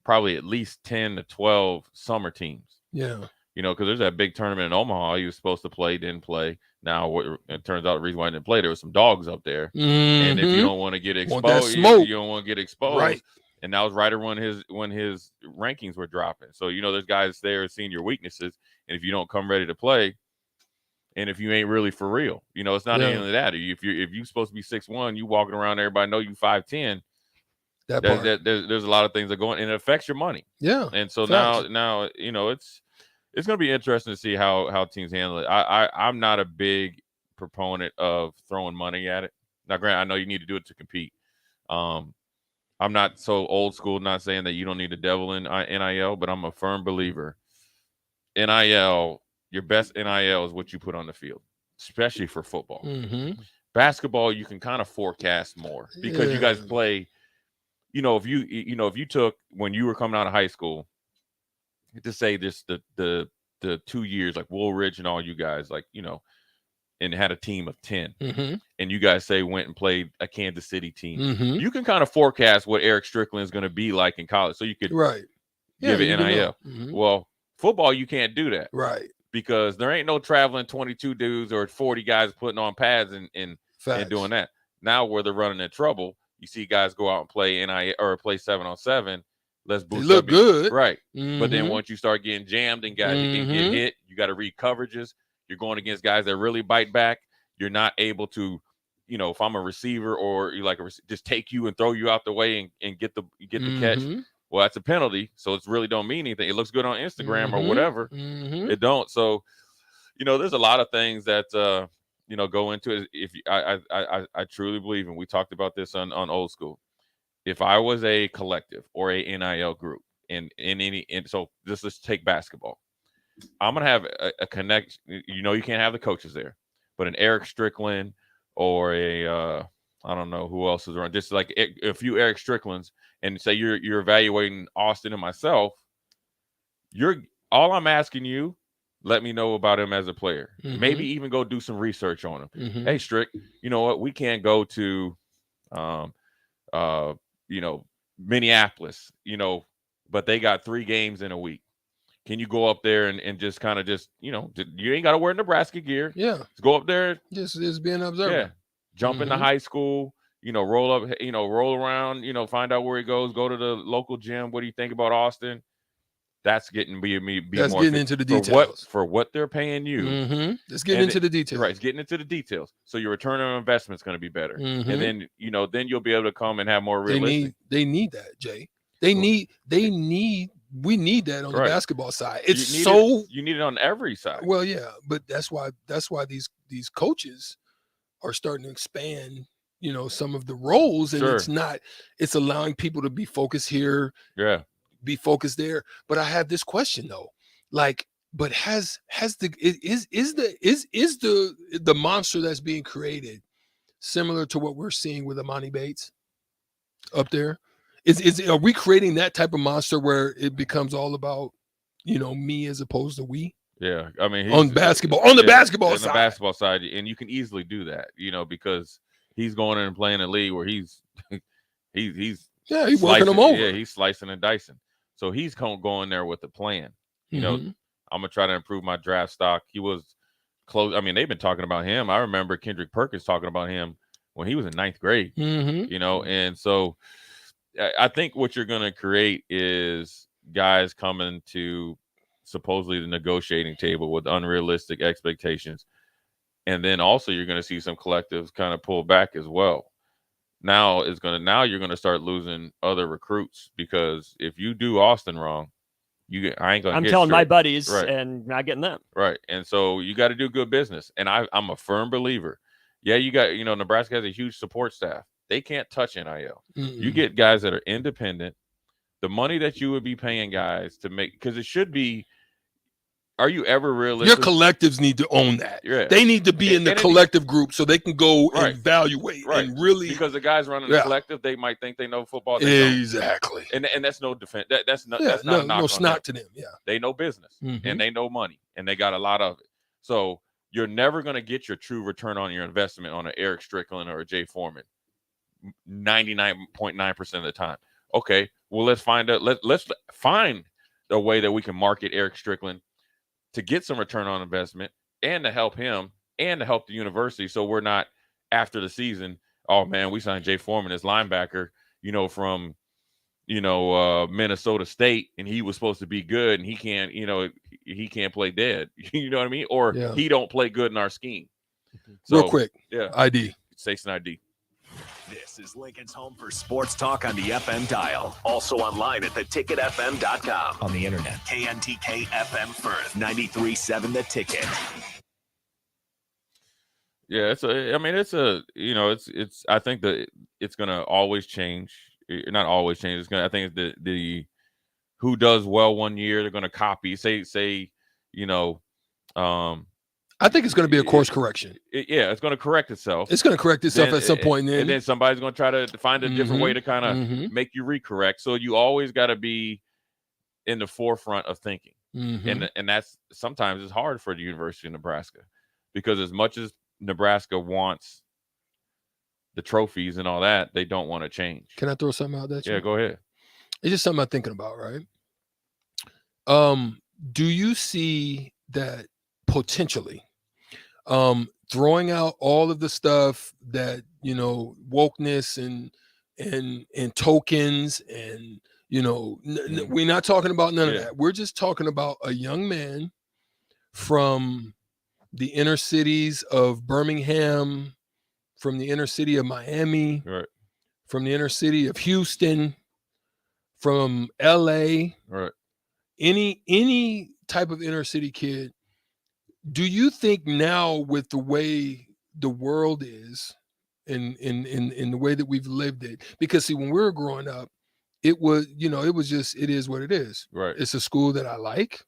probably at least 10 to 12 summer teams. Yeah. Because there's that big tournament in Omaha. He was supposed to play, didn't play. Now, it turns out the reason why he didn't play, there was some dogs up there. And if you don't want to get exposed, you don't want to get exposed. Right. And that was right when his rankings were dropping. So, there's guys there seeing your weaknesses. And if you don't come ready to play, and if you ain't really for real, it's not only that. If you're supposed to be 6'1", you walking around, everybody know you 5'10". There's a lot of things that go in, and it affects your money. Yeah. And so now it's going to be interesting to see how teams handle it. I'm not a big proponent of throwing money at it. Now, granted, I know you need to do it to compete. I'm not so old school, not saying that you don't need the devil in NIL, but I'm a firm believer. NIL, your best NIL is what you put on the field, especially for football. Basketball, you can kind of forecast more because you guys play. If you took when you were coming out of high school, to say this the 2 years like Woolridge and all you guys, like and had a team of 10, Mm-hmm. and you guys say went and played a Kansas City team, Mm-hmm. you can kind of forecast what Eric Strickland is going to be like in college. So you could give it NIL. Mm-hmm. Well, football, you can't do that. Right. Because there ain't no traveling 22 dudes or 40 guys putting on pads and doing that. Now where they're running in trouble, you see guys go out and play NIL or play 7-on-7. Let's boost look up good. Right. But then Mhm. once you start getting jammed and guys you can get hit, you got to read coverages. You're going against guys that really bite back. You're not able to, if I'm a receiver or you like just take you and throw you out the way and get the catch. Well, that's a penalty, so it really don't mean anything. It looks good on Instagram or whatever. It don't. So, there's a lot of things that go into it. If I truly believe, and we talked about this on Old School. If I was a collective or a NIL group, so let's take basketball. I'm gonna have a connect. You can't have the coaches there, but an Eric Strickland or a I don't know who else is around. Just like a few Eric Stricklands, and say you're evaluating Austin and myself. All I'm asking you. Let me know about him as a player. Maybe even go do some research on him. Hey, Strick, you know what? We can't go to, Minneapolis, but they got 3 games in a week. Can you go up there and just kind of you ain't got to wear Nebraska gear. Yeah. Just go up there. Just be an observer. Yeah. Jump into high school, roll up, roll around, find out where he goes, go to the local gym. What do you think about Austin? That's getting That's more getting into the details for what they're paying you. It's getting into the details. Right, it's getting into the details. So your return on investment is going to be better, and then then you'll be able to come and have more realistic. They need that, Jay. We need that on the basketball side. You need it on every side. Well, yeah, but that's why these coaches are starting to expand. Some of the roles, and it's allowing people to be focused here. Yeah. Be focused there. But I have this question though, but is the monster that's being created similar to what we're seeing with Amani Bates up there? Are we creating that type of monster where it becomes all about me as opposed to we? Yeah, I mean on basketball on the basketball side. The basketball side, and you can easily do that, because he's going in and playing a league where he's working them over. Yeah, he's slicing and dicing. So he's going there with a plan. I'm gonna try to improve my draft stock. He was close. I mean, they've been talking about him. I remember Kendrick Perkins talking about him when he was in 9th grade. And so I think what you're gonna create is guys coming to supposedly the negotiating table with unrealistic expectations, and then also you're gonna see some collectives kind of pull back as well. Now you're gonna start losing other recruits, because if you do Austin wrong, I ain't gonna. I'm telling my buddies and not getting them. Right, and so you got to do good business. And I'm a firm believer. Yeah, you got Nebraska has a huge support staff. They can't touch NIL. You get guys that are independent. The money that you would be paying guys to make, because it should be. Are you ever realistic? Your collectives need to own that. Yeah. They need to be in the collective group so they can go and evaluate and really. Because the guys running the collective, they might think they know football. Exactly. And that's no defense. That's not no snot to them. Yeah. They know business and they know money and they got a lot of it. So you're never going to get your true return on your investment on an Eric Strickland or a Jay Foreman 99.9% of the time. Okay, well let's find a way that we can market Eric Strickland to get some return on investment and to help him and to help the university. So we're not after the season, oh man, we signed Jay Foreman as linebacker, from, Minnesota State, and he was supposed to be good and he can't play dead. You know what I mean? Or he don't play good in our scheme. So, real quick. Yeah. ID. Station ID. This is Lincoln's home for sports talk on the FM dial. Also online at theticketfm.com. On the internet. KNTK FM Firth, 93.7 The Ticket. Yeah, I think that it's going to always change. Not always change. I think the who does well one year, they're going to copy. I think it's going to be a course correction. It's going to correct itself. It's going to correct itself at some point. And then somebody's going to try to find a different way to kind of make you recorrect. So you always got to be in the forefront of thinking. And that's sometimes it's hard for the University of Nebraska, because as much as Nebraska wants the trophies and all that, they don't want to change. Can I throw something out there? Yeah, go ahead. It's just something I'm thinking about, right? Do you see that potentially throwing out all of the stuff that, wokeness and tokens and, we're not talking about none of that. We're just talking about a young man from the inner cities of Birmingham, from the inner city of Miami, right, from the inner city of Houston, from LA, right, any type of inner city kid. Do you think now, with the way the world is and in the way that we've lived it, because see, when we were growing up, it was, it is what it is. Right. It's a school that I like,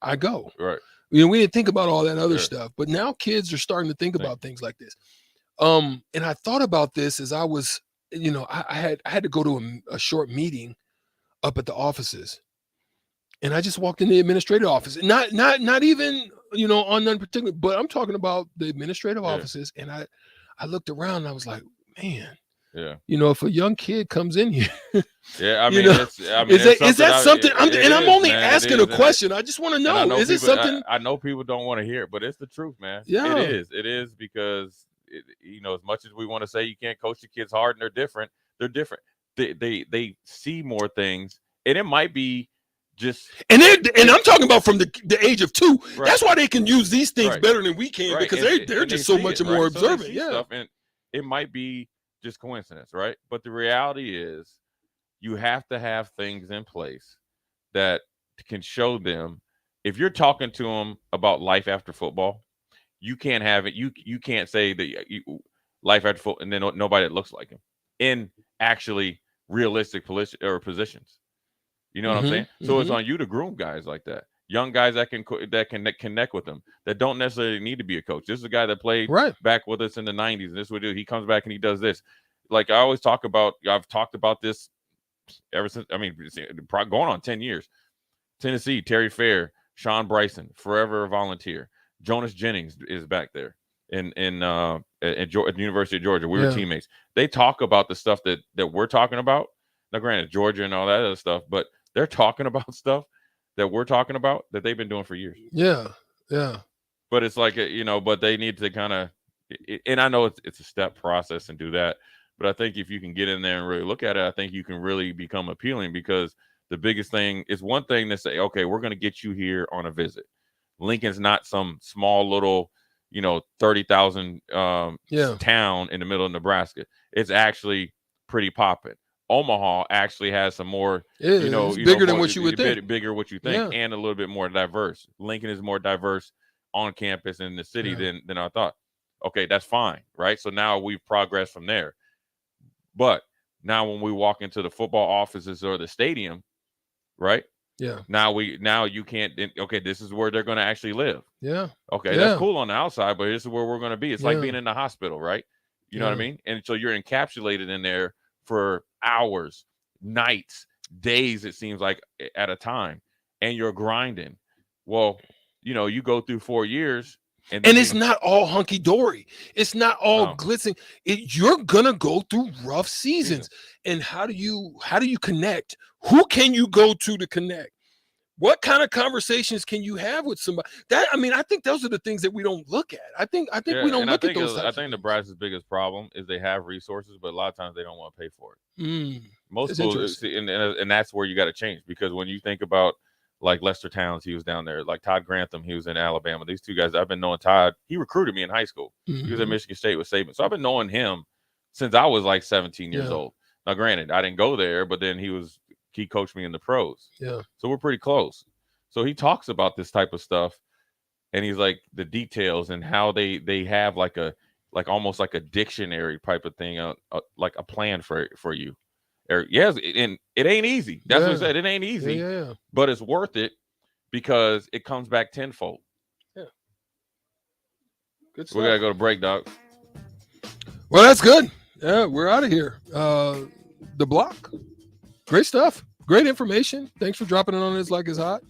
I go. Right. We didn't think about all that other stuff, but now kids are starting to think about things like this. And I thought about this as I was, I had to go to a short meeting up at the offices, and I just walked in the administrative office, not even, on none particular, but I'm talking about the administrative offices. And I looked around and I was like, man, yeah, if a young kid comes in here, yeah, I mean, is that something? I'm only asking a question. I just want to know, is it something? I know people don't want to hear it, but it's the truth, man. Yeah, it is because as much as we want to say you can't coach your kids hard and they're different. They see more things, and it might be just and I'm talking about from the age of 2. Right. That's why they can use these things right. better than we can, right. because they're just they so much it, more right? observant. So Yeah, stuff, and it might be just coincidence, right? But the reality is, you have to have things in place that can show them. If you're talking to them about life after football, you can't have it. You can't say that life after football, and then nobody that looks like him in actually realistic positions. You know what I'm saying? So it's on you to groom guys like that, young guys that can connect with them, that don't necessarily need to be a coach. This is a guy that played back with us in the 90s, and this is what he comes back and he does this. Like I always talk about, I've talked about this ever since. I mean, going on 10 years. Tennessee, Terry Fair, Sean Bryson, forever a volunteer. Jonas Jennings is back there at the University of Georgia. We were teammates. They talk about the stuff that we're talking about. Now, granted, Georgia and all that other stuff, but they're talking about stuff that we're talking about that they've been doing for years. Yeah. But it's like, but they need to kind of, and I know it's a step process and do that. But I think if you can get in there and really look at it, I think you can really become appealing, because the biggest thing is one thing to say, okay, we're going to get you here on a visit. Lincoln's not some small little, 30,000 town in the middle of Nebraska. It's actually pretty popping. Omaha actually has some more, it's bigger than what you would think. Bigger what you think, and a little bit more diverse. Lincoln is more diverse on campus in the city than I thought. Okay, that's fine, right? So now we've progressed from there. But now when we walk into the football offices or the stadium, right? Yeah. Now you can't. Okay, this is where they're going to actually live. Yeah. Okay, that's cool on the outside, but this is where we're going to be. It's like being in the hospital, right? You know what I mean? And so you're encapsulated in there for hours, nights, days, it seems like, at a time, and you're grinding. Well, you go through 4 years, and it's not all hunky-dory. It's not all glistening. You're gonna go through rough seasons. And how do you connect? Who can you go to connect? What kind of conversations can you have with somebody? I think those are the things that we don't look at. I think we don't look at those. I think Nebraska's biggest problem is they have resources, but a lot of times they don't want to pay for it. Most schools, and that's where you got to change, because when you think about like Lester Towns, he was down there. Like Todd Grantham, he was in Alabama. These two guys, I've been knowing Todd. He recruited me in high school. He was at Michigan State with Saban. So I've been knowing him since I was like 17 years old. Now, granted, I didn't go there, but then he coached me in the pros. Yeah. So we're pretty close. So he talks about this type of stuff, and he's like the details and how they have like almost like a dictionary type of thing, like a plan for you. Yes, and it ain't easy. That's what he said. It ain't easy, but it's worth it because it comes back tenfold. Yeah. Good stuff. We gotta go to break, dog. Well, that's good. Yeah, we're out of here. The block. Great stuff. Great information. Thanks for dropping it on us like it's hot.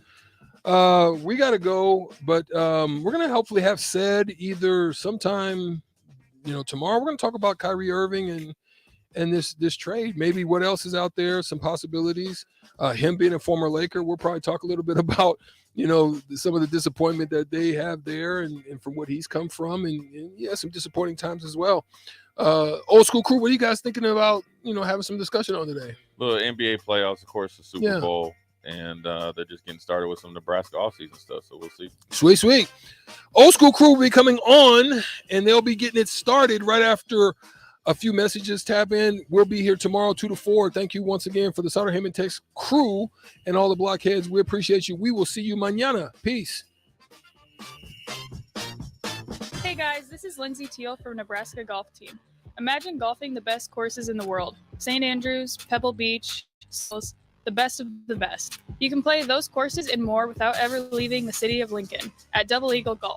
We got to go, but we're going to hopefully have said either sometime, tomorrow. We're going to talk about Kyrie Irving and this trade. Maybe what else is out there, some possibilities. Him being a former Laker, we'll probably talk a little bit about, some of the disappointment that they have there and from what he's come from and yeah, some disappointing times as well. Old school crew, what are you guys thinking about, having some discussion on today? The NBA playoffs, of course, the Super Bowl, and they're just getting started with some Nebraska offseason stuff, so we'll see. Sweet. Old school crew will be coming on, and they'll be getting it started right after a few messages. Tap in. We'll be here tomorrow, 2 to 4. Thank you once again for the Sauter Heyman Text crew and all the blockheads. We appreciate you. We will see you mañana. Peace. Hey guys, this is Lindsay Teal from Nebraska Golf Team. Imagine golfing the best courses in the world. St. Andrews, Pebble Beach, the best of the best. You can play those courses and more without ever leaving the city of Lincoln at Double Eagle Golf.